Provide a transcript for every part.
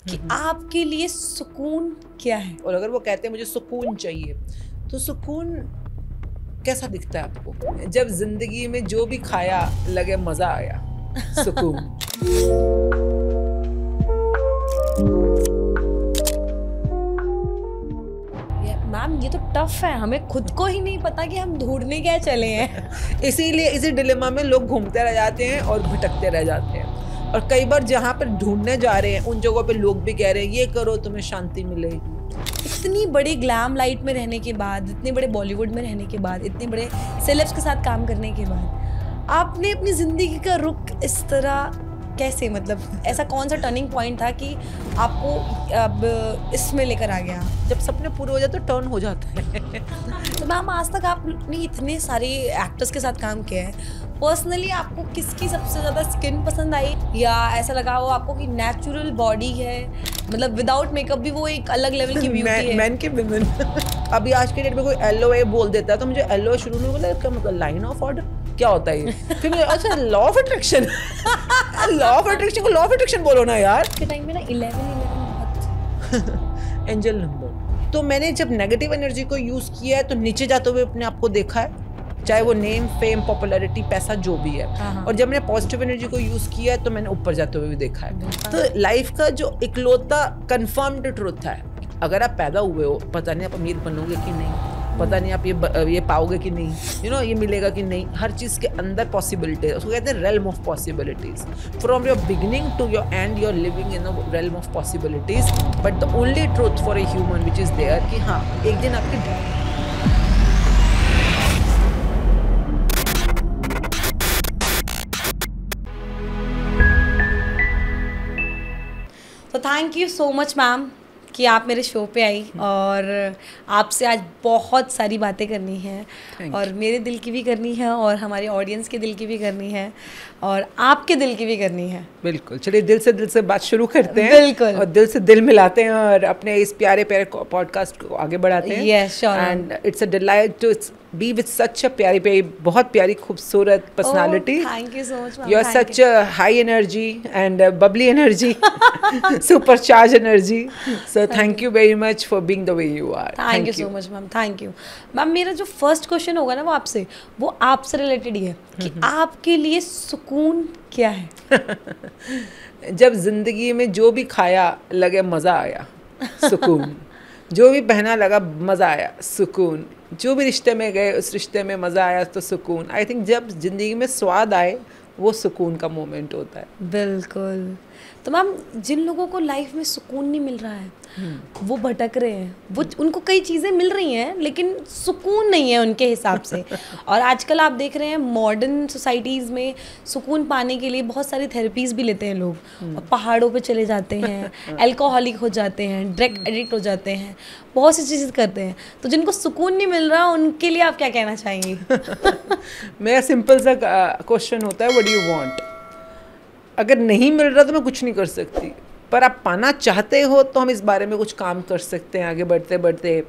कि आपके लिए सुकून क्या है। और अगर वो कहते हैं मुझे सुकून चाहिए, तो सुकून कैसा दिखता है आपको? जब जिंदगी में जो भी खाया लगे मजा आया, सुकून। मैम ये तो टफ है, हमें खुद को ही नहीं पता कि हम ढूंढने क्या चले हैं। इसीलिए इसी डिलेमा में लोग घूमते रह जाते हैं और भटकते रह जाते हैं। और कई बार जहाँ पर ढूंढने जा रहे हैं उन जगहों पे लोग भी कह रहे हैं ये करो तुम्हें शांति मिलेगी। इतनी बड़ी ग्लैम लाइट में रहने के बाद, इतने बड़े बॉलीवुड में रहने के बाद, इतने बड़े सेलेब्स के साथ काम करने के बाद, आपने अपनी जिंदगी का रुख इस तरह कैसे, मतलब ऐसा कौन सा टर्निंग पॉइंट था कि आपको अब इसमें लेकर आ गया? जब सपने पूरे हो जाते तो टर्न हो जाता है। तो मैम आज तक आपने इतने सारे एक्टर्स के साथ काम किया है, पर्सनली आपको किसकी सबसे ज़्यादा स्किन पसंद आई, या ऐसा लगा हो आपको कि नेचुरल बॉडी है, मतलब विदाउट मेकअप भी वो एक अलग लेवल की ब्यूटी है? मैन के विमेन। अभी आज के डेट में कोई LOA बोल देता है तो मुझे LOA शुरू में बोला क्या मतलब लाइन ऑफ ऑर्डर क्या होता है ये? फिर मुझे अच्छा law of attraction. Law of attraction को लॉ ऑफ अट्रैक्शन बोलो ना यार। के टाइम में ना 11 बहुत एंजल नंबर। तो मैंने जब नेगेटिव एनर्जी को यूज किया है तो नीचे जाते हुए अपने आप को देखा है, चाहे वो नेम, फेम, पॉपुलैरिटी, पैसा जो भी है। और जब मैंने पॉजिटिव एनर्जी को यूज किया है तो मैंने ऊपर जाते हुए भी देखा है। तो लाइफ का जो इकलौता कंफर्म्ड ट्रुथ है, अगर आप पैदा हुए हो, पता नहीं आप अमीर बनोगे कि नहीं, पता नहीं आप ये पाओगे कि नहीं, ये मिलेगा कि नहीं, हर चीज़ के अंदर पॉसिबिलिटी है। उसको कहते हैं realm of possibilities. From your beginning to your end you are living in the realm of possibilities. But the only truth for a human which is there कि हाँ एक दिन आपके तो thank you so much ma'am कि आप मेरे show पे आई, और आपसे आज बहुत सारी बातें करनी है, और मेरे दिल की भी करनी है, और हमारे ऑडियंस के दिल की भी करनी है, और आपके दिल की भी करनी है। बिल्कुल, चलिए दिल से बात शुरू करते हैं। बिल्कुल। और दिल से दिल मिलाते हैं और अपने इस प्यारे पॉडकास्ट को आगे बढ़ाते हैं। Yes, sure. And it's a delight to be with such a प्यारी बहुत प्यारी खूबसूरत personality. Thank you so much ma'am. You are such a high energy and bubbly energy, super charge energy. So thank you very much for being the way you are. Thank you so much ma'am, thank you ma'am. मेरा जो first question होगा ना वो आपसे, वो आपसे related ही है कि आपके लिए सुकून क्या है? जब जिंदगी में जो भी खाया लगे मज़ा आया, सुकून। जो भी पहना लगा मज़ा आया, सुकून। जो भी रिश्ते में गए उस रिश्ते में मज़ा आया तो सुकून। आई थिंक जब ज़िंदगी में स्वाद आए वो सुकून का मोमेंट होता है। बिल्कुल। तो मैम जिन लोगों को लाइफ में सुकून नहीं मिल रहा है, वो भटक रहे हैं, वो उनको कई चीज़ें मिल रही हैं लेकिन सुकून नहीं है उनके हिसाब से। और आजकल आप देख रहे हैं मॉडर्न सोसाइटीज़ में सुकून पाने के लिए बहुत सारी थेरेपीज़ भी लेते हैं लोग, और पहाड़ों पे चले जाते हैं, अल्कोहलिक हो जाते हैं, ड्रग एडिक्ट हो जाते हैं, बहुत सी चीज़ें करते हैं। तो जिनको सुकून नहीं मिल रहा उनके लिए आप क्या कहना चाहेंगी? मेरा सिंपल सा क्वेश्चन होता है, व्हाट डू यू वांट? अगर नहीं मिल रहा तो मैं कुछ नहीं कर सकती, पर आप पाना चाहते हो तो हम इस बारे में कुछ काम कर सकते हैं आगे बढ़ते बढ़ते,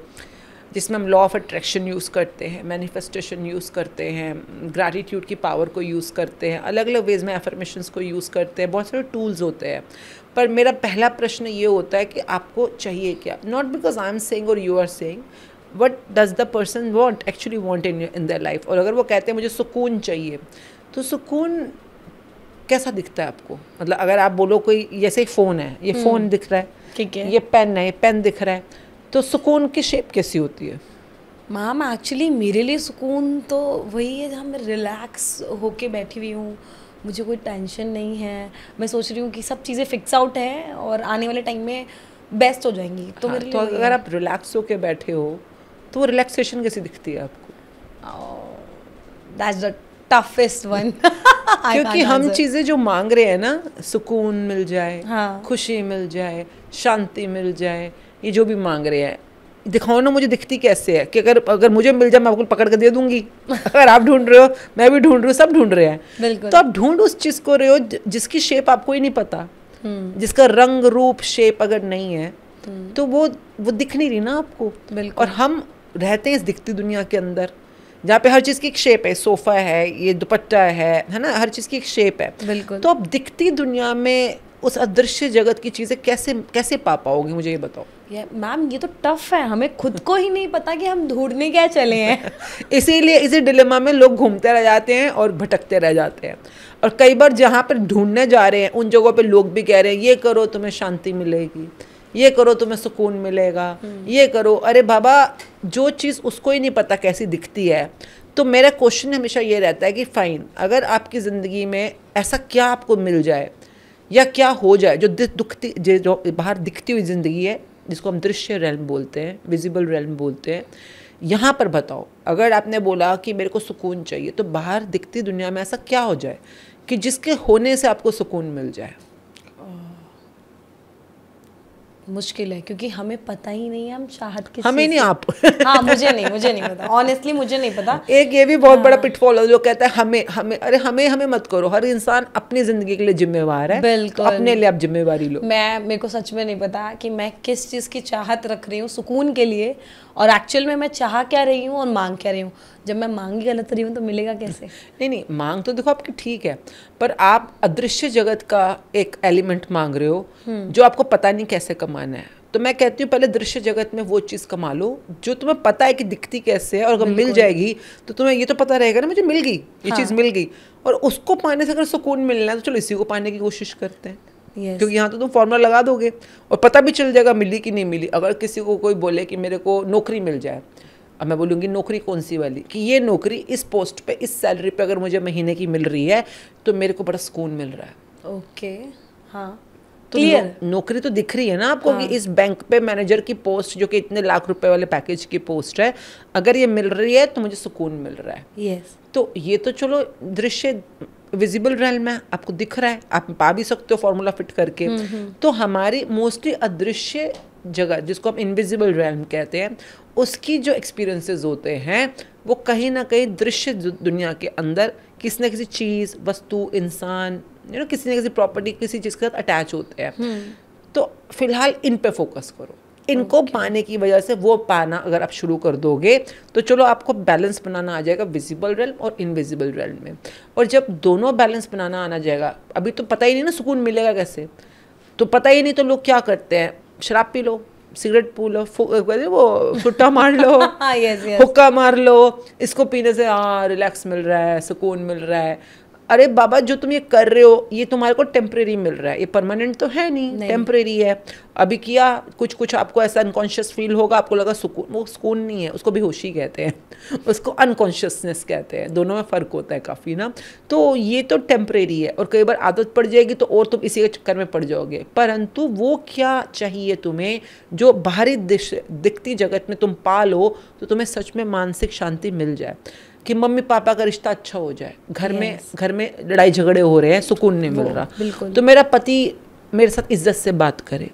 जिसमें हम लॉ ऑफ अट्रैक्शन यूज़ करते हैं, मैनिफेस्टेशन यूज़ करते हैं, ग्रैटिट्यूड की पावर को यूज़ करते हैं, अलग अलग वेज में एफर्मेशंस को यूज़ करते हैं, बहुत सारे टूल्स होते हैं। पर मेरा पहला प्रश्न ये होता है कि आपको चाहिए क्या? Not because I am saying और you are saying, what does the person want, actually want in their life. और अगर वो कहते हैं मुझे सुकून चाहिए, तो सुकून कैसा दिखता है आपको? मतलब अगर आप बोलो कोई जैसे एक फ़ोन है, ये फ़ोन दिख रहा है, ठीक है, ये पेन है, ये पेन दिख रहा है, तो सुकून की शेप कैसी होती है? मैम एक्चुअली मेरे लिए सुकून तो वही है जहाँ मैं रिलैक्स होके बैठी हुई हूँ, मुझे कोई टेंशन नहीं है, मैं सोच रही हूँ कि सब चीज़ें फिक्स आउट हैं और आने वाले टाइम में बेस्ट हो जाएंगी। तो मेरे लिए तो अगर आप रिलैक्स होके बैठे हो तो वो रिलैक्सेशन कैसी दिखती है आपको? That's the toughest one. क्योंकि हम चीज़ें जो मांग रहे हैं ना, सुकून मिल जाए, हाँ, खुशी मिल जाए, शांति मिल जाए, ये जो भी मांग रहे हैं, दिखाओ ना मुझे दिखती कैसे है कि अगर मुझे मिल जाए मैं आपको पकड़ के दे दूंगी। अगर आप ढूंढ रहे हो, मैं भी ढूंढ रही हूँ, सब ढूंढ रहे हैं, तो आप ढूंढ उस चीज़ को रहे हो जिसकी शेप आपको ही नहीं पता, जिसका रंग रूप शेप अगर नहीं है तो वो दिख नहीं रही ना आपको। और हम रहते हैं इस दिखती दुनिया के अंदर जहाँ पे हर चीज़ की एक शेप है, सोफ़ा है, ये दुपट्टा है ना, हर चीज़ की एक शेप है। बिल्कुल। तो अब दिखती दुनिया में उस अदृश्य जगत की चीज़ें कैसे कैसे पा पाओगे, मुझे ये बताओ। मैम ये तो टफ है, हमें खुद को ही नहीं पता कि हम ढूंढने क्या चले हैं। इसीलिए इसी डिलेमा में लोग घूमते रह जाते हैं और भटकते रह जाते हैं। और कई बार जहाँ पर ढूंढने जा रहे हैं उन जगहों पे लोग भी कह रहे हैं ये करो तुम्हें शांति मिलेगी, ये करो तुम्हें सुकून मिलेगा, ये करो। अरे बाबा, जो चीज़ उसको ही नहीं पता कैसी दिखती है। तो मेरा क्वेश्चन हमेशा ये रहता है कि फ़ाइन, अगर आपकी ज़िंदगी में ऐसा क्या आपको मिल जाए या क्या हो जाए जो बाहर दिखती हुई ज़िंदगी है, जिसको हम दृश्य रेल्म बोलते हैं, विजिबल रेल्म बोलते हैं, यहाँ पर बताओ। अगर आपने बोला कि मेरे को सुकून चाहिए, तो बाहर दिखती दुनिया में ऐसा क्या हो जाए कि जिसके होने से आपको सुकून मिल जाए। मुश्किल है, क्योंकि हमें पता ही नहीं है हम चाहत किस हमें नहीं, आप हाँ मुझे नहीं पता, ऑनेस्टली मुझे नहीं पता। एक ये भी बहुत बड़ा पिटफॉल है, लोग कहता है हमें अरे हमें मत करो। हर इंसान अपनी जिंदगी के लिए जिम्मेवार है, बिल्कुल अपने लिए आप जिम्मेवारी लो। मेरे को सच में नहीं पता कि मैं किस चीज़ की चाहत रख रही हूँ सुकून के लिए, और एक्चुअल में मैं चाह क्या रही हूँ और मांग क्या रही हूँ। जब मैं मांगी गलत रही हूँ तो मिलेगा कैसे? नहीं, मांग तो देखो आपकी ठीक है, पर आप अदृश्य जगत का एक एलिमेंट मांग रहे हो जो आपको पता नहीं कैसे कमाना है। तो मैं कहती हूँ पहले दृश्य जगत में वो चीज़ कमा लो जो तुम्हें पता है कि दिखती कैसे है, और अगर मिल जाएगी तो तुम्हें ये तो पता रहेगा ना मुझे मिल गई, ये चीज़ मिल गई। और उसको पाने से अगर सुकून मिलना है तो चलो इसी को पाने की कोशिश करते हैं। क्योंकि यहाँ तो तुम फॉर्मूला लगा दोगे और पता भी चल जाएगा मिली कि नहीं मिली। अगर किसी को कोई बोले कि मेरे को नौकरी मिल जाए, अब मैं बोलूँगी नौकरी कौन सी वाली, कि ये नौकरी इस पोस्ट पे इस सैलरी पे अगर मुझे महीने की मिल रही है तो मेरे को बड़ा सुकून मिल रहा है। ओके, हाँ तो नौकरी तो दिख रही है ना आपको, कि इस बैंक पे मैनेजर की पोस्ट जो कि इतने लाख रुपए वाले पैकेज की पोस्ट है, अगर ये मिल रही है तो मुझे सुकून मिल रहा है। यस, तो ये तो चलो दृश्य विजिबल रेल्म में आपको दिख रहा है, आप पा भी सकते हो फॉर्मूला फिट करके। तो हमारी मोस्टली अदृश्य जगह जिसको हम इनविजिबल रेल्म कहते हैं, उसकी जो एक्सपीरियंसेस होते हैं वो कहीं ना कहीं दृश्य दुनिया के अंदर किसी न किसी चीज़, वस्तु, इंसान, किसी न किसी प्रॉपर्टी, किसी चीज़ के साथ अटैच होते हैं। तो फिलहाल इन पे फोकस करो। इनको पाने की वजह से वो पाना अगर आप शुरू कर दोगे तो चलो आपको बैलेंस बनाना आ जाएगा विजिबल रेल्म और इनविजिबल रेल्म में। और जब दोनों बैलेंस बनाना आना जाएगा, अभी तो पता ही नहीं ना सुकून मिलेगा कैसे, तो पता ही नहीं, तो लोग क्या करते हैं, शराब P low, cigarette P low, वो फुट्टा मार लो, हुक्का मार लो, इसको पीने से रिलैक्स मिल रहा है, सुकून मिल रहा है। अरे बाबा, जो तुम ये कर रहे हो ये तुम्हारे को टेम्परेरी मिल रहा है, ये परमानेंट तो है नहीं, टेम्परेरी है। अभी किया कुछ आपको ऐसा अनकॉन्शियस फील होगा, आपको लगा सुकून, वो सुकून नहीं है, उसको बेहोशी कहते हैं, उसको अनकॉन्शियसनेस कहते हैं, दोनों में फ़र्क होता है काफ़ी ना। तो ये तो टेम्परेरी है, और कई बार आदत पड़ जाएगी तो और तुम इसी के चक्कर में पड़ जाओगे। परंतु वो क्या चाहिए तुम्हें जो बाहरी दिखती जगत में तुम पा लो तो तुम्हें सच में मानसिक शांति मिल जाए, कि मम्मी पापा का रिश्ता अच्छा हो जाए, घर में लड़ाई झगड़े हो रहे हैं, सुकून नहीं मिल रहा, तो मेरा पति मेरे साथ इज्जत से बात करे,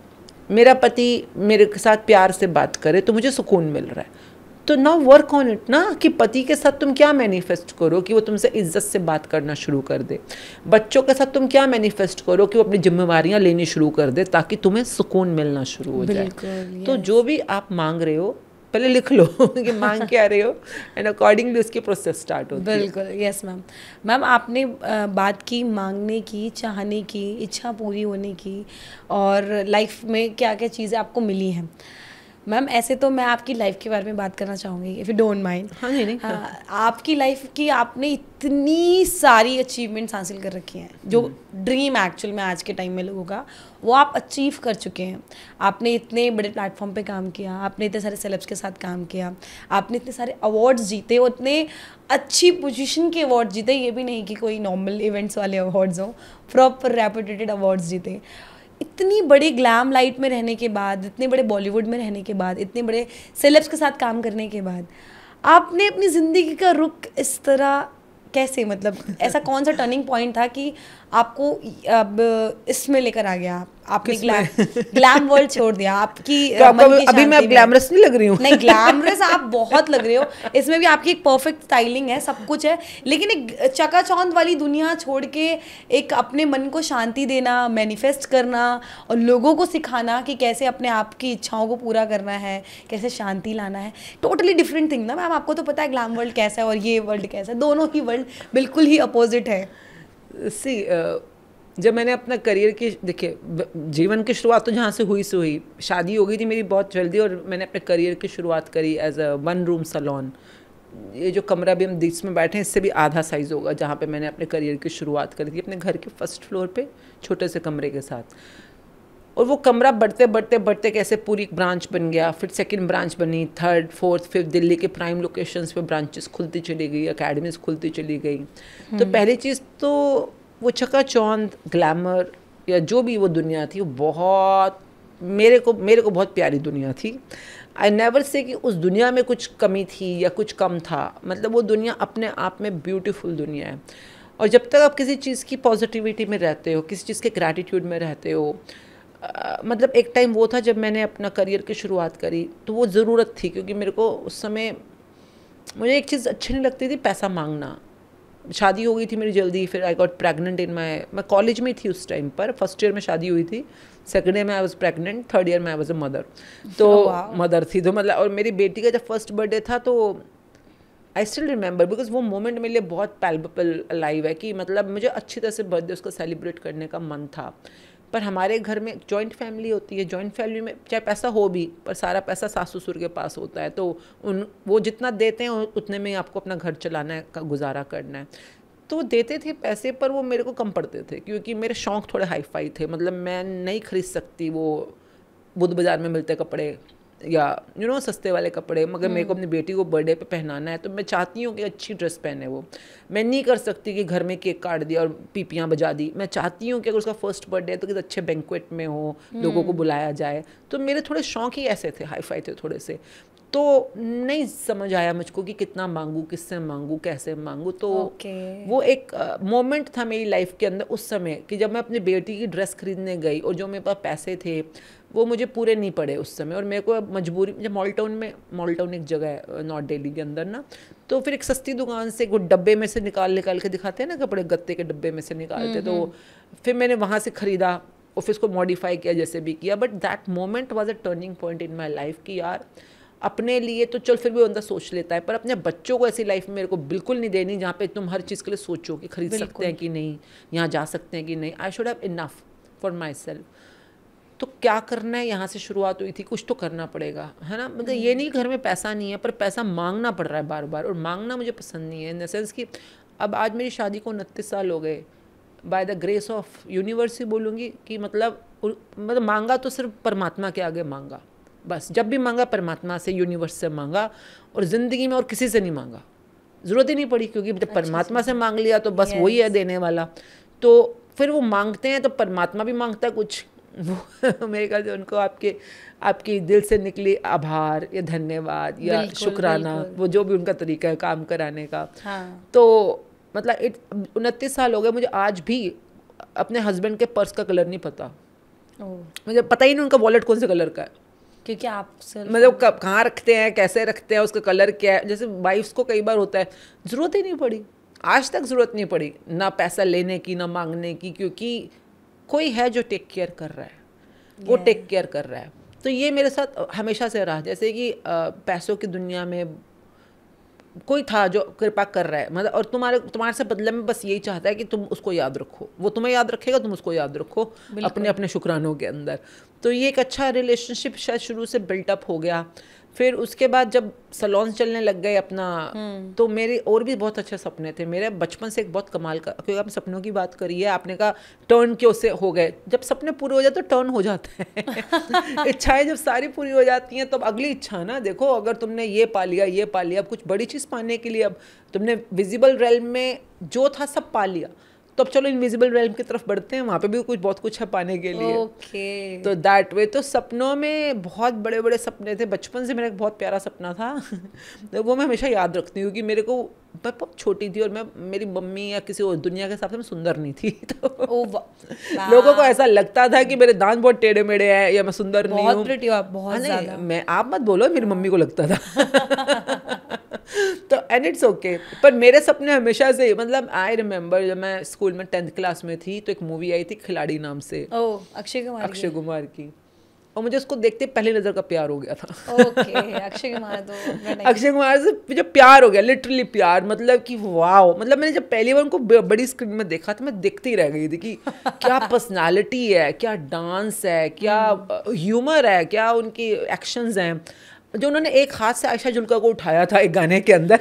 मेरा पति मेरे साथ प्यार से बात करे, तो मुझे सुकून मिल रहा है। तो नाउ वर्क ऑन इट ना, कि पति के साथ तुम क्या मैनिफेस्ट करो कि वो तुमसे इज्जत से बात करना शुरू कर दे। बच्चों के साथ तुम क्या मैनिफेस्ट करो कि वो अपनी जिम्मेवारियां लेनी शुरू कर दे, ताकि तुम्हें सुकून मिलना शुरू हो जाए। तो जो भी आप मांग रहे हो पहले लिख लो कि मांग क्या रहे हो, एंड अकॉर्डिंगली उसकी प्रोसेस स्टार्ट होती है। बिल्कुल, यस मैम आपने बात की मांगने की, चाहने की, इच्छा पूरी होने की, और लाइफ में क्या क्या चीज़ें आपको मिली हैं। मैम ऐसे तो मैं आपकी लाइफ के बारे में बात करना चाहूँगी, इफ़ यू डोंट माइंड। हाँ जी, नहीं आपकी लाइफ की आपने इतनी सारी अचीवमेंट्स हासिल कर रखी हैं, जो ड्रीम एक्चुअल में आज के टाइम में लोगों का, वो आप अचीव कर चुके हैं। आपने इतने बड़े प्लेटफॉर्म पे काम किया, आपने इतने सारे सेलेब्स के साथ काम किया, आपने इतने सारे अवार्ड्स जीते, और इतने अच्छी पोजीशन के अवार्ड्स जीते, ये भी नहीं कि कोई नॉर्मल इवेंट्स वाले अवार्ड्स हों, प्रॉपर रेपुटेटेड अवार्ड्स जीते। इतनी बड़ी ग्लैम लाइट में रहने के बाद, इतने बड़े बॉलीवुड में रहने के बाद, इतने बड़े सेलेब्स के साथ काम करने के बाद, आपने अपनी ज़िंदगी का रुख इस तरह कैसे, मतलब ऐसा कौन सा टर्निंग पॉइंट था कि आपको अब इसमें लेकर आ गया? आपने ग्लैम वर्ल्ड छोड़ दिया, आपकी अभी मैं ग्लैमरस नहीं लग रही हूँ? नहीं, ग्लैमरस आप बहुत लग रहे हो, इसमें भी आपकी एक परफेक्ट स्टाइलिंग है, सब कुछ है, लेकिन एक चकाचौंध वाली दुनिया छोड़ के एक अपने मन को शांति देना, मैनिफेस्ट करना, और लोगों को सिखाना कि कैसे अपने आप की इच्छाओं को पूरा करना है, कैसे शांति लाना है, टोटली डिफरेंट थिंग ना मैम। आपको तो पता है ग्लैम वर्ल्ड कैसा है और ये वर्ल्ड कैसा है, दोनों ही वर्ल्ड बिल्कुल ही अपोजिट है। सी जब मैंने अपना करियर की, देखिए जीवन की शुरुआत तो जहाँ से हुई सो हुई, शादी हो गई थी मेरी बहुत जल्दी और मैंने अपने करियर की शुरुआत करी एज अ 1 रूम सैलून। ये जो कमरा भी हम बीच में बैठे हैं इससे भी आधा साइज़ होगा, जहाँ पे मैंने अपने करियर की शुरुआत करी थी, अपने घर के फर्स्ट फ्लोर पे छोटे से कमरे के साथ। और वो कमरा बढ़ते बढ़ते बढ़ते कैसे पूरी एक ब्रांच बन गया, फिर सेकंड ब्रांच बनी, थर्ड फोर्थ फिफ्थ, दिल्ली के प्राइम लोकेशंस पे ब्रांचेस खुलती चली गई, एकेडमीज खुलती चली गई। तो पहली चीज़ तो वो चकाचौंध ग्लैमर या जो भी वो दुनिया थी, वो बहुत मेरे को बहुत प्यारी दुनिया थी। आई नेवर से कि उस दुनिया में कुछ कमी थी या कुछ कम था, मतलब वो दुनिया अपने आप में ब्यूटीफुल दुनिया है। और जब तक आप किसी चीज़ की पॉजिटिविटी में रहते हो, किसी चीज़ के ग्रैटिट्यूड में रहते हो, मतलब एक टाइम वो था जब मैंने अपना करियर की शुरुआत करी तो वो ज़रूरत थी, क्योंकि मेरे को उस समय मुझे एक चीज़ अच्छी नहीं लगती थी, पैसा मांगना। शादी हो गई थी मेरी जल्दी, फिर आई गॉट प्रेग्नेंट इन मैं कॉलेज में थी उस टाइम पर, फर्स्ट ईयर में शादी हुई थी, सेकंड ईयर में I was pregnant, third year में आई वाज अ मदर। तो मदर थी तो मतलब, और मेरी बेटी का जब फर्स्ट बर्थडे था तो आई स्टिल रिमेंबर, बिकॉज वो मोमेंट मेरे लिए बहुत पैल्पेबल लाइव है कि मतलब मुझे अच्छी तरह से बर्थडे उसका सेलिब्रेट करने का मन था। पर हमारे घर में जॉइंट फैमिली होती है, जॉइंट फैमिली में चाहे पैसा हो भी, पर सारा पैसा सास ससुर के पास होता है, तो वो जितना देते हैं उतने में आपको अपना घर चलाना है, गुजारा करना है। तो वो देते थे पैसे, पर वो मेरे को कम पड़ते थे, क्योंकि मेरे शौक़ थोड़े हाई फाई थे। मतलब मैं नहीं खरीद सकती वो बुद्ध बाज़ार में मिलते कपड़े या सस्ते वाले कपड़े, मगर मेरे को अपनी बेटी को बर्थडे पे पहनाना है तो मैं चाहती हूँ कि अच्छी ड्रेस पहने वो। मैं नहीं कर सकती कि घर में केक काट दिया और पीपियाँ बजा दी। मैं चाहती हूँ कि अगर उसका फर्स्ट बर्थडे है तो किसी अच्छे बैंक्वेट में हो, लोगों को बुलाया जाए। तो मेरे थोड़े शौक़ ही ऐसे थे, हाई फाई थे थोड़े से। तो नहीं समझ आया मुझको कि कितना मांगूँ, किससे मांगूँ, कैसे मांगूँ। तो वो एक मोमेंट था मेरी लाइफ के अंदर उस समय कि जब मैं अपनी बेटी की ड्रेस खरीदने गई और जो मेरे पास पैसे थे वो मुझे पूरे नहीं पड़े उस समय, और मेरे को मजबूरी, जब मॉल टाउन एक जगह है नॉर्थ दिल्ली के अंदर ना, तो फिर एक सस्ती दुकान से वो डब्बे में से निकाल के दिखाते हैं ना कपड़े, गत्ते के डब्बे में से निकालते, तो फिर मैंने वहाँ से ख़रीदा और फिर उसको मॉडिफाई किया जैसे भी किया। But that moment was a turning point in my life कि यार अपने लिए तो चल फिर भी बंदा सोच लेता है, पर अपने बच्चों को ऐसी लाइफ मेरे को बिल्कुल नहीं देनी जहाँ पे तुम हर चीज़ के लिए सोचो कि खरीद सकते हैं कि नहीं, यहाँ जा सकते हैं कि नहीं। I should have enough for my self. तो क्या करना है, यहाँ से शुरुआत हुई थी, कुछ तो करना पड़ेगा, है ना। मतलब ये नहीं घर में पैसा नहीं है, पर पैसा मांगना पड़ रहा है बार बार, और मांगना मुझे पसंद नहीं है, इन द सेंस कि अब आज मेरी शादी को 29 साल हो गए, by the grace of universe ही बोलूँगी कि मतलब मांगा तो सिर्फ परमात्मा के आगे मांगा, बस जब भी मांगा परमात्मा से, यूनिवर्स से मांगा, और ज़िंदगी में और किसी से नहीं मांगा, ज़रूरत ही नहीं पड़ी, क्योंकि जब परमात्मा से मांग लिया तो बस वही है देने वाला। तो फिर वो मांगते हैं तो परमात्मा भी मांगता है कुछ, वो मेरे ख्याल से उनको आपकी दिल से निकली आभार या धन्यवाद या शुक्राना, वो जो भी उनका तरीका है काम कराने का। तो मतलब 29 साल हो गए, मुझे आज भी अपने हस्बैंड के पर्स का कलर नहीं पता। मुझे पता ही नहीं उनका वॉलेट कौन से कलर का है, क्योंकि आप मतलब कहाँ रखते हैं, कैसे रखते हैं, उसका कलर क्या है। जैसे वाइफ्स को कई बार होता है, ज़रूरत ही नहीं पड़ी, आज तक ज़रूरत नहीं पड़ी ना पैसा लेने की ना मांगने की, क्योंकि कोई है जो टेक केयर कर रहा है, वो टेक केयर कर रहा है। तो ये मेरे साथ हमेशा से रहा, जैसे कि पैसों की दुनिया में कोई था जो कृपा कर रहा है, मतलब, और तुम्हारे से बदले में बस यही चाहता है कि तुम उसको याद रखो, वो तुम्हें याद रखेगा, तुम उसको याद रखो अपने अपने शुक्रानों के अंदर। तो ये एक अच्छा रिलेशनशिप शायद शुरू से बिल्टअप हो गया। फिर उसके बाद जब सैलून चलने लग गए अपना, तो मेरे और भी बहुत अच्छे सपने थे मेरे बचपन से, एक बहुत कमाल का, क्योंकि आपने सपनों की बात करी है, आपने कहा टर्न क्यों से हो गए, जब सपने पूरे हो जाते तो टर्न हो जाते हैं इच्छाएं जब सारी पूरी हो जाती हैं तब अगली इच्छा ना, देखो अगर तुमने ये पा लिया, अब कुछ बड़ी चीज़ पाने के लिए, अब तुमने विजिबल रेल्म में जो था सब पा लिया, तो अब चलो इनविजिबल रेल्म की तरफ बढ़ते हैं, वहाँ पे भी बहुत कुछ है पाने के लिए। तो दैट वे, तो सपनों में बहुत बड़े बड़े सपने थे। बचपन से मेरा एक बहुत प्यारा सपना था तो वो मैं हमेशा याद रखती हूँ कि मेरे को, मैं बहुत छोटी थी और मेरी मम्मी या किसी और दुनिया के हिसाब से मैं सुंदर नहीं थी, तो लोगों को ऐसा लगता था कि मेरे दांत बहुत टेढ़े मेढ़े हैं या मैं सुंदर नहीं हूँ, बहुत ज़्यादा। मैं, आप मत बोलो, मेरी मम्मी को लगता था तो एंड इट्स ओके। पर मेरे सपने हमेशा से, मतलब आई रिमेंबर जब मैं स्कूल में 10th क्लास में थी तो एक मूवी आई थी खिलाड़ी नाम से, अक्षय कुमार की। और मुझे उसको देखते पहली नज़र का प्यार हो गया था। ओके, अक्षय कुमार तो अक्षय कुमार से मुझे प्यार हो गया, लिटरली प्यार, मतलब कि वाओ, मतलब मैंने जब पहली बार उनको बड़ी स्क्रीन में देखा तो मैं देखती ही रह गई थी कि क्या पर्सनालिटी है, क्या डांस है, क्या ह्यूमर है, क्या उनकी एक्शंस हैं। जो उन्होंने एक हाथ से आयशा जुल्का को उठाया था एक गाने के अंदर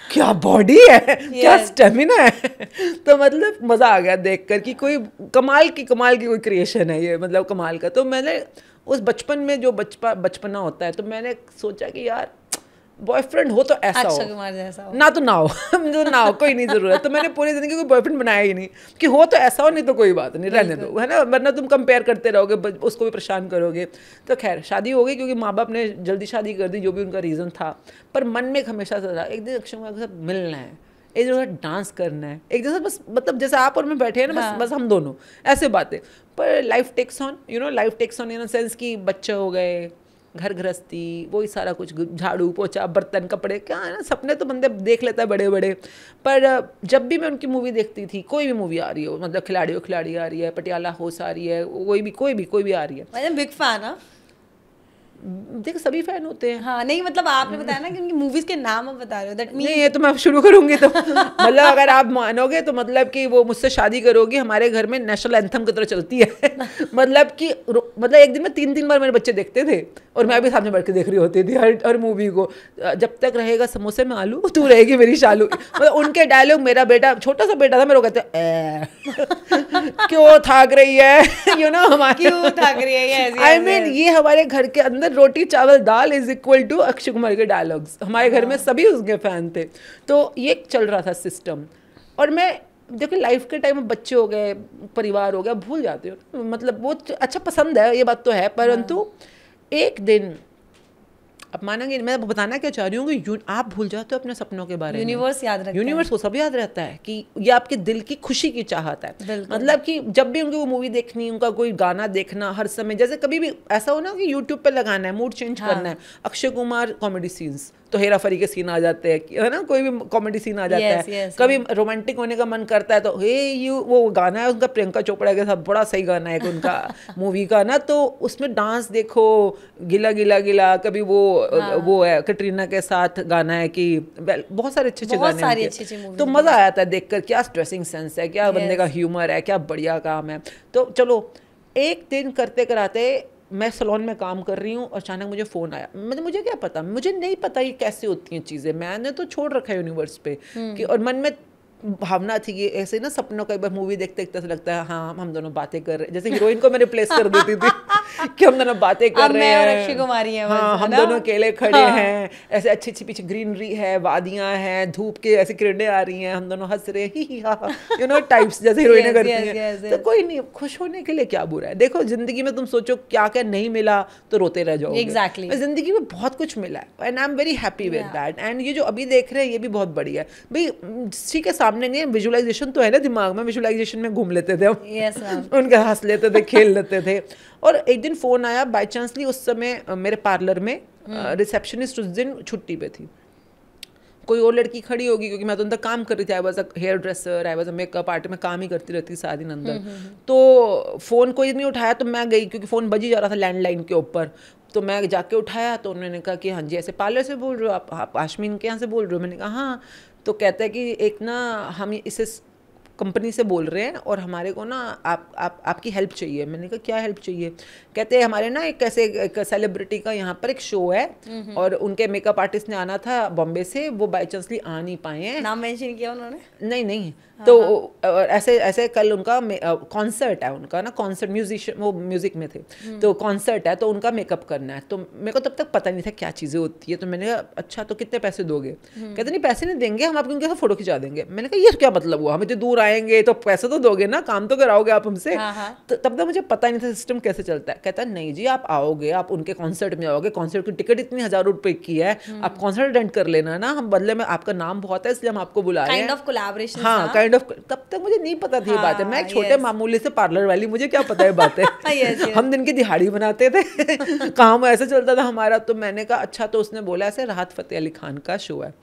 क्या बॉडी है, क्या स्टेमिना है। तो मतलब मज़ा आ गया देखकर कि कोई कमाल की कोई क्रिएशन है ये, मतलब कमाल का। तो मैंने उस बचपन में जो बचपना होता है, तो मैंने सोचा कि यार बॉयफ्रेंड हो तो ऐसा अक्षय हो, कुमार जैसा हो, ना तो ना हो मुझे तो ना हो, कोई नहीं ज़रूरत। तो मैंने पूरी ज़िंदगी कोई बॉयफ्रेंड बनाया ही नहीं कि हो तो ऐसा हो, नहीं तो कोई बात नहीं, रहने दो, है ना, वरना तुम कंपेयर करते रहोगे, उसको भी परेशान करोगे। तो खैर शादी हो गई, क्योंकि माँ बाप ने जल्दी शादी कर दी, जो भी उनका रीज़न था। पर मन में हमेशा से था एक दिन अक्षय कुमार के साथ मिलना है, एक जगह डांस करना है, एक जैसा बस, मतलब जैसे आप और मैं बैठे हैं ना, बस हम दोनों, ऐसे बातें। पर life takes on, life takes on in the sense कि बच्चे हो गए, घर गृहस्थी, वही सारा कुछ, झाड़ू पोछा, बर्तन, कपड़े, क्या है ना, सपने तो बंदे देख लेता है बड़े बड़े। पर जब भी मैं उनकी मूवी देखती थी, कोई भी मूवी आ रही हो, मतलब खिलाड़ी आ रही है, पटियाला हाउस आ रही है, कोई भी आ रही है, मैं बिग फैन। हाँ देख सभी फैन होते हैं। हाँ, नहीं मतलब आपने बताया ना कि उनकी मूवीज के नाम आप बता रहे हो, दैट मीन नहीं, ये तो मैं शुरू करूंगी तो मतलब अगर आप मानोगे तो मतलब कि वो मुझसे शादी करोगी, हमारे घर में नेशनल एंथम की तरह चलती है मतलब कि मतलब एक दिन में 3 बार मेरे बच्चे देखते थे और मैं भी सामने बैठ के देख रही होती थी हर मूवी को। जब तक रहेगा समोसे में आलू, तू रहेगी मेरी शालू, मतलब उनके डायलॉग। मेरा बेटा, छोटा सा बेटा था, मेरे को कहते क्यों थाक रही है हमारी, क्यों थाक रही है, आई मीन ये हमारे घर के अंदर रोटी चावल दाल is equal to Akshay Kumar के डायलॉग्स। हमारे घर में सभी उसके फैन थे, तो ये चल रहा था सिस्टम। और मैं देखो लाइफ के टाइम में बच्चे हो गए, परिवार हो गया, भूल जाते हो, मतलब वो अच्छा पसंद है, ये बात तो है, परंतु एक दिन अब मानेंगे, मैं बताना क्या चाह रही हूँ कि आप भूल जाते हो अपने सपनों के बारे में। यूनिवर्स याद रखता है, यूनिवर्स को सब याद रहता है कि ये आपके दिल की खुशी की चाहत है। मतलब कि जब भी उनकी वो मूवी देखनी, उनका कोई गाना देखना हर समय, जैसे कभी भी ऐसा हो ना कि यूट्यूब पे लगाना है, मूड चेंज करना है, अक्षय कुमार कॉमेडी सीन्स, तो हेरा फेरी के सीन आ जाते हैं, है ना, कोई भी कॉमेडी सीन आ जाता है। कभी रोमांटिक होने का मन करता है तो वो गाना है उनका प्रियंका चोपड़ा के साथ, बड़ा सही गाना है उनका मूवी का ना, तो उसमें डांस देखो, गिला गिला गिला, कभी वो है कटरीना के साथ गाना है कि बहुत सारे अच्छे गाने हैं, तो मजा आता है देखकर, क्या ड्रेसिंग सेंस है, क्या बंदे का ह्यूमर है, क्या बढ़िया काम है। तो चलो एक दिन करते कराते मैं सैलून में काम कर रही हूँ और अचानक मुझे फ़ोन आया। मतलब मुझे क्या पता, मुझे नहीं पता ये कैसे होती हैं चीज़ें, मैंने तो छोड़ रखा है यूनिवर्स पे कि, और मन में भावना थी कि ऐसे ना सपनों का एक बार मूवी देखते देखते ऐसा लगता है हाँ हम दोनों बातें कर रहे हैं, जैसे हीरोइन को मैं रिप्लेस कर देती थी कि हम दोनों बातें कर रहे हैं, अक्षय कुमारी हैं, हाँ हम दोनों अकेले खड़े हैं, ऐसे अच्छी अच्छी पीछे ग्रीनरी है, वादियां हैं, धूप के ऐसी किरणें आ रही हैं, हम दोनों हंस रहे हैं टाइप्स जैसे हीरोइनें करती हैं। तो कोई नहीं, खुश होने के लिए क्या बुरा है। देखो जिंदगी में तुम सोचो क्या क्या नहीं मिला तो रोते रह जाओगे। एग्जैक्टली, जिंदगी में बहुत कुछ मिला है and I am very happy with that. And ये जो अभी देख रहे हैं ये भी बहुत बढ़िया है भाई, ठीक है सामने नहीं है, विजुअलाइजेशन तो है ना दिमाग में, विजुअलाइजेशन में घूम लेते थे हम, उनका हंस लेते थे, खेल लेते थे। और एक दिन फोन आया बाई चांसली, उस समय मेरे पार्लर में रिसेप्शनिस्ट उस दिन छुट्टी पे थी, कोई और लड़की खड़ी होगी क्योंकि मैं तो अंदर काम कर रही थी, I was a hair dresser, I was a makeup artist, मैं काम ही करती रहती सारा दिन अंदर। तो फ़ोन कोई नहीं उठाया तो मैं गई, क्योंकि फ़ोन बज ही जा रहा था लैंडलाइन के ऊपर, तो मैं जाके उठाया तो उन्होंने कहा कि हाँ जी ऐसे पार्लर से बोल रहे हो आप आशमीन के यहाँ से बोल रहे हो? मैंने कहा हाँ। तो कहता है कि एक ना हम इसे कंपनी से बोल रहे हैं और हमारे को ना आपकी हेल्प चाहिए। मैंने कहा क्या हेल्प चाहिए? कहते हैं हमारे ना एक ऐसे एक सेलिब्रिटी का यहाँ पर एक शो है और उनके मेकअप आर्टिस्ट ने आना था बॉम्बे से, वो बाई चांसली आ नहीं पाए हैं। नाम मेंशन किया उन्होंने? नहीं तो ऐसे कल उनका कॉन्सर्ट है, उनका ना कॉन्सर्ट, म्यूजिशियन वो म्यूजिक में थे, तो कॉन्सर्ट है तो उनका मेकअप करना है। तो मेरे को तब तक पता नहीं था क्या चीज़ें होती है, तो मैंने कहा अच्छा तो कितने पैसे दोगे? कहते नहीं पैसे नहीं देंगे, हम आपके उनके साथ फोटो खिंचा देंगे। मैंने कहा ये क्या मतलब हुआ, हम इतने दूर आएंगे तो पैसे तो दोगे ना, काम तो कराओगे आप हमसे। तो तब तक मुझे पता नहीं था सिस्टम कैसे चलता है। कहता नहीं जी आप आओगे, आप उनके कॉन्सर्ट में आओगे, कॉन्सर्ट की टिकट इतनी 1000 रुपए की है, आप कॉन्सर्ट अटेंड कर लेना ना, हम बदले में आपका नाम बहुत है इसलिए हम आपको बुला रहे हैं, काइंड ऑफ कोलैबोरेशन। हाँ काइंड ऑफ। तब तक मुझे नहीं पता थी ये बात है, मैं एक छोटे मामूली से पार्लर वाली, मुझे क्या पता है बात है। हम दिन की दिहाड़ी बनाते थे काम ऐसे चलता था हमारा। तो मैंने कहा अच्छा, तो उसने बोला ऐसे राहत फतेह अली खान का शो है,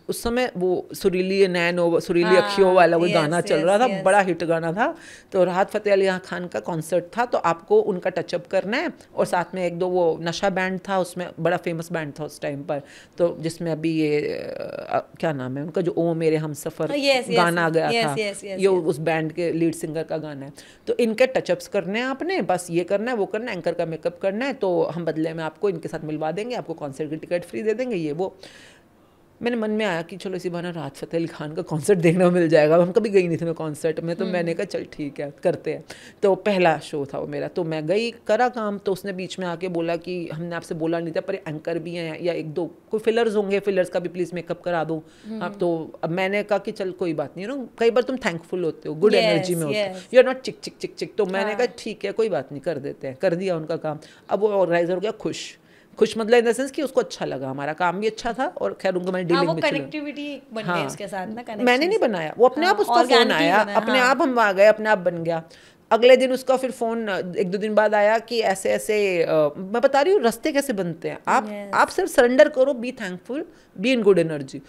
उस समय वो सुरीली नैनो सुरीली अखियों वाला वो गाना चल रहा था, बड़ा हिट गाना था। तो राहत फ़तेह अली खान का कॉन्सर्ट था, तो आपको उनका टचअप करना है, और साथ में एक दो वो नशा बैंड था, उसमें बड़ा फेमस बैंड था उस टाइम पर, तो जिसमें अभी ये क्या नाम है उनका, जो ओ मेरे हमसफ़र गाना आ गया था, ये उस बैंड के लीड सिंगर का गाना है। तो इनके टचअप्स करने हैं आपने, बस ये करना है वो करना है, एंकर का मेकअप करना है, तो हम बदले में आपको इनके साथ मिलवा देंगे, आपको कॉन्सर्ट की टिकट फ्री दे देंगे, ये वो। मैंने मन में आया कि चलो इसी बहाने राहत फ़तेह अली खान का कॉन्सर्ट देखना मिल जाएगा, हम कभी गई नहीं थी मैं कॉन्सर्ट में, तो मैंने कहा चल ठीक है करते हैं। तो पहला शो था वो मेरा, तो मैं गई, करा काम, तो उसने बीच में आके बोला कि हमने आपसे बोला नहीं था, पर एंकर भी हैं या एक दो कोई फिलर्स होंगे, फिलर्स का भी प्लीज़ मेकअप करा दो आप। तो अब मैंने कहा कि चल कोई बात नहीं, कई बार तुम थैंकफुल होते हो, गुड एनर्जी में होते हो, यू आर नॉट चिक चिक चिक चिक। तो मैंने कहा ठीक है कोई बात नहीं, कर देते हैं, कर दिया उनका काम। अब वो ऑर्गेनाइजर हो गया खुश मतलब इन द सेंस कि उसको अच्छा लगा, हमारा काम भी अच्छा था, और खैर उनको मैंने डीलिंग में कनेक्टिविटी बन गई उसके साथ ना, मैंने नहीं बनाया, वो अपने आप उसका फोन आया, अपने आप हम आ गए, अपने आप बन गया। अगले दिन उसका फिर फोन 1-2 दिन बाद आया कि ऐसे ऐसे मैं बता रही हूँ रास्ते कैसे बनते हैं, आप सिर्फ सरेंडर करो, be thankful, be in good energy.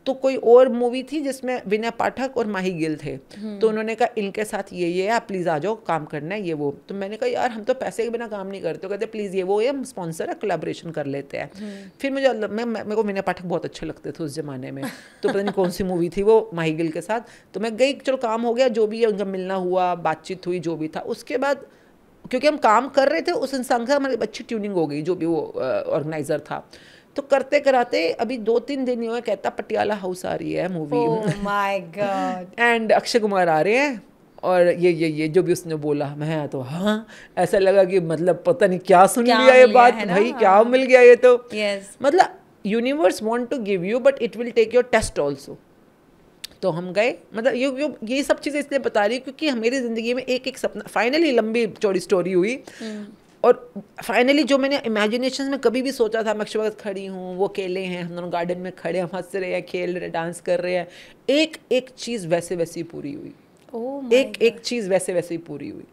तो कोई और मूवी थी जिसमें विनय पाठक और माही गिल थे, तो उन्होंने कहा इनके साथ ये है, आप प्लीज़ आ जाओ, काम करना है ये वो। तो मैंने कहा यार हम तो पैसे के बिना काम नहीं करते, तो कहते प्लीज़ ये वो है, हम स्पॉन्सर है, कोलैबोरेशन कर लेते हैं। फिर मुझे मेरे को विनय पाठक बहुत अच्छे लगते थे उस ज़माने में, तो पता नहीं कौन सी मूवी थी वो, माही गिल के साथ। तो मैं गई, चलो काम हो गया, जो भी है उनका मिलना हुआ, बातचीत हुई, जो भी था। उसके बाद क्योंकि हम काम कर रहे थे, उस इंसान से हमारी अच्छी ट्यूनिंग हो गई, जो भी वो ऑर्गेनाइज़र था। तो करते कराते अभी 2-3 दिन हुए, कहता पटियाला हाउस आ रही है movie, oh my God, and Akshay Kumar आ रहे हैं, और ये जो भी उसने बोला, मैं तो हाँ, ऐसा लगा कि मतलब पता नहीं क्या सुन लिया ये बात भाई, क्या मिल गया ये तो। मतलब universe want to give you but it will take your test also. तो हम गए, मतलब ये सब चीज़ें इसलिए बता रही हूँ क्योंकि मेरी ज़िंदगी में एक एक सपना, फाइनली लंबी चौड़ी स्टोरी हुई, और फाइनली जो मैंने इमेजिनेशन में कभी भी सोचा था, मैं अक्षय वक्त खड़ी हूँ, वो अकेले हैं, हम दोनों गार्डन में खड़े, हम हंस रहे हैं, खेल रहे, डांस कर रहे हैं, एक एक चीज़ वैसे वैसी पूरी हुई, एक चीज़ वैसे वैसे ही पूरी हुई।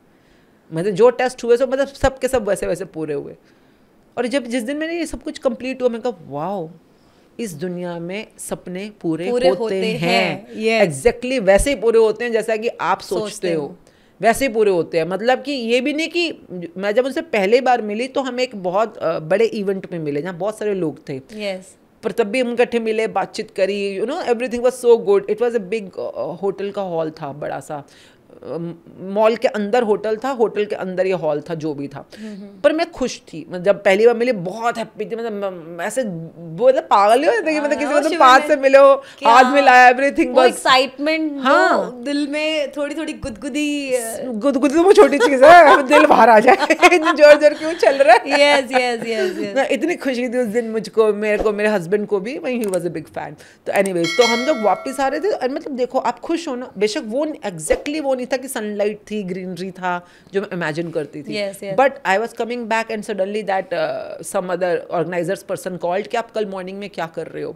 मतलब जो टेस्ट हुए सब, मतलब सब के सब वैसे वैसे पूरे हुए। और जब जिस दिन मैंने ये सब कुछ कंप्लीट हुआ, मैं कहा वाओ, इस दुनिया में सपने पूरे होते हैं, एग्जैक्टली वैसे ही पूरे होते हैं जैसा कि आप सोचते हो, वैसे ही पूरे होते हैं। मतलब कि ये भी नहीं कि मैं जब उनसे पहली बार मिली तो हम एक बहुत बड़े इवेंट में मिले जहाँ बहुत सारे लोग थे, पर तब भी हम इकट्ठे मिले, बातचीत करी, everything was so good. It was a big hotel का हॉल था, बड़ा सा मॉल के अंदर होटल था, होटल के अंदर ये हॉल था, जो भी था। पर मैं खुश थी, जब पहली बार मिली बहुत हैप्पी थी, मतलब ऐसे वो मतलब पागल ही हो जाते कि मतलब किसी को तुम पास से मिलो, हाथ मिलाया, एवरीथिंग वाज एक्साइटमेंट। हाँ, दिल में थोड़ी थोड़ी गुदगुदी तो वो छोटी चीज है, दिल बाहर आ जाए, जोर जोर क्यों चल रहा है। यस इतनी खुशी थी उस दिन मुझको, मेरे हस्बैंड को भी, he was a big fan. तो एनीवेज, तो हम लोग वापस आ रहे थे, और मतलब देखो आप खुश हो ना, बेशक वो एग्जैक्टली वो नहीं था कि सनलाइट थी, ग्रीनरी था जो मैं इमेजिन करती थी, but I was coming back and suddenly that some other organizers person called कि आप कल मॉर्निंग में क्या कर रहे हो।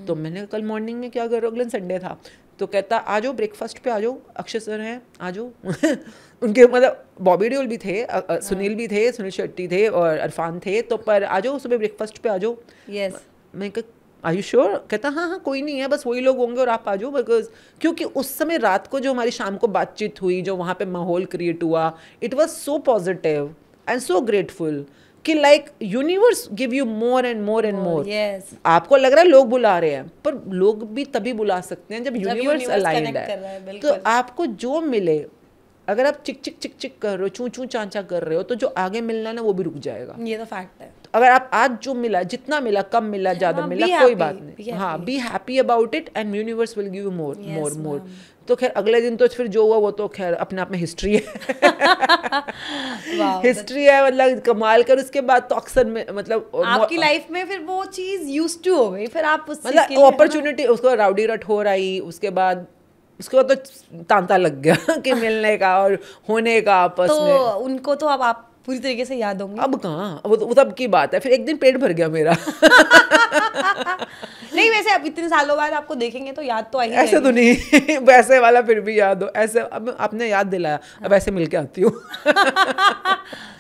तो मैंने कल मॉर्निंग में क्या कर रहे हो, अगले संडे था, तो कहता आ जाओ ब्रेकफास्ट पे, आ जाओ, अक्षय सर हैं, आ जाओ उनके मतलब बॉबी देओल भी थे, सुनील भी थे, सुनील शेट्टी थे और इरफान थे, तो पर आ जाओ सुबह ब्रेकफास्ट पे आ जाओ। मैं आर यू श्योर? कहता हाँ कोई नहीं है, बस वही लोग होंगे और आप आ जाओ, बिकॉज क्योंकि उस समय रात को जो हमारी शाम को बातचीत हुई, जो वहाँ पे माहौल क्रिएट हुआ, it was so positive and so grateful कि like universe give you more and more and more. आपको लग रहा है लोग बुला रहे हैं, पर लोग भी तभी बुला सकते हैं जब यूनिवर्स अलाइंड है। तो आपको जो मिले, अगर आप चिक चिक चिक चिक कर रहे हो, चू चू चांचा कर रहे हो, तो जो आगे मिलना है ना वो भी रुक जाएगा। ये तो फैक्ट है। तो अगर आप आज जो मिला, जितना मिला, कम मिला, ज्यादा मिला, कोई बात नहीं, हाँ be happy about it and universe will give you more more more. तो खैर अगले दिन तो फिर जो हुआ वो तो खैर अपने आप में हिस्ट्री है। हिस्ट्री है, मतलब कमाल कर। उसके बाद तो अक्सर में मतलब आपकी लाइफ में फिर वो चीज यूज्ड टू हो गई, फिर आप उस मतलब अपॉर्चुनिटी, उसको राउडी रट हो रही, उसके बाद तो तांता लग गया कि मिलने का और होने का आपस में। तो उनको तो अब आप पूरी तरीके से याद होंगे। अब कहाँ, वो तब की बात है। फिर एक दिन पेट भर गया मेरा। नहीं वैसे अब इतने सालों बाद आपको देखेंगे तो याद तो आई। ऐसे तो नहीं, वैसे वाला फिर भी याद हो, ऐसे अब आपने याद दिलाया, अब ऐसे मिल के आती हूँ।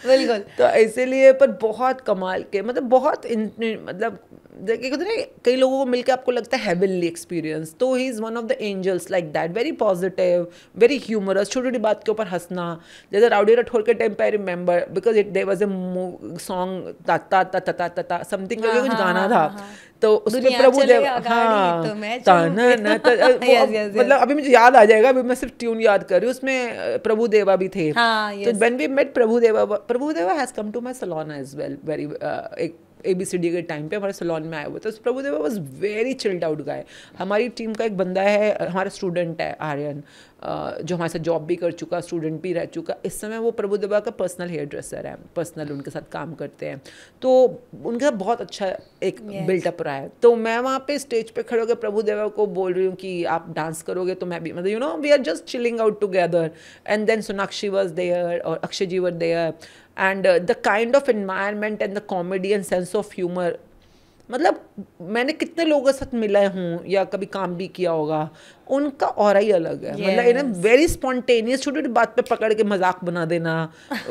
बिल्कुल। तो इसीलिए, पर बहुत कमाल के, मतलब बहुत मतलब कई लोगों को मिलकर आपको लगता है हेवनली एक्सपीरियंस, तो he is one of the angels like that, very positive, very humorous, छोटी छोटी बात के ऊपर हंसना। जैसे राउडी राठौर के टाइम पे I remember because it there was a song ता ता ता ता ता ता समथिंग करके कुछ गाना था, तो उसमें प्रभुदेव मतलब अभी मुझे याद आ जाएगा, अभी मैं सिर्फ ट्यून याद कर रही हूँ, उसमें प्रभुदेवा भी थे। तो when we met Prabhudeva has come to my salon as well, very एक ABCD के टाइम पे हमारे सैलून में आए हुए थे। Prabhudeva was very chilled out guy. हमारी टीम का एक बंदा है, हमारा स्टूडेंट है आर्यन, जो हमारे साथ जॉब भी कर चुका, स्टूडेंट भी रह चुका। इस समय वो प्रभुदेवा का पर्सनल हेयर ड्रेसर है, पर्सनल उनके साथ काम करते हैं, तो उनका बहुत अच्छा एक बिल्टअप रहा है। तो मैं वहाँ पे स्टेज पे खड़े होकर प्रभुदेवा को बोल रही हूँ कि आप डांस करोगे तो मैं भी, मतलब you know we are just chilling out together, and then Sonakshi was there और Akshay ji were there, and the kind of environment and the comedy and sense of humour, मतलब मैंने कितने लोगों के साथ मिला हूँ या कभी काम भी किया होगा, उनका ऑरा ही अलग है। मतलब इन वेरी स्पॉन्टेनियस, छोटी छोटी बात पे पकड़ के मजाक बना देना,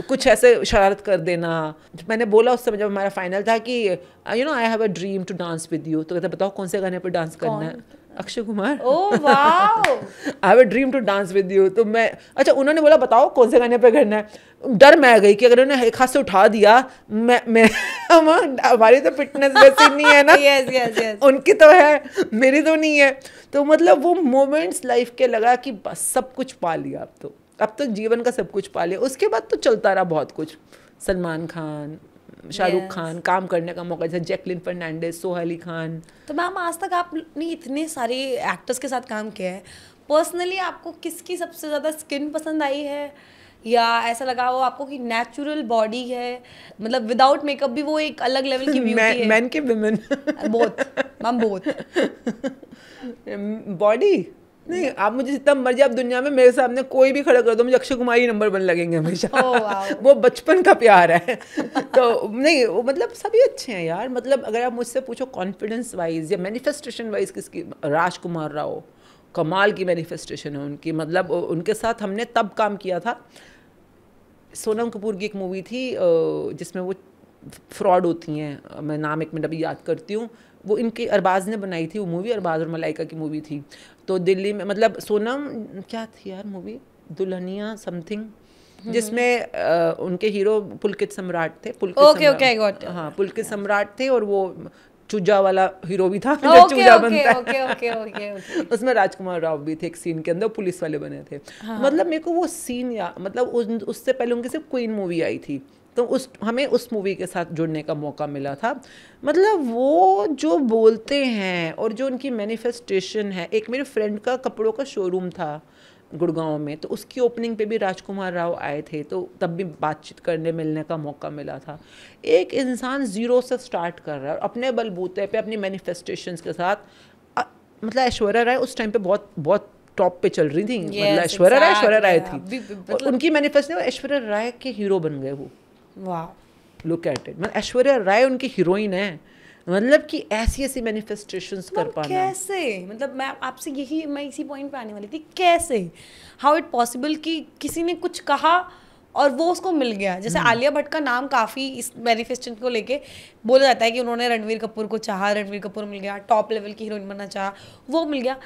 कुछ ऐसे शरारत कर देना। मैंने बोला उस समय जब हमारा फाइनल था कि you know I have a dream to dance with you, तो कहते बताओ कौन से गाने पे डांस करना है? Akshay Kumar. Oh wow, I have a dream to dance with you. तो मैं, अच्छा उन्होंने बोला बताओ कौन से गाने पे करना है। डर मैं गई कि अगर उन्होंने एक हाथ से उठा दिया, मैं हमारी तो फिटनेस वैसी नहीं है ना। yes. उनकी तो है, मेरी तो नहीं है। तो मतलब वो मोमेंट्स लाइफ के लगा कि बस सब कुछ पा लिया, अब तो जीवन का सब कुछ पा लिया। उसके बाद तो चलता रहा बहुत कुछ, सलमान खान, शाहरुख खान, काम करने का मौका, जैसे जैकलिन फर्नांडिस, सोहेल अली खान। तो मैम आज तक आपने इतने सारे एक्टर्स के साथ काम किया है, पर्सनली आपको किसकी सबसे ज़्यादा स्किन पसंद आई है, या ऐसा लगा वो आपको कि नेचुरल बॉडी है, मतलब विदाउट मेकअप भी वो एक अलग लेवल की ब्यूटी है? मैन के women both ma'am, both. Body नहीं, आप मुझे जितना मर्जी आप दुनिया में मेरे सामने कोई भी खड़ा कर दो, मुझे अक्षय कुमार ही नंबर 1 लगेंगे हमेशा। वो बचपन का प्यार है। तो नहीं, वो मतलब सभी अच्छे हैं यार। मतलब अगर आप मुझसे पूछो कॉन्फिडेंस वाइज या मैनिफेस्टेशन वाइज किसकी, राजकुमार राव कमाल की मैनिफेस्टेशन है उनकी। मतलब उनके साथ हमने तब काम किया था, सोनम कपूर की एक मूवी थी जिसमें वो फ्रॉड होती हैं, मैं नाम एक मिनट अभी याद करती हूँ, वो इनकी अरबाज ने बनाई थी वो मूवी, अरबाज और मलाइका की मूवी थी। तो दिल्ली में, मतलब सोनम क्या थी यार मूवी, दुल्हनिया समथिंग, जिसमें उनके हीरो पुलकित सम्राट थे। पुलकित सम्राट थे, और वो चूजा वाला हीरो भी था, चूजा बनता है। उसमें राजकुमार राव भी थे एक सीन के अंदर, पुलिस वाले बने थे। मतलब मेरे को वो सीन मतलब उससे पहले उनकी सिर्फ क्वीन मूवी आई थी, तो हमें उस मूवी के साथ जुड़ने का मौका मिला था। मतलब वो जो बोलते हैं और जो उनकी मैनिफेस्टेशन है। एक मेरे फ्रेंड का कपड़ों का शोरूम था गुड़गांव में, तो उसकी ओपनिंग पे भी राजकुमार राव आए थे, तो तब भी बातचीत करने मिलने का मौका मिला था। एक इंसान ज़ीरो से स्टार्ट कर रहा है और अपने बलबूते पे अपनी मैनिफेस्टेशंस के साथ, मतलब ऐश्वर्या राय उस टाइम पे बहुत बहुत टॉप पे चल रही थी। मतलब ऐश्वर्या राय थी, उनकी मैनिफेस्टेशन, ऐश्वर्या राय के हीरो बन गए वो। वाह, लुक एट इट। मतलब ऐश्वर्या राय उनकी हीरोइन है, मतलब कि ऐसी ऐसी मैनिफेस्टेशंस कर पाना कैसे, मतलब मैं आपसे मैं इसी पॉइंट पे आने वाली थी, कैसे, हाउ इट पॉसिबल कि किसी ने कुछ कहा और वो उसको मिल गया। जैसे आलिया भट्ट का नाम काफ़ी इस मैनिफेस्टेशन को लेके बोला जाता है कि उन्होंने रणवीर कपूर को चाहा, रणवीर कपूर मिल गया, टॉप लेवल की हीरोइन बनना चाहा, वो मिल गया।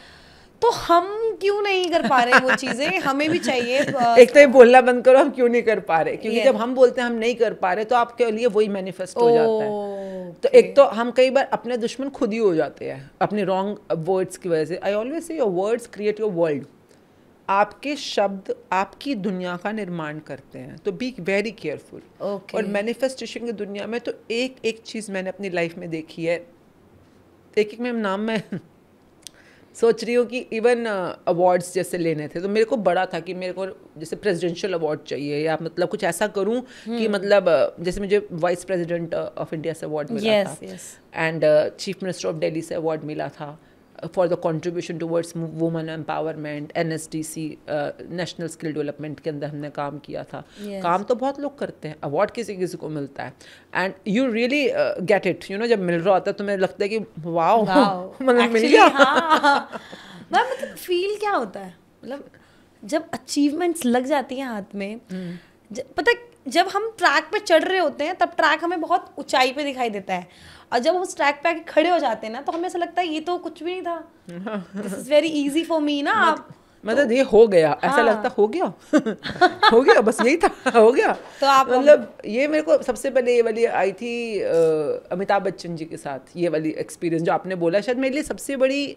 तो हम क्यों नहीं कर पा रहे वो चीज़ें, हमें भी चाहिए। एक तो ये बोलना बंद करो, हम क्यों नहीं कर पा रहे, क्योंकि जब हम बोलते हैं हम नहीं कर पा रहे तो आपके लिए वही मैनिफेस्ट हो जाता है। तो एक तो हम कई बार अपने दुश्मन खुद ही हो जाते हैं अपने रॉन्ग वर्ड्स की वजह से। I always say your words create your world. आपके शब्द आपकी दुनिया का निर्माण करते हैं, तो बी वेरी केयरफुल। और मैनिफेस्टेशन की दुनिया में तो एक एक चीज़ मैंने अपनी लाइफ में देखी है, एक एक में नाम मैं सोच रही हूँ कि इवन अवार्ड्स जैसे लेने थे तो मेरे को बड़ा था कि मेरे को जैसे प्रेसिडेंशियल अवार्ड चाहिए, या मतलब कुछ ऐसा करूँ कि मतलब जैसे मुझे वाइस प्रेसिडेंट ऑफ इंडिया से अवार्ड मिला था, and chief minister of Delhi से अवार्ड मिला था for the contribution towards women empowerment. NSDC national skill development के अंदर हमने काम किया था। काम तो बहुत लोग करते हैं, अवार्ड किसी किसी को मिलता है, and you really get it, you know, जब मिल रहा होता है तो मुझे लगता है कि वाओ मतलब मिल गया। मतलब फील क्या होता है, मतलब जब अचीवमेंट्स लग जाती हैं हाथ में, पता है जब हम ट्रैक पे चढ़ रहे होते हैं तब ट्रैक हमें बहुत ऊंचाई पे दिखाई देता है, और जब हम उस ट्रैक पे आके खड़े हो जाते हैं ना तो हमें ऐसा लगता है ये तो कुछ भी नहीं था, this is very easy for me ना। आप मतलब ये हो गया, ऐसा लगता हो गया हो गया, बस यही था, हो गया। तो आप मतलब ये मेरे को सबसे पहले ये वाली आई थी अमिताभ बच्चन जी के साथ, ये वाली एक्सपीरियंस जो आपने बोला, शायद मेरे लिए सबसे बड़ी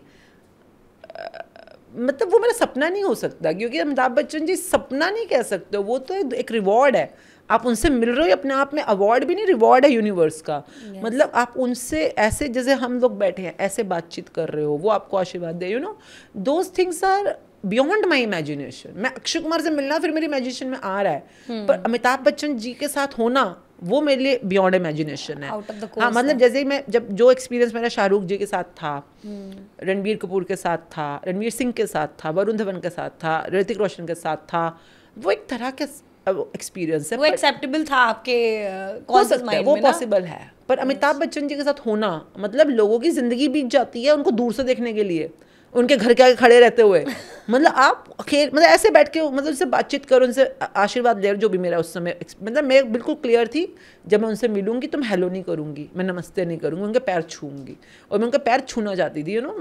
मतलब वो मेरा सपना नहीं हो सकता, क्योंकि अमिताभ बच्चन जी सपना नहीं कह सकते, वो तो एक रिवॉर्ड है। आप उनसे मिल रहे हो, अपने आप में अवार्ड भी नहीं, रिवॉर्ड है यूनिवर्स का। मतलब आप उनसे ऐसे जैसे हम लोग बैठे हैं ऐसे बातचीत कर रहे हो, वो आपको आशीर्वाद दे, you know those things are beyond my imagination. मैं अक्षय कुमार से मिलना फिर मेरी इमेजिनेशन में आ रहा है, पर अमिताभ बच्चन जी के साथ होना वो मेरे लिए बियॉन्ड इमेजिनेशन है। हाँ, मतलब जैसे मैं जब जो एक्सपीरियंस मेरा शाहरुख जी के साथ था, रणबीर कपूर के साथ था, रणवीर सिंह के साथ था, वरुण धवन के साथ था, ऋतिक रोशन के साथ था, वो एक तरह के एक्सपीरियंस है, वो एक्सेप्टेबल था आपके हो सकता है, वो पॉसिबल है। पर अमिताभ बच्चन जी के साथ होना मतलब लोगों की जिंदगी बीत जाती है उनको दूर से देखने के लिए, उनके घर के आगे खड़े रहते हुए। मतलब आप मतलब ऐसे बैठ के मतलब उनसे बातचीत करो, उनसे आशीर्वाद ले, जो भी मेरा उस समय मतलब मैं बिल्कुल क्लियर थी, जब मैं उनसे मिलूंगी तो मैं हेलो नहीं करूंगी, मैं नमस्ते नहीं करूंगी, उनके पैर छूंगी, और मैं उनके पैर छूना चाहती थी, you know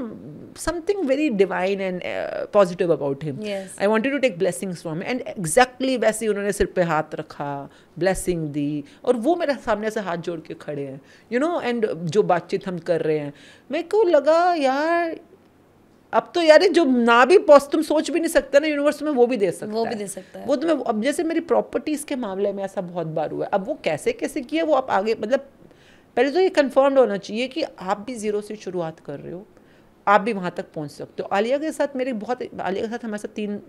something very divine and positive about him. I wanted to take blessings from and exactly वैसे ही उन्होंने सिर पे हाथ रखा, ब्लेसिंग दी, और वो मेरे सामने से हाथ जोड़ के खड़े हैं, यू नो, एंड जो बातचीत हम कर रहे हैं, मेरे को लगा यार अब तो यार जो ना भी तुम सोच भी नहीं सकते ना, यूनिवर्स में वो भी दे सकता है। वो तुम्हें अब जैसे मेरी प्रॉपर्टीज के मामले में ऐसा बहुत बार हुआ है। अब वो कैसे कैसे किया वो आप आगे, मतलब पहले तो ये कंफर्म्ड होना चाहिए कि आप भी जीरो से शुरुआत कर रहे हो, आप भी वहाँ तक पहुँच सकते हो। आलिया के साथ आलिया के साथ हमारे साथ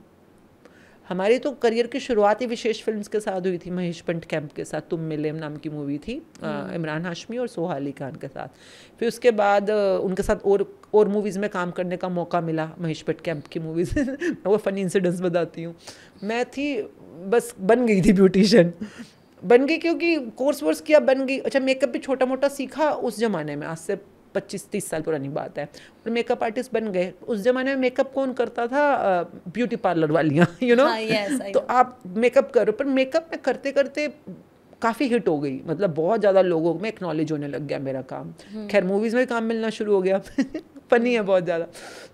हमारी तो करियर की शुरुआत ही विशेष फिल्म्स के साथ हुई थी, महेश पंत कैंप के साथ तुम मिले नाम की मूवी थी, इमरान हाशमी और सोहा अली खान के साथ। फिर उसके बाद उनके साथ और मूवीज़ में काम करने का मौका मिला, महेश पंत कैंप की मूवीज़ मैं वो फ़नी इंसिडेंट्स बताती हूँ। मैं थी बस बन गई थी ब्यूटिशियन, बन गई क्योंकि कोर्स वोर्स किया, बन गई। अच्छा, मेकअप भी छोटा मोटा सीखा उस ज़माने में, आज से 25-30 साल पुरानी बात है, और मेकअप आर्टिस्ट बन गए। उस जमाने में मेकअप कौन करता था? ब्यूटी पार्लर वालियाँ, यू नो। तो आप मेकअप करो, पर मेकअप में करते करते काफ़ी हिट हो गई, मतलब बहुत ज़्यादा लोगों में एक्नॉलेज होने लग गया मेरा काम। खैर मूवीज़ में काम मिलना शुरू हो गया फनी है बहुत ज़्यादा।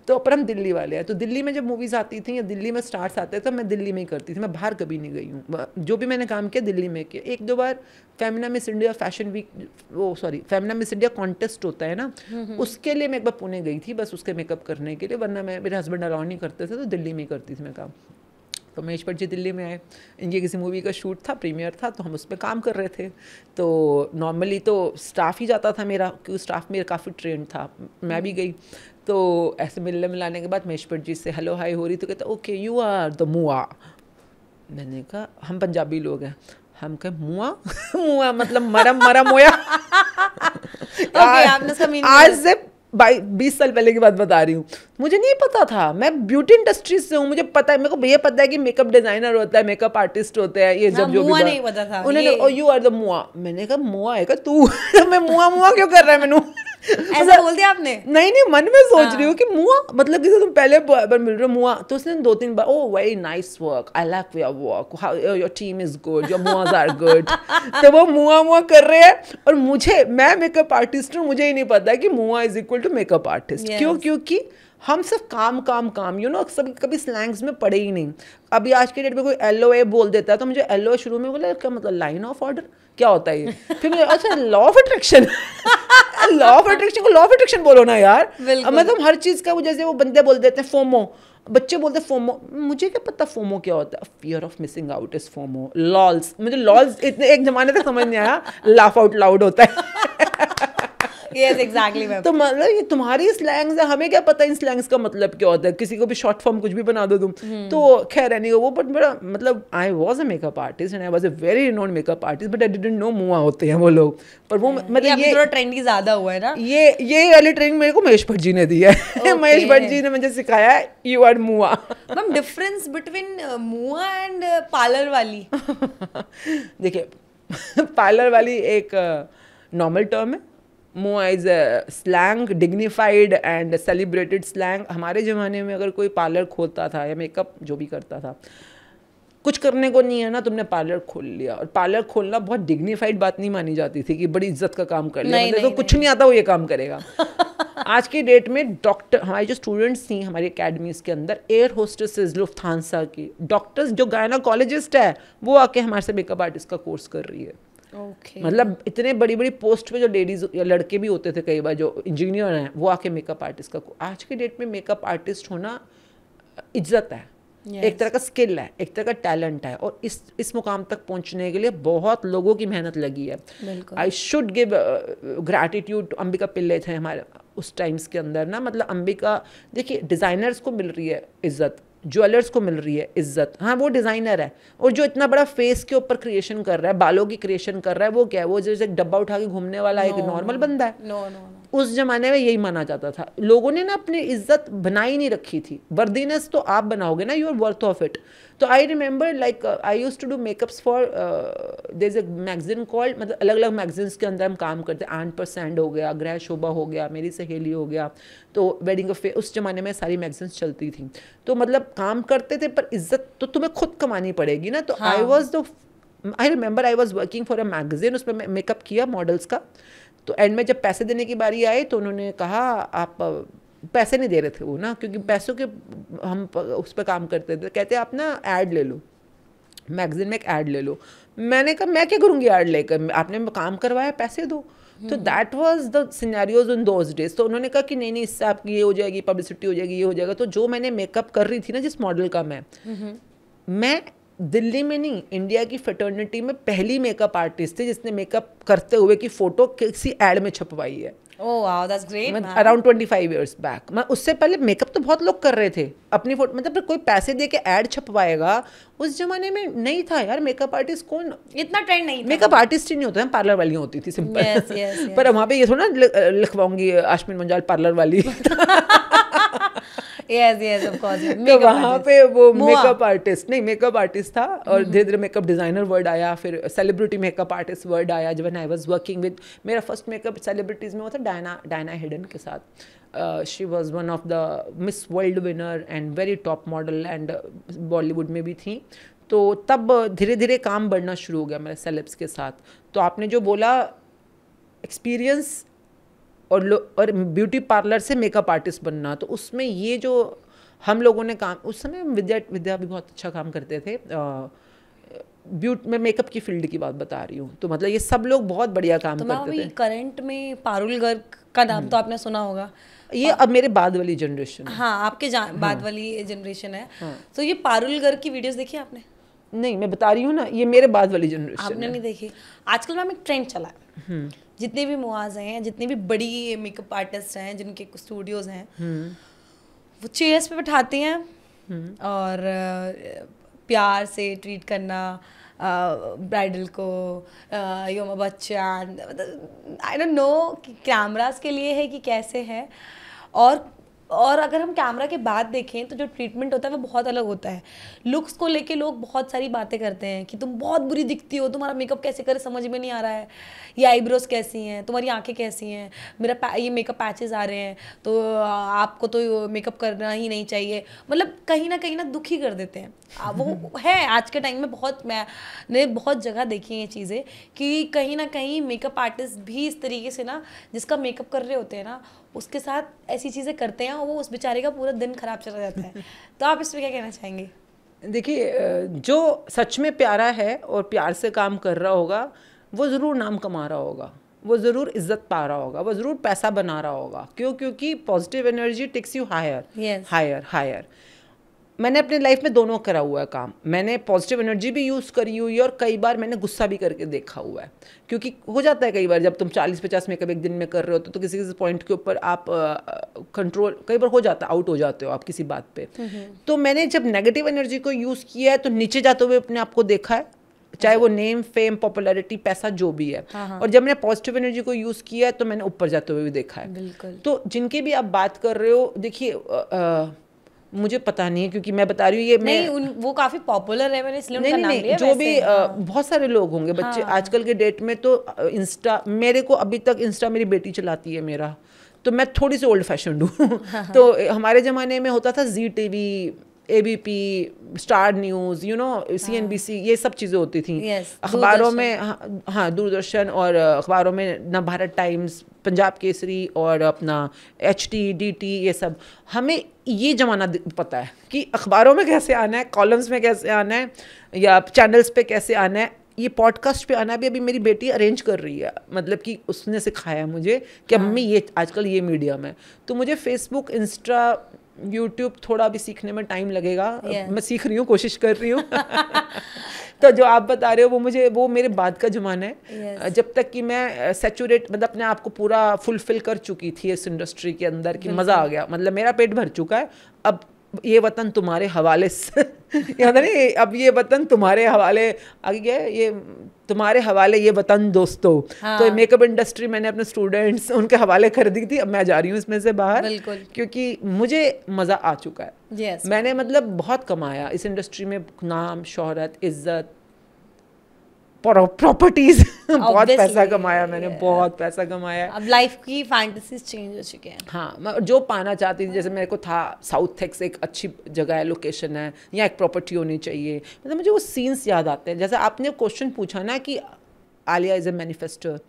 तो पर हम दिल्ली वाले हैं, तो दिल्ली में जब मूवीज़ आती थी या दिल्ली में स्टार्स आते थे तो मैं दिल्ली में ही करती थी, मैं बाहर कभी नहीं गई हूँ। जो भी मैंने काम किया दिल्ली में किया। 1-2 बार Femina Miss India fashion week, Femina Miss India contest होता है ना, उसके लिए मैं एक बार पुणे गई थी, बस उसके मेकअप करने के लिए, वरना मेरे हस्बैंड अलाउ नहीं करते थे, तो दिल्ली में ही करती थी मैं काम। तो महेश भट्ट जी दिल्ली में आए, इनकी किसी मूवी का शूट था, प्रीमियर था, तो हम उस पर काम कर रहे थे। तो नॉर्मली तो स्टाफ ही जाता था मेरा, क्योंकि स्टाफ मेरा काफ़ी ट्रेंड था, मैं भी गई। तो ऐसे मिलने मिलाने के बाद महेश भट्ट जी से हेलो हाय हो रही, तो कहते ओके यू आर द मुआ। मैंने कहा हम पंजाबी लोग हैं, हम कहे मुआ मुआ मतलब मरा मोया। आज से 20 साल पहले की बात बता रही हूँ, मुझे नहीं पता था, मैं ब्यूटी इंडस्ट्री से हूँ, मुझे पता है, मेरे को ये पता है कि मेकअप डिजाइनर होता है, मेकअप आर्टिस्ट होते हैं, ये जब जो भी नहीं पता था। उन्होंने ओ यू आर द मुआ। मैंने कहा मुआ है क्या तू? मैं मुआ क्यों कर रहा है मैनू? ऐसा बोल दिया आपने? नहीं मन में सोच रही हूँ कि मुआ मतलब किसी तुम पहले बार मिल रहे हो मुआ, तो उसने 2-3 बार oh very nice work, I like your work, how your team is good, your MUAs are good. तो वो मुआ कर रहे हैं, और मैं मेकअप आर्टिस्ट हूँ, मुझे ही नहीं पता कि MUA is equal to makeup artist. क्यों? क्योंकि हम सिर्फ काम यू नो, कभी स्लैंग्स में पढ़े ही नहीं। अभी आज के डेट में कोई LOA बोल देता है तो मुझे LOA शुरू में बोला क्या मतलब लाइन ऑफ ऑर्डर क्या होता है ये? फिर मुझे अच्छा law of attraction law of attraction बोलो ना यार। मतलब हर चीज़ का वो, जैसे वो बंदे बोल देते हैं फोमो, बच्चे बोलते हैं फोमो, मुझे क्या पता फोमो क्या होता है? Fear of missing out is FOMO. Lols, मुझे लॉल्स इतने एक जमाने तक समझ नहीं आया, लाफ आउट लाउड होता है। Yes, exactly, तो मतलब ये तुम्हारी स्लैंग्स है, हमें क्या पता इन स्लैंग्स का मतलब क्या होता है, किसी को भी शॉर्ट फॉर्म कुछ भी बना दो तुम। तो खैर नहीं वो, बट मेरा मतलब आई was a makeup artist and I was a very renowned makeup artist, but I didn't know मुआ होते हैं वो लोग। पर वो मतलब ये थोड़ा ट्रेंडी ज्यादा हुआ है ना, ये वाली ट्रेनिंग मेरे को महेश भट्ट जी ने दी है। महेश भट्ट जी ने मुझे सिखाया है यू आर मुआ। मैम डिफरेंस बिटवीन मुआ एंड पार्लर वाली? देखिए पार्लर वाली एक नॉर्मल टर्म है, मुआ is slang, dignified and celebrated slang. हमारे ज़माने में अगर कोई पार्लर खोलता था या मेकअप जो भी करता था, कुछ करने को नहीं है ना, तुमने पार्लर खोल लिया। और पार्लर खोलना बहुत डिग्निफाइड बात नहीं मानी जाती थी कि बड़ी इज्जत का काम कर लिया, मतलब तो कुछ नहीं आता वो ये काम करेगा। आज की डेट में डॉक्टर, हमारी जो स्टूडेंट्स थी हमारी एकेडमीज के अंदर, एयर होस्टेसेस लुफ्थांसा की, डॉक्टर्स जो गायनाकोलॉजिस्ट है वो आके हमारे से मेकअप आर्टिस्ट का कोर्स कर रही है। मतलब इतने बड़ी बड़ी पोस्ट पे जो लेडीज या लड़के भी होते थे कई बार जो इंजीनियर हैं, वो आके मेकअप आर्टिस्ट का, आज की डेट में मेकअप आर्टिस्ट होना इज्जत है, एक तरह का स्किल है, एक तरह का टैलेंट है। और इस मुकाम तक पहुंचने के लिए बहुत लोगों की मेहनत लगी है। I should give gratitude to Ambika Pillai थे हमारे उस टाइम्स के अंदर ना। मतलब अंबिका, देखिए डिज़ाइनर्स को मिल रही है इज्जत, ज्वेलर्स को मिल रही है इज्जत, हाँ वो डिज़ाइनर है। और जो इतना बड़ा फेस के ऊपर क्रिएशन कर रहा है, बालों की क्रिएशन कर रहा है, वो क्या है, वो जैसे एक डब्बा उठा के घूमने वाला एक नॉर्मल बंदा है। उस जमाने में यही माना जाता था। लोगों ने ना अपनी इज्जत बनाई नहीं रखी थी। वर्दीनेस तो आप बनाओगे ना, you are worth of it. तो I remember like I used to do makeups for there is a magazine called, मतलब अलग अलग मैगजीन्स के अंदर हम काम करते हैं। एंड परसेंट हो गया, ग्रह शोभा हो गया, मेरी सहेली हो गया, तो वेडिंग ऑफ, उस जमाने में सारी मैगजीन्स चलती थी। तो मतलब काम करते थे, पर इज्जत तो तुम्हें खुद कमानी पड़ेगी ना। तो I remember I was working for a magazine, उसमें मेकअप किया मॉडल्स का। तो एंड में जब पैसे देने की बारी आई तो उन्होंने कहा, आप पैसे नहीं दे रहे थे वो ना, क्योंकि पैसों के हम उस पर काम करते थे। कहते आप ना ऐड ले लो, मैगजीन में एक ऐड ले लो। मैंने कहा मैं क्या करूँगी ऐड लेकर, आपने काम करवाया, पैसे दो। तो that was the scenarios in those days. तो उन्होंने कहा कि नहीं नहीं, इससे आपकी ये हो जाएगी, पब्लिसिटी हो जाएगी, ये हो जाएगा। तो जो मैंने मेकअप कर रही थी ना, जिस मॉडल का मैं दिल्ली में नहीं, इंडिया की फ्रेटर्निटी में पहली मेकअप आर्टिस्ट थी जिसने मेकअप करते हुए की फोटो किसी एड में छपवाई है। Oh wow, that's great, man. Around 25 years back. मैं उससे पहले मेकअप तो बहुत लोग कर रहे थे अपनी फोटो, मतलब कोई पैसे दे के ऐड छपवाएगा, उस जमाने में नहीं था यार। मेकअप आर्टिस्ट कौन, इतना ट्रेंड नहीं था। मेकअप आर्टिस्ट ही नहीं होता है, पार्लर वाली होती थी सिंपल। yes. पर वहाँ पे ये थोड़ा लिखवाऊंगी आशमीन मंजाल पार्लर वाली। yes of course, तो वहाँ पे वो मेकअप आर्टिस्ट नहीं, मेकअप आर्टिस्ट था। और धीरे धीरे मेकअप डिजाइनर वर्ड आया, फिर सेलिब्रिटी मेकअप आर्टिस्ट वर्ड आया। जब when I was working with, मेरा फर्स्ट मेकअप सेलिब्रिटीज में होता डायना हिडन के साथ। She was one of the miss world winner and very top model, and Bollywood में भी थी। तो तब धीरे धीरे काम बढ़ना शुरू हो गया मेरे सेलेब्स के साथ। तो आपने जो बोला एक्सपीरियंस और ब्यूटी पार्लर से मेकअप आर्टिस्ट बनना, तो उसमें ये जो हम लोगों ने काम, उस समय विद्या भी बहुत अच्छा काम करते थे। मैं मेकअप की फील्ड की बात बता रही हूँ। तो मतलब ये सब लोग बहुत बढ़िया काम करते थे। करंट में पारुल गर्ग का नाम तो आपने सुना होगा। ये अब मेरे बाद वाली जनरेशन। हाँ, आपके बाद वाली जनरेशन है। तो ये पारुल गर्ग की वीडियोस देखी आपने? नहीं, मैं बता रही हूँ ना, ये मेरे बाद वाली जनरेशन। आपने नहीं देखी? आजकल मैम एक ट्रेंड चला है, जितने भी मुआज हैं, जितनी भी बड़ी मेकअप आर्टिस्ट हैं, जिनके स्टूडियोज हैं, वो चेयर्स पे बैठाते हैं और प्यार से ट्रीट करना ब्राइडल को, Yoma Bachchan, I don't know कि कैमरास के लिए है कि कैसे है। और अगर हम कैमरा के बाद देखें तो जो ट्रीटमेंट होता है वो बहुत अलग होता है। लुक्स को लेके लोग बहुत सारी बातें करते हैं कि तुम बहुत बुरी दिखती हो, तुम्हारा मेकअप कैसे करे समझ में नहीं आ रहा है, ये आईब्रोज कैसी हैं, तुम्हारी आंखें कैसी हैं, मेरा ये मेकअप पैचेस आ रहे हैं, तो आपको तो मेकअप करना ही नहीं चाहिए। मतलब कहीं ना दुखी कर देते हैं। वो है आज के टाइम में बहुत, मैंने बहुत जगह देखी हैं ये चीज़ें कि कहीं ना कहीं मेकअप आर्टिस्ट भी इस तरीके से ना, जिसका मेकअप कर रहे होते हैं ना, उसके साथ ऐसी चीज़ें करते हैं और वो उस बेचारे का पूरा दिन खराब चला जाता है। तो आप इसमें क्या कहना चाहेंगे? देखिए, जो सच में प्यारा है और प्यार से काम कर रहा होगा, वो ज़रूर नाम कमा रहा होगा, वो ज़रूर इज्जत पा रहा होगा, वो ज़रूर पैसा बना रहा होगा। क्योंकि positive energy takes you higher. मैंने अपने लाइफ में दोनों करा हुआ है काम। मैंने पॉजिटिव एनर्जी भी यूज़ करी हुई है और कई बार मैंने गुस्सा भी करके देखा हुआ है। क्योंकि हो जाता है कई बार, जब तुम 40-50 मेकअप एक दिन में कर रहे हो तो किसी पॉइंट के ऊपर आप कंट्रोल कई बार हो जाता है, आउट हो जाते हो आप किसी बात पे। तो मैंने जब नेगेटिव एनर्जी को यूज़ किया है तो नीचे जाते हुए अपने आप को देखा है, चाहे वो नेम, फेम, पॉपुलैरिटी, पैसा जो भी है। और जब मैंने पॉजिटिव एनर्जी को यूज़ किया है तो मैंने ऊपर जाते हुए भी देखा है। तो जिनकी भी आप बात कर रहे हो, देखिए मुझे पता नहीं है, क्योंकि मैं बता रही हूँ ये नहीं, वो काफी पॉपुलर है, मैंने इसलिए उनका नाम लिया। जो भी बहुत सारे लोग होंगे बच्चे आजकल के डेट में। तो इंस्टा, मेरे को अभी तक इंस्टा मेरी बेटी चलाती है मेरा, तो मैं थोड़ी सी ओल्ड फैशन्ड हूँ। तो हमारे ज़माने में होता था Zee TV, ABP, Star News, CNBC, ये सब चीज़ें होती थी अखबारों में। हाँ, दूरदर्शन, और अखबारों में नवभारत टाइम्स, पंजाब केसरी, और अपना HT, DT, ये सब। हमें ये ज़माना पता है कि अखबारों में कैसे आना है, कॉलम्स में कैसे आना है, या चैनल्स पे कैसे आना है। ये पॉडकास्ट पे आना भी अभी मेरी बेटी अरेंज कर रही है, मतलब कि उसने सिखाया मुझे कि मम्मी ये आजकल ये मीडियम है। तो मुझे फेसबुक, इंस्टा, यूट्यूब थोड़ा भी सीखने में टाइम लगेगा। मैं सीख रही हूँ, कोशिश कर रही हूँ। तो जो आप बता रहे हो वो मेरे बाद का ज़माना है। जब तक कि मैं सैचुरेट, मतलब अपने आप को पूरा फुलफिल कर चुकी थी इस इंडस्ट्री के अंदर, कि मज़ा आ गया, मतलब मेरा पेट भर चुका है। अब ये वतन तुम्हारे हवाले से याद नहीं, अब ये वतन तुम्हारे हवाले, आगे क्या है, ये तुम्हारे हवाले ये वतन दोस्तों। हाँ। तो मेकअप इंडस्ट्री मैंने अपने स्टूडेंट्स उनके हवाले कर दी थी, अब मैं जा रही हूँ इसमें से बाहर, क्योंकि मुझे मज़ा आ चुका है। yes. मैंने मतलब बहुत कमाया इस इंडस्ट्री में, नाम, शोहरत, इज्जत, प्रॉपर्टीज बहुत पैसा कमाया मैंने, बहुत पैसा कमाया। अब लाइफ की फैंटेसीज चेंज हो चुके हैं। हाँ, मैं जो पाना चाहती थी, जैसे मेरे को था साउथ टेक्स एक अच्छी जगह है, लोकेशन है, या एक प्रॉपर्टी होनी चाहिए, मतलब मुझे वो सीन्स याद आते हैं। जैसे आपने क्वेश्चन पूछा ना कि आलिया इज़ ए मैनिफेस्टर,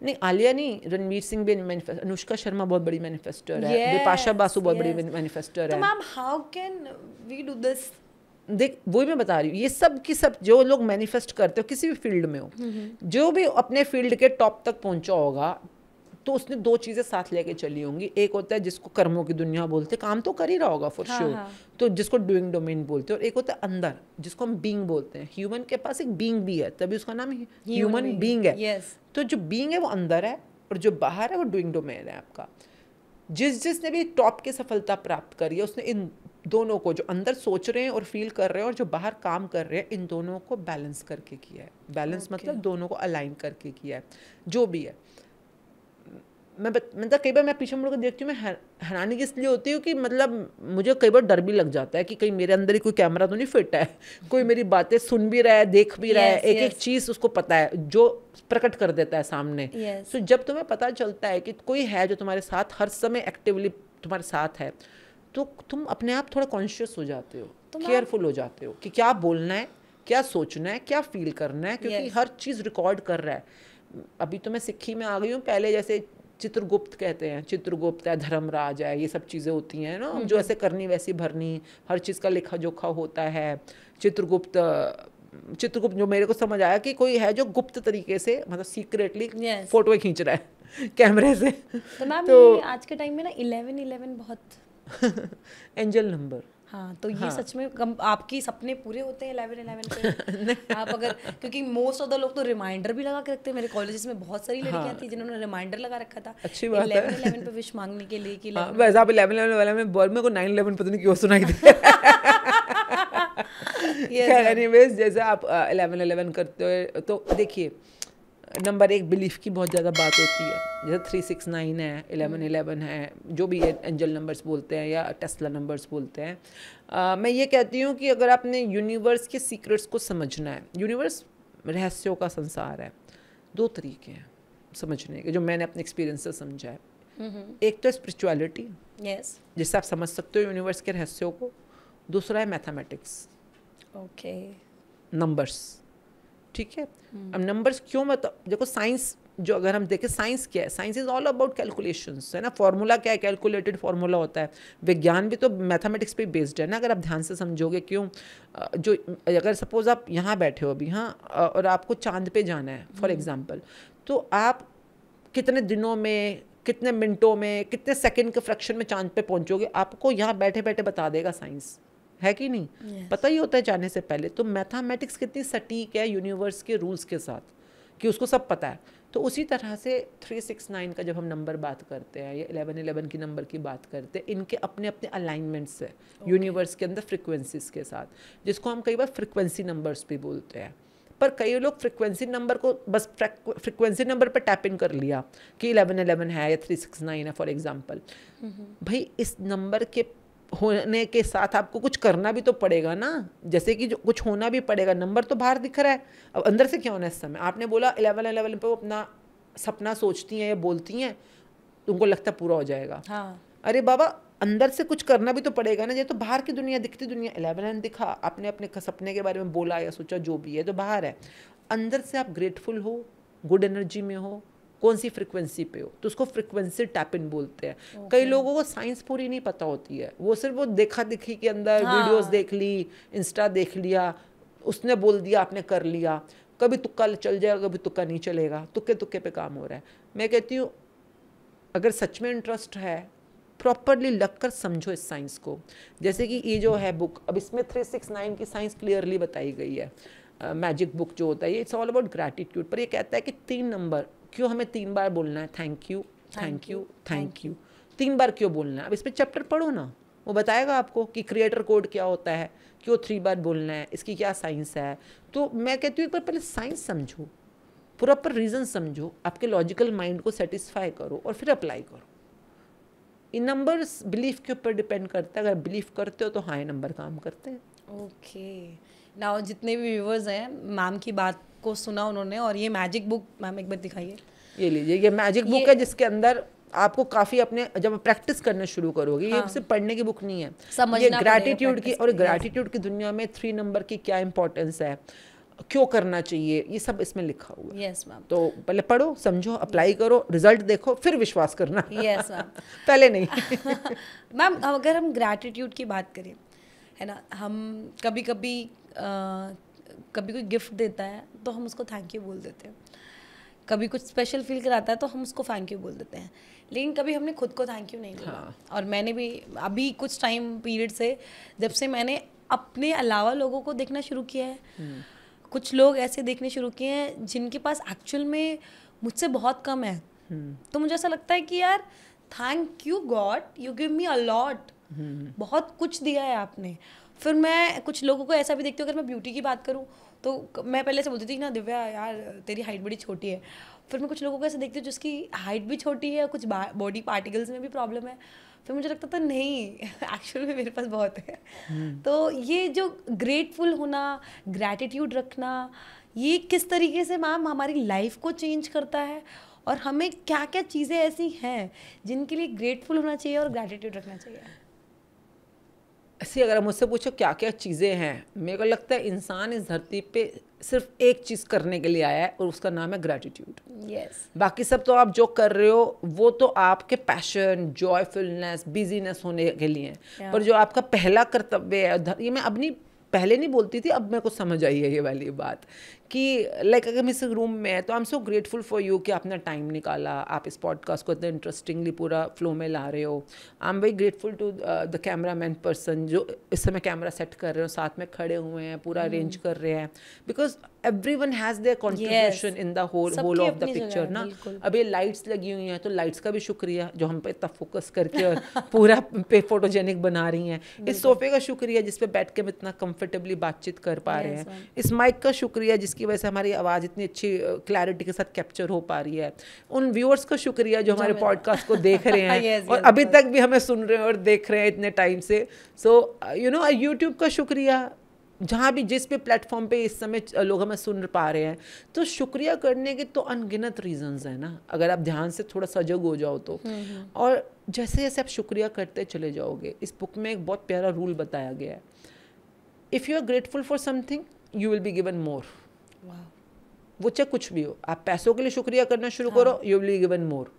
नहीं आलिया नहीं, रणवीर सिंह भी मैनिफेस्टर, अनुष्का शर्मा बहुत बड़ी मैनिफेस्टर है, बिपाशा बासु बहुत बड़ी मैनिफेस्टर है। तो ma'am how can we do this? देख, वही मैं बता रही हूँ, ये सब की सब जो लोग मैनिफेस्ट करते हो किसी भी फील्ड में हो, जो भी अपने फील्ड के टॉप तक पहुंचा होगा, तो उसने दो चीज़ें साथ लेके चली होंगी। एक होता है जिसको कर्मों की दुनिया बोलते, काम तो कर ही रहा होगा फॉर श्योर, तो जिसको डूइंग डोमेन बोलते हैं, और एक होता है अंदर जिसको हम बीइंग बोलते हैं। ह्यूमन के पास एक बीइंग भी है, तभी उसका नाम ह्यूमन बीइंग है। तो जो बीइंग है वो अंदर है, और जो बाहर है वो डूइंग डोमेन है आपका। जिसने भी टॉप की सफलता प्राप्त करी है, उसने इन दोनों को, जो अंदर सोच रहे हैं और फील कर रहे हैं, और जो बाहर काम कर रहे हैं, इन दोनों को बैलेंस करके किया है। बैलेंस मतलब दोनों को अलाइन करके किया है, जो भी है। मतलब कई बार मैं पीछे मुड़ कर देखती हूँ, मैं हैरानी इसलिए होती हूँ कि मतलब मुझे कई बार डर भी लग जाता है कि कहीं मेरे अंदर ही कोई कैमरा तो नहीं फिट है, कोई मेरी बातें सुन भी रहा है, देख भी रहा है, एक एक चीज़ उसको पता है, जो प्रकट कर देता है सामने। तो जब तुम्हें पता चलता है कि कोई है जो तुम्हारे साथ हर समय एक्टिवली तुम्हारे साथ है, तो तुम अपने आप थोड़ा कॉन्शियस हो जाते हो, केयरफुल हो जाते हो कि क्या बोलना है, क्या सोचना है, क्या फील करना है, क्योंकि हर चीज़ रिकॉर्ड कर रहा है। अभी तो मैं सिक्खी में आ गई हूँ, पहले जैसे चित्रगुप्त कहते हैं, चित्रगुप्त है, धर्मराज है, ये सब चीज़ें होती हैं ना, जो ऐसे करनी वैसी भरनी, हर चीज़ का लेखा जोखा होता है। चित्रगुप्त जो मेरे को समझ आया कि कोई है जो गुप्त तरीके से, मतलब सीक्रेटली फोटो खींच रहा है कैमरे से। तो मैम आज के टाइम में ना 1111 बहुत एंजल नंबर। हाँ, तो ये सच में आपकी सपने पूरे होते हैं 1111 पे? आप अगर, क्योंकि मोस्ट ऑफ द लोग तो रिमाइंडर भी लगा के रखते हैं। मेरे कॉलेजेस में बहुत सारी लड़कियां थी जिन्होंने रिमाइंडर लगा रखा था, अच्छी बात 1111 पे विश मांगने के लिए कि वैसे आप 1111 वाले में बोल, मेरे को 911 पता नहीं क्यों सुनाई दे। एनीवेज, जैसे आप 1111 करते हो, तो देखिए नंबर एक बिलीफ की बहुत ज़्यादा बात होती है। जैसे 369 है, 1111 है, जो भी एंजल नंबर्स बोलते हैं या टेस्ला नंबर्स बोलते हैं। मैं ये कहती हूँ कि अगर आपने यूनिवर्स के सीक्रेट्स को समझना है, यूनिवर्स रहस्यों का संसार है, दो तरीके हैं समझने के, जो मैंने अपने एक्सपीरियंस से समझा है। एक तो स्पिरिचुअलिटी, जिससे आप समझ सकते हो यूनिवर्स के रहस्यों को। दूसरा है मैथमेटिक्स, नंबर्स, ठीक है। अब नंबर्स क्यों, मतलब देखो साइंस, जो अगर हम देखें साइंस क्या है, science is all about calculations, है ना। फॉर्मूला क्या है, कैलकुलेटेड फॉर्मूला होता है। विज्ञान भी तो मैथमेटिक्स पे बेस्ड है ना, अगर आप ध्यान से समझोगे। क्यों, जो अगर सपोज आप यहाँ बैठे हो अभी, हाँ, और आपको चांद पे जाना है फॉर एग्जांपल, तो आप कितने दिनों में, कितने मिनटों में, कितने सेकेंड के फ्रैक्शन में चांद पे पहुँचोगे, आपको यहाँ बैठे बैठे बता देगा साइंस, है कि नहीं। पता ही होता है जाने से पहले। तो मैथमेटिक्स कितनी सटीक है यूनिवर्स के रूल्स के साथ, कि उसको सब पता है। तो उसी तरह से 369 का जब हम नंबर बात करते हैं, या 1111 की नंबर की बात करते हैं, इनके अपने अपने अलाइनमेंट्स है यूनिवर्स के अंदर फ्रिक्वेंसीज के साथ, जिसको हम कई बार फ्रिक्वेंसी नंबर्स भी बोलते हैं। पर कई लोग फ्रिक्वेंसी नंबर को बस फ्रिक्वेंसी नंबर पर टैप इन कर लिया कि 1111 है या 369 है फॉर एग्जाम्पल। भाई इस नंबर के होने के साथ आपको कुछ करना भी तो पड़ेगा ना, जैसे कि जो कुछ होना भी पड़ेगा। नंबर तो बाहर दिख रहा है, अब अंदर से क्या होना है इस समय। आपने बोला 1111 पे वो अपना सपना सोचती हैं या बोलती हैं, तो उनको लगता पूरा हो जाएगा। हाँ। अरे बाबा, अंदर से कुछ करना भी तो पड़ेगा ना। ये तो बाहर की दुनिया, दिखती दुनिया, 11 दिखा, आपने अपने सपने के बारे में बोला या सोचा, जो भी है तो बाहर है। अंदर से आप ग्रेटफुल हो, गुड एनर्जी में हो, कौन सी फ्रिक्वेंसी पे हो, तो उसको फ्रिक्वेंसी टैप इन बोलते हैं। कई लोगों को साइंस पूरी नहीं पता होती है, वो सिर्फ वो देखा दिखी के अंदर वीडियोस देख ली, इंस्टा देख लिया, उसने बोल दिया आपने कर लिया। कभी तुक्का चल जाएगा, कभी तुक्का नहीं चलेगा, तुक्के तुक्के पे काम हो रहा है। मैं कहती हूँ अगर सच में इंटरेस्ट है, प्रॉपरली लग कर समझो इस साइंस को। जैसे कि ये जो है बुक, अब इसमें 369 की साइंस क्लियरली बताई गई है। मैजिक बुक जो होता है ये, इट्स ऑल अबाउट ग्रैटिट्यूड। पर ये कहता है कि 3 नंबर क्यों हमें 3 बार बोलना है, thank you, thank you, thank you, 3 बार क्यों बोलना है। अब इस पर चैप्टर पढ़ो ना, वो बताएगा आपको कि क्रिएटर कोड क्या होता है, क्यों 3 बार बोलना है, इसकी क्या साइंस है। तो मैं कहती हूँ एक बार पहले साइंस समझो, प्रॉपर रीज़न समझो, आपके लॉजिकल माइंड को सेटिस्फाई करो और फिर अप्लाई करो। इन नंबर्स बिलीफ के ऊपर डिपेंड करता है। अगर बिलीव करते हो तो हाँ, ये नंबर काम करते हैं। ओके, नाउ जितने भी व्यूवर्स हैं, मैम की बात को सुना उन्होंने, और ये मैजिक बुक मैम एक बार दिखाइए। ये लीजिए, ये मैजिक बुक है जिसके अंदर आपको काफ़ी अपने, जब प्रैक्टिस करना शुरू करोगे, ये सिर्फ पढ़ने की बुक नहीं है, ये ग्रैटिट्यूड की, और ग्रैटिट्यूड की दुनिया में 3 नंबर की क्या इंपॉर्टेंस है, क्यों करना चाहिए, ये सब इसमें लिखा हुआ है। Yes ma'am. तो पहले पढ़ो, समझो, अप्लाई करो, रिजल्ट देखो, फिर विश्वास करना। Yes ma'am. पहले नहीं। मैम अगर हम ग्रैटिट्यूड की बात करें, है ना, हम कभी कभी कभी कोई गिफ्ट देता है तो हम उसको थैंक यू बोल देते हैं, कभी कुछ स्पेशल फील कराता है तो हम उसको थैंक यू बोल देते हैं, लेकिन कभी हमने खुद को थैंक यू नहीं बोला। हाँ। और मैंने भी अभी कुछ टाइम पीरियड से, जब से मैंने अपने अलावा लोगों को देखना शुरू किया है, कुछ लोग ऐसे देखने शुरू किए हैं जिनके पास एक्चुअल में मुझसे बहुत कम है, तो मुझे ऐसा लगता है कि यार thank you God, you give me a lot, बहुत कुछ दिया है आपने। फिर मैं कुछ लोगों को ऐसा भी देखती हूँ, अगर मैं ब्यूटी की बात करूँ तो मैं पहले से बोलती थी ना, दिव्या यार तेरी हाइट बड़ी छोटी है। फिर मैं कुछ लोगों को ऐसे देखती हूँ जिसकी हाइट भी छोटी है, कुछ बॉडी पार्टिकल्स में भी प्रॉब्लम है, फिर मुझे लगता था नहीं एक्चुअल में मेरे पास बहुत है। तो ये जो ग्रेटफुल होना, ग्रैटिट्यूड रखना, ये किस तरीके से मैम हमारी लाइफ को चेंज करता है, और हमें क्या क्या चीज़ें ऐसी हैं जिनके लिए ग्रेटफुल होना चाहिए और ग्रैटिट्यूड रखना चाहिए? ऐसे अगर मुझसे पूछो क्या क्या चीज़ें हैं, मेरे को लगता है इंसान इस धरती पे सिर्फ एक चीज़ करने के लिए आया है, और उसका नाम है ग्रैटिट्यूड। यस। बाकी सब तो आप जो कर रहे हो वो तो आपके पैशन, जॉयफुलनेस, बिजीनेस होने के लिए है, पर जो आपका पहला कर्तव्य है, ये मैं अपनी पहले नहीं बोलती थी, अब मेरे को समझ आई है ये वाली बात कि लाइक अगर मैं इस रूम में है तो I am so grateful for you कि आपने टाइम निकाला, आप इस पॉडकास्ट को इतना इंटरेस्टिंगली पूरा फ्लो में ला रहे हो। I am very grateful to the camera man person जो इस समय कैमरा सेट कर रहे हो, साथ में खड़े हुए हैं, पूरा अरेंज कर रहे हैं, because everyone has their contribution in the whole of the picture ना। अब ये लाइट्स लगी हुई हैं तो लाइट्स का भी शुक्रिया जो हम पे इतना फोकस करके और पूरा पे फोटोजेनिक बना रही हैं। इस सोफे का शुक्रिया जिस पे बैठ के हम इतना कंफर्टेबली बातचीत कर पा रहे हैं। इस माइक का शुक्रिया जिसकी वजह से हमारी आवाज़ इतनी अच्छी क्लैरिटी के साथ कैप्चर हो पा रही है। उन व्यूअर्स का शुक्रिया जो हमारे पॉडकास्ट को देख रहे हैं और अभी तक भी हमें सुन रहे हैं और देख रहे हैं इतने टाइम से। सो यू नो यूट्यूब का शुक्रिया, जहाँ भी जिस भी प्लेटफॉर्म पे इस समय लोग हमें सुन पा रहे हैं। तो शुक्रिया करने के तो अनगिनत रीजंस हैं ना, अगर आप ध्यान से थोड़ा सजग हो जाओ तो। और जैसे जैसे आप शुक्रिया करते चले जाओगे, इस बुक में एक बहुत प्यारा रूल बताया गया है, if you are grateful for something you will be given more. वो चाहे कुछ भी हो, आप पैसों के लिए शुक्रिया करना शुरू करो, you will be given more.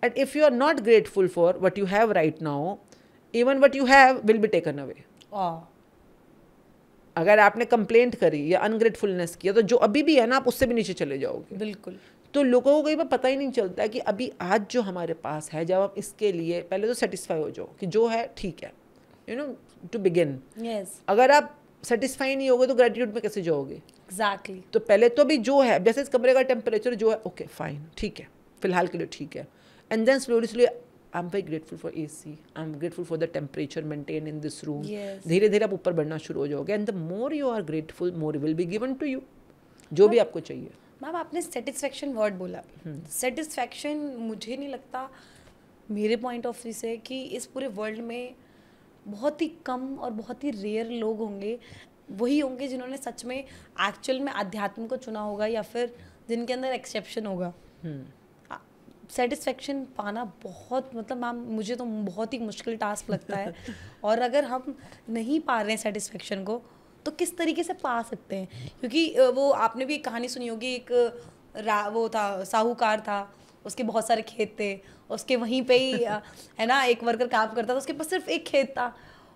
And if you are not grateful for what you have right now, even what you have will be taken away. अगर आपने कंप्लेंट करी या अनग्रेटफुलनेस किया तो जो अभी भी है ना, आप उससे भी नीचे चले जाओगे। बिल्कुल। तो लोगों को कई बार पता ही नहीं चलता कि अभी आज जो हमारे पास है, जब आप इसके लिए पहले तो सेटिस्फाई हो जाओ कि जो है ठीक है, you know, to begin. Yes. अगर आप सेटिस्फाई नहीं होगे तो ग्रेटिट्यूड में कैसे जाओगे? एग्जैक्टली। तो पहले तो अभी जो है, जैसे इस कमरे का टेम्परेचर जो है, ओके फाइन, ठीक है, फिलहाल के लिए ठीक है। And then slowly I'm very grateful for AC. I'm grateful for the temperature maintained in this room. धीरे धीरे आप ऊपर बढ़ना शुरू हो जाओगे। And the more you are grateful, more will be given to you. जो भी आपको चाहिए। मैम आपने सेटिस्फेक्शन वर्ड बोला। सेटिस्फेक्शन मुझे नहीं लगता, मेरे पॉइंट ऑफ व्यू से, कि इस पूरे वर्ल्ड में बहुत ही कम और बहुत ही रेयर लोग होंगे, वही होंगे जिन्होंने सच में एक्चुअल में अध्यात्म को चुना होगा, या फिर जिनके अंदर एक्सेप्शन होगा। सेटिस्फेक्शन पाना बहुत, मतलब मैम मुझे तो बहुत ही मुश्किल टास्क लगता है। और अगर हम नहीं पा रहे हैं सेटिस्फेक्शन को तो किस तरीके से पा सकते हैं? क्योंकि वो आपने भी एक कहानी सुनी होगी, एक वो था, साहूकार था, उसके बहुत सारे खेत थे, उसके वहीं पे ही है ना एक वर्कर काम करता था, उसके पास सिर्फ एक खेत था,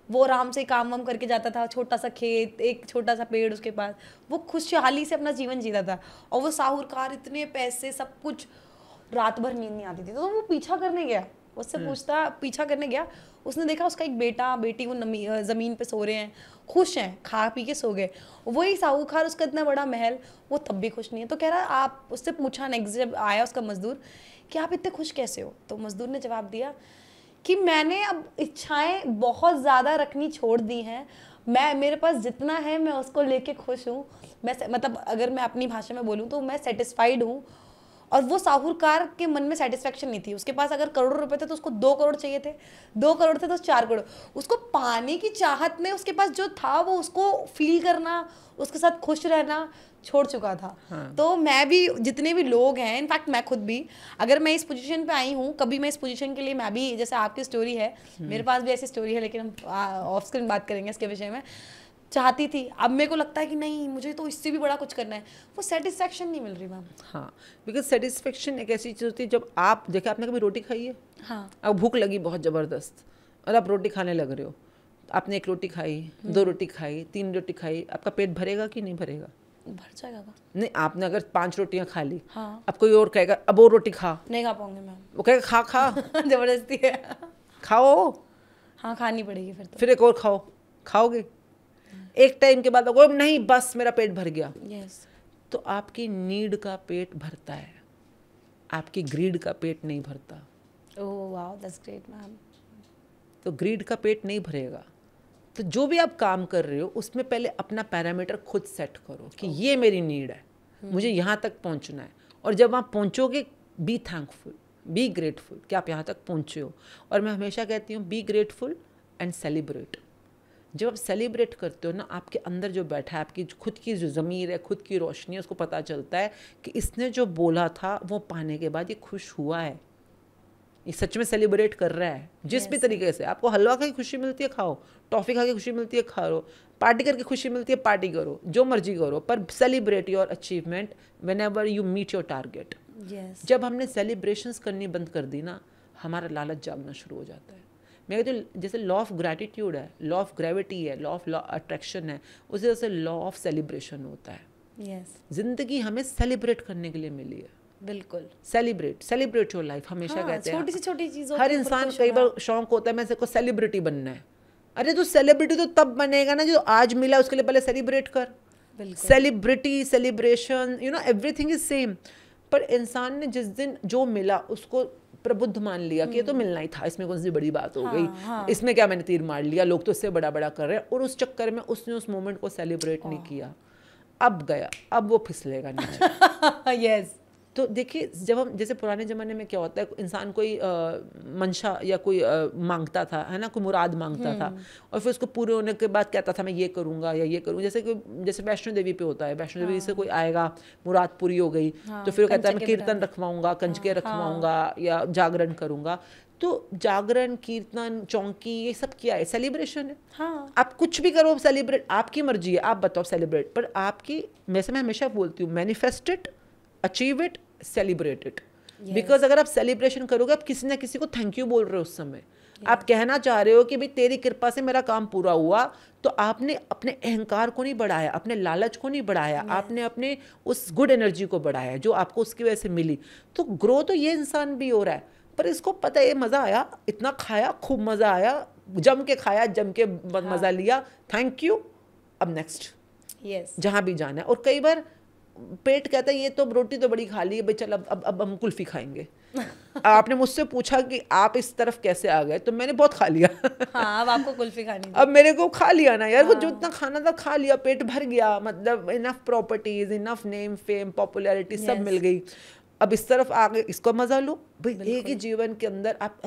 वो आराम से काम वाम करके जाता था, छोटा सा खेत, एक छोटा सा पेड़ उसके पास, वो खुशहाली से अपना जीवन जीता था। और वो साहूकार, इतने पैसे, सब कुछ, रात भर नींद नहीं आती थी। तो वो पीछा करने गया, उससे पूछता, पीछा करने गया, उसने देखा उसका एक बेटा बेटी वो ज़मीन पे सो रहे हैं, खुश हैं, खा पी के सो गए। वही साहूकार, उसका इतना बड़ा महल, वो तब भी खुश नहीं है। तो कह रहा, आप उससे पूछा नेक्स्ट जब आया उसका मजदूर कि आप इतने खुश कैसे हो? तो मजदूर ने जवाब दिया कि मैंने अब इच्छाएं बहुत ज़्यादा रखनी छोड़ दी हैं, मेरे पास जितना है मैं उसको लेके खुश हूँ। मैं मतलब अगर मैं अपनी भाषा में बोलूँ तो मैं सेटिस्फाइड हूँ। और वो साहूकार के मन में सेटिस्फेक्शन नहीं थी, उसके पास अगर करोड़ों रुपए थे तो उसको 2 करोड़ चाहिए थे, 2 करोड़ थे तो 4 करोड़। उसको पाने की चाहत में उसके पास जो था वो उसको फील करना, उसके साथ खुश रहना छोड़ चुका था। हाँ। तो मैं भी, जितने भी लोग हैं, इनफैक्ट मैं खुद भी, अगर मैं इस पोजीशन पे आई हूँ, कभी मैं इस पोजीशन के लिए, मैं भी, जैसे आपकी स्टोरी है, मेरे पास भी ऐसी स्टोरी है, लेकिन हम ऑफ स्क्रीन बात करेंगे इसके विषय में, चाहती थी, अब मेरे को लगता है कि नहीं, मुझे तो इससे भी बड़ा कुछ करना है, वो सेटिस्फेक्शन नहीं मिल रही मैम। हाँ, बिकॉज सेटिस्फेक्शन एक ऐसी चीज़ होती है, जब आप देखिए, आपने कभी रोटी खाई है? हाँ। अब भूख लगी बहुत ज़बरदस्त और आप रोटी खाने लग रहे हो, आपने 1 रोटी खाई, 2 रोटी खाई, 3 रोटी खाई, आपका पेट भरेगा कि नहीं भरेगा? भर जाएगा। नहीं, आपने अगर 5 रोटियां खा ली, हाँ, अब कोई और कहेगा अब और रोटी खा, नहीं खा पाऊंगे मैम, वो कहेगा खा खा जबरदस्ती है, खाओ। हाँ, खानी पड़ेगी फिर तो। फिर एक और खाओ, खाओगे, एक टाइम के बाद वो नहीं, बस मेरा पेट भर गया। यस। तो आपकी नीड का पेट भरता है, आपकी ग्रीड का पेट नहीं भरता। Oh wow, that's great ma'am. तो ग्रीड का पेट नहीं भरेगा, तो जो भी आप काम कर रहे हो उसमें पहले अपना पैरामीटर खुद सेट करो कि ये मेरी नीड है, मुझे यहाँ तक पहुँचना है। और जब आप पहुँचोगे, बी थैंकफुल, बी ग्रेटफुल कि आप यहाँ तक पहुँचे हो। और मैं हमेशा कहती हूँ, बी ग्रेटफुल एंड सेलिब्रेट। जब आप सेलिब्रेट करते हो ना, आपके अंदर जो बैठा है, आपकी खुद की जो ज़मीर है, खुद की रोशनी है, उसको पता चलता है कि इसने जो बोला था वो पाने के बाद ये खुश हुआ है, ये सच में सेलिब्रेट कर रहा है। जिस भी तरीके से आपको हलवा खा के खुशी मिलती है खाओ, टॉफ़ी खा के खुशी मिलती है खाओ, पार्टी करके खुशी मिलती है पार्टी करो, जो मर्जी करो, पर celebrate your achievement whenever you meet your target. जब हमने सेलिब्रेशंस करनी बंद कर दी ना, हमारा लालच जागना शुरू हो जाता है। मैं कहती हूँ, जैसे लॉ ऑफ ग्रैटिट्यूड है, लॉ ऑफ ग्रेविटी है, लॉ ऑफ अट्रैक्शन है, उसी तरह से लॉ ऑफ सेलिब्रेशन होता है। जिंदगी हमें सेलिब्रेट करने के लिए मिली है। बिल्कुल, सेलिब्रेट योर लाइफ। हमेशा कहते हैं छोटी सी छोटी चीज़ों, हर इंसान कई बार शौक होता है मैं को सेलिब्रिटी बनना है। अरे तो सेलिब्रिटी तो तब बनेगा ना जो आज मिला, उसके लिए पहले सेलिब्रेट कर। Celebrity, celebration, you know, everything is same. पर इंसान ने जिस दिन जो मिला उसको प्रबुद्ध मान लिया कि ये तो मिलना ही था, इसमें कौन सी बड़ी बात हो गई, इसमें क्या मैंने तीर मार लिया, लोग तो इससे बड़ा बड़ा कर रहे हैं, और उस चक्कर में उसने उस मोमेंट को सेलिब्रेट नहीं किया। अब गया, अब वो फिसलेगा नीचे। यस। तो देखिए, जब हम, जैसे पुराने ज़माने में क्या होता है, इंसान कोई मंशा या कोई मांगता था, है ना, कोई मुराद मांगता था, और फिर उसको पूरे होने के बाद कहता था मैं ये करूँगा या ये करूँगा। जैसे वैष्णो देवी पे होता है, वैष्णो देवी से कोई आएगा, मुराद पूरी हो गई, तो फिर वो कहता है मैं कीर्तन रखवाऊँगा, कंजके रखवाऊँगा या जागरण करूँगा। तो जागरण, कीर्तन, चौंकी, ये सब क्या है? सेलिब्रेशन है। हाँ। आप कुछ भी करो, सेलिब्रेट, आपकी मर्जी है, आप बताओ सेलिब्रेट। पर आपकी, मैं हमेशा बोलती हूँ, manifest it, achieve it, celebrate it. Because अगर आप सेलिब्रेशन करोगे, आप किसी ना किसी को थैंक यू बोल रहे हो उस समय। आप कहना चाह रहे हो कि भाई तेरी कृपा से मेरा काम पूरा हुआ। तो आपने अपने अहंकार को नहीं बढ़ाया, अपने लालच को नहीं बढ़ाया, आपने अपने उस गुड एनर्जी को बढ़ाया जो आपको उसकी वजह से मिली। तो ग्रो तो ये इंसान भी हो रहा है, पर इसको पता है ये मज़ा आया, इतना खाया, खूब मज़ा आया, जम के खाया, जम के मज़ा लिया, थैंक यू, अब नेक्स्ट जहाँ भी जाना है। और कई बार पेट कहता है ये तो रोटी तो बड़ी खा ली है भाई, चल अब हम कुल्फी खाएंगे। आपने मुझसे पूछा कि आप इस तरफ कैसे आ गए, तो मैंने बहुत खा लिया। हाँ, अब आपको कुल्फी खानी थी। अब मेरे को खा लिया ना यार, वो जो इतना खाना था खा लिया, पेट भर गया, मतलब enough properties, enough name, fame, popularity सब मिल गई। अब इस तरफ आ गए, इसको मजा लो भाई। एक ही जीवन के अंदर आप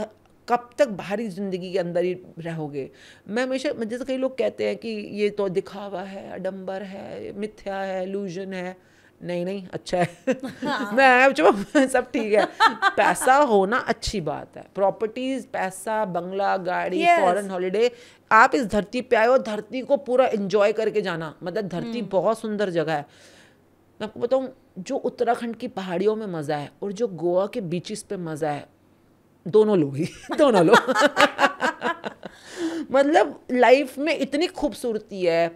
कब तक बाहरी जिंदगी के अंदर ही रहोगे? मैं हमेशा, जैसे कई लोग कहते हैं कि ये तो दिखावा है, आडंबर है, मिथ्या है, इल्यूजन है। नहीं नहीं अच्छा है मैं चुप सब ठीक है। पैसा होना अच्छी बात है, प्रॉपर्टीज, पैसा, बंगला, गाड़ी, फॉरेन हॉलिडे, आप इस धरती पे आए हो, धरती को पूरा एंजॉय करके जाना, मतलब धरती बहुत सुंदर जगह है। मैं आपको बताऊं, जो उत्तराखंड की पहाड़ियों में मज़ा है और जो गोवा के बीचेस पे मज़ा है, दोनों लो ही दोनों लो मतलब लाइफ में इतनी खूबसूरती है,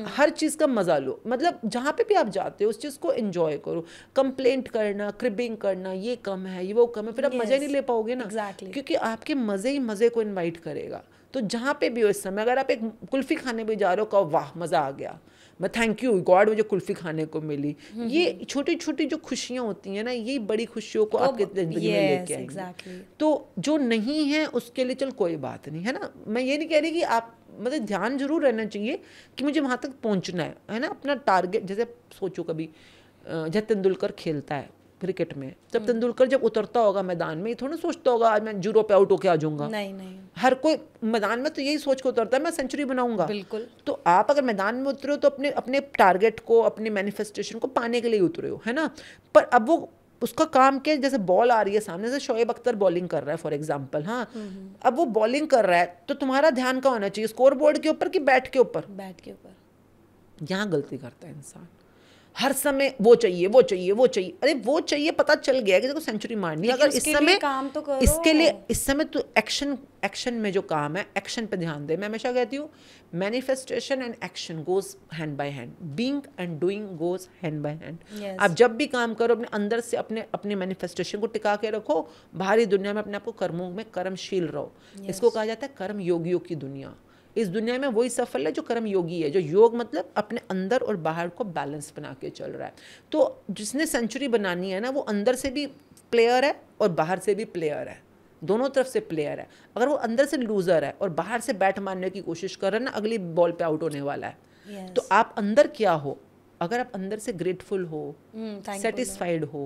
हर चीज़ का मज़ा लो, मतलब जहाँ पे भी आप जाते हो उस चीज़ को एंजॉय करो। कंप्लेंट करना, क्रिबिंग करना, ये कम है, ये वो कम है, फिर आप मज़े नहीं ले पाओगे ना। क्योंकि आपके मज़े ही मज़े को इनवाइट करेगा। तो जहाँ पे भी हो इस समय, अगर आप एक कुल्फ़ी खाने भी जा रहे हो, कहो वाह मज़ा आ गया, मैं थैंक यू गॉड मुझे कुल्फ़ी खाने को मिली। ये छोटी छोटी जो खुशियाँ होती हैं ना, यही बड़ी खुशियों को आपके ज़िंदगी में लेके आएंगी। तो जो नहीं है उसके लिए चल कोई बात नहीं है ना। मैं ये नहीं कह रही कि आप, मतलब ध्यान जरूर रहना चाहिए कि मुझे वहाँ तक पहुँचना है ना, अपना टारगेट। जैसे सोचो कभी जैसे तेंदुलकर खेलता है क्रिकेट में, जब तेंदुलकर जब उतरता होगा मैदान में, ये थोड़ा सोचता होगा आज मैं 0 पे आउट होके आ जाऊंगा। नहीं, हर कोई मैदान में तो यही सोच के उतरता है मैं सेंचुरी बनाऊंगा। बिल्कुल। तो आप अगर मैदान में उतरे हो तो अपने अपने टारगेट को, अपने मैनिफेस्टेशन को पाने के लिए उतरे हो, है ना। पर अब वो उसका काम क्या है, जैसे बॉल आ रही है सामने से, शोएब अख्तर बॉलिंग कर रहा है फॉर एग्जांपल, हाँ, अब वो बॉलिंग कर रहा है तो तुम्हारा ध्यान कहाँ होना चाहिए, स्कोर बोर्ड के ऊपर कि बैट के ऊपर? बैट के ऊपर। यहाँ गलती करता है इंसान, हर समय वो चाहिए वो चाहिए वो चाहिए। अरे वो चाहिए, पता चल गया कि देखो सेंचुरी मारनी है, अगर इस समय काम तो करो। इसके लिए इस समय तो एक्शन में जो काम है, एक्शन पे ध्यान दे। मैं हमेशा कहती हूँ manifestation and action goes hand by hand, being and doing goes hand by hand. आप जब भी काम करो अपने अंदर से अपने मैनिफेस्टेशन को टिका के रखो, बाहरी दुनिया में अपने आप को कर्मों में कर्मशील रहो। इसको कहा जाता है कर्म योगियों की दुनिया। इस दुनिया में वही सफल है जो कर्म योगी है, जो योग मतलब अपने अंदर और बाहर को बैलेंस बना के चल रहा है। तो जिसने सेंचुरी बनानी है ना, वो अंदर से भी प्लेयर है और बाहर से भी प्लेयर है, दोनों तरफ से प्लेयर है। अगर वो अंदर से लूजर है और बाहर से बैट मारने की कोशिश कर रहा है ना, अगली बॉल पे आउट होने वाला है। तो आप अंदर क्या हो, अगर आप अंदर से ग्रेटफुल हो, सेटिस्फाइड हो,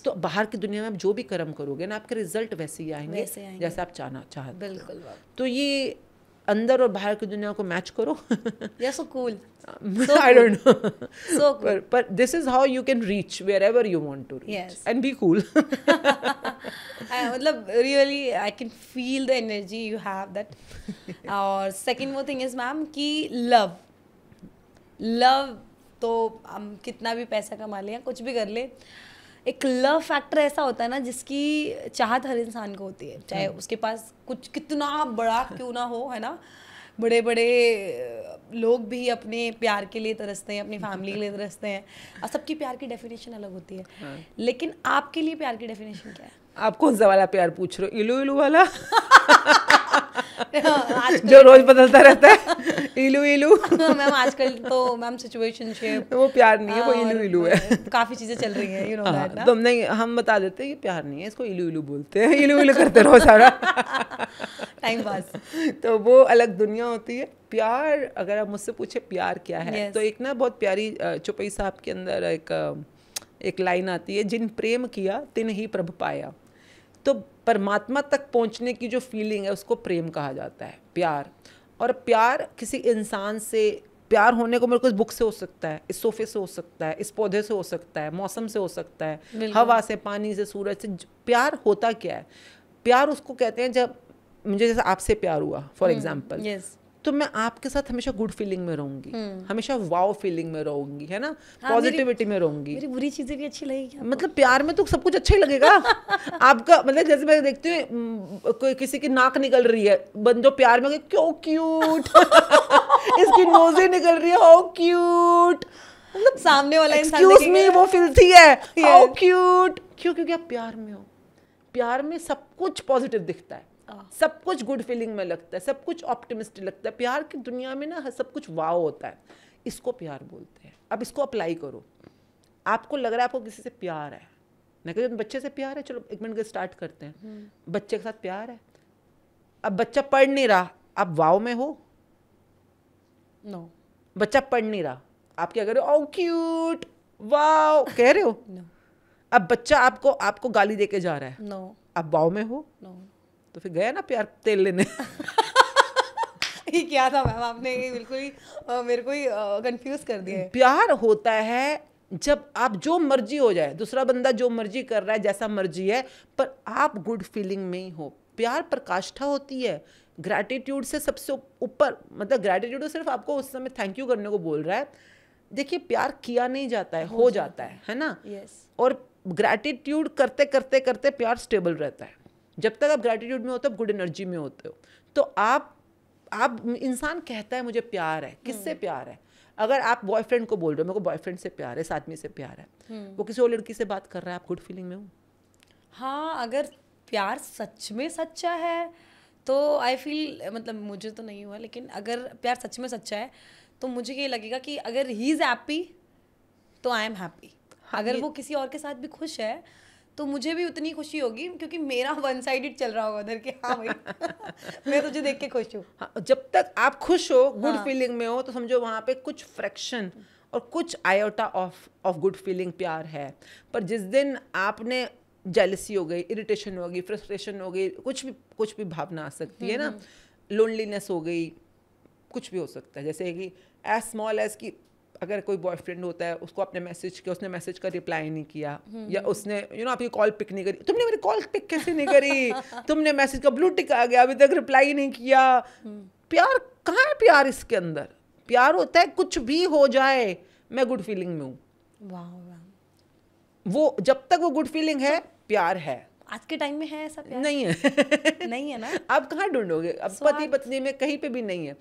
तो बाहर की दुनिया में आप जो भी कर्म करोगे ना, आपके रिजल्ट वैसे ही आएंगे जैसे आप चाहते। बिल्कुल। तो ये अंदर और बाहर की दुनिया को मैच करो। You're so cool. I don't know. So cool. But this is how you can reach wherever you want to reach. Yes. And be cool. मतलब really I can feel the energy you have that. और second वो thing is ma'am कि love तो हम कितना भी पैसा कमा ले या कुछ भी कर ले, एक लव फैक्टर ऐसा होता है ना जिसकी चाहत हर इंसान को होती है, चाहे उसके पास कुछ कितना बड़ा क्यों ना हो, है ना। बड़े बड़े लोग भी अपने प्यार के लिए तरसते हैं, अपनी फैमिली के लिए तरसते हैं, और सबकी प्यार की डेफिनेशन अलग होती है। लेकिन आपके लिए प्यार की डेफिनेशन क्या है? आप कौन सा वाला प्यार पूछ रहे हो, इलू इलू वाला जो रोज बदलता रहता है, इलू इलू? मैम आजकल तो मैम सिचुएशनशिप, वो प्यार नहीं है, वो इलू इलू है। काफी चीजें चल रही हैं, यू नो दैट ना। तो नहीं, हम बता देते हैं कि प्यार नहीं है, इसको इलू इलू बोलते हैं, इलू इलू करते रहो सारा टाइम पास। तो वो अलग दुनिया होती है। प्यार, अगर आप मुझसे पूछे प्यार क्या है, तो एक ना बहुत प्यारी चौपाई साहब के अंदर एक लाइन आती है, जिन प्रेम किया तिन ही प्रभ पाया। तो परमात्मा तक पहुंचने की जो फीलिंग है उसको प्रेम कहा जाता है, प्यार। और प्यार किसी इंसान से, प्यार होने को मेरे को इस बुक से हो सकता है, इस सोफे से हो सकता है, इस पौधे से हो सकता है, मौसम से हो सकता है, हवा से, पानी से, सूरज से। प्यार होता क्या है? प्यार उसको कहते हैं जब मुझे जैसे आपसे प्यार हुआ फॉर एग्जाम्पल, तो मैं आपके साथ हमेशा गुड फीलिंग में रहूंगी, हमेशा वाव फीलिंग में रहूंगी, है ना, पॉजिटिविटी में रहूंगी। मेरी बुरी चीजें भी अच्छी लगेगी, मतलब प्यार में तो सब कुछ अच्छा ही लगेगा आपका। मतलब जैसे मैं देखती हूँ कोई किसी की नाक निकल रही है, बंदो प्यार में क्यों क्यूट इसकी नोज़ें निकल रही है, हाउ क्यूट। मतलब सामने वाला इंसान एक्सक्यूज मी वो फिल्थी है, हाउ क्यूट। क्यों? क्योंकि आप प्यार में हो। प्यार में सब कुछ पॉजिटिव दिखता है, सब कुछ गुड फीलिंग में लगता है, सब कुछ ऑप्टिमिस्टिक लगता है। प्यार की दुनिया में ना सब कुछ वाव होता है, इसको प्यार बोलते हैं। अब इसको अप्लाई करो, आपको लग रहा है आपको किसी से प्यार है, मैं कहती हूँ बच्चे से प्यार है, चलो 1 मिनट के स्टार्ट करते हैं। बच्चे के साथ प्यार है, अब बच्चा पढ़ नहीं रहा, आप वाव में हो? नो। बच्चा पढ़ नहीं रहा, आप क्या कर रहे हो? ओ क्यूट, वाव कह रहे हो? नो। अब बच्चा आपको गाली दे के जा रहा है, नो। आप वाव में हो? नो। तो फिर गया ना प्यार तेल लेने ये क्या था मैम, आपने बिल्कुल ही मेरे को ही कंफ्यूज कर दिया है। प्यार होता है जब आप जो मर्जी हो जाए, दूसरा बंदा जो मर्जी कर रहा है, जैसा मर्जी है, पर आप गुड फीलिंग में ही हो। प्यार प्रकाष्ठा होती है, ग्रैटिट्यूड से सबसे ऊपर, मतलब ग्रैटिट्यूड सिर्फ आपको उस समय थैंक यू करने को बोल रहा है। देखिए प्यार किया नहीं जाता है, हो जाता है ना। और ग्रैटिट्यूड करते करते करते प्यार स्टेबल रहता है। जब तक आप ग्रैटिट्यूड में होते हो, गुड एनर्जी में होते हो, तो आप इंसान कहता है मुझे प्यार है, किससे प्यार है? अगर आप बॉयफ्रेंड को बोल रहे हो मेरे को बॉयफ्रेंड से प्यार है, इस आदमी से प्यार है, वो किसी और लड़की से बात कर रहा है, आप गुड फीलिंग में हो? हाँ, अगर प्यार सच में सच्चा है तो आई फील, मतलब मुझे तो नहीं हुआ, लेकिन अगर प्यार सच में सच्चा है तो मुझे ये लगेगा कि अगर ही इज़ हैप्पी तो आई एम हैप्पी। अगर वो किसी और के साथ भी खुश है तो मुझे भी उतनी खुशी होगी, क्योंकि मेरा वन साइडेड चल रहा होगा उधर के। हाँ भाई मैं तुझे देख के खुश हूँ। हाँ, जब तक आप खुश हो, गुड फीलिंग में हो, तो समझो वहाँ पे कुछ फ्रैक्शन और कुछ आयोटा ऑफ गुड फीलिंग प्यार है। पर जिस दिन आपने जेलसी हो गई, इरिटेशन हो गई, फ्रस्ट्रेशन हो गई, कुछ भी भावना आ सकती है ना, लोनलीनेस हो गई, कुछ भी हो सकता है। जैसे कि एज स्मॉल एज कि अगर कोई बॉयफ्रेंड होता है, उसको आपने मैसेज किया, उसने मैसेज का रिप्लाई नहीं किया, या उसने आपकी कॉल पिक नहीं करी, तुमने मेरी कॉल पिक कैसे नहीं करी, तुमने मैसेज का ब्लू टिक आ गया, अभी तक रिप्लाई नहीं किया। प्यार कहाँ है? प्यार इसके अंदर प्यार होता है कुछ भी हो जाए मैं गुड फीलिंग में हूँ। वो जब तक वो गुड फीलिंग है, प्यार है। आज के टाइम में है ऐसा प्यार? नहीं है नहीं है ना। आप कहाँ ढूंढोगे? अब पति पत्नी में कहीं पे भी नहीं है।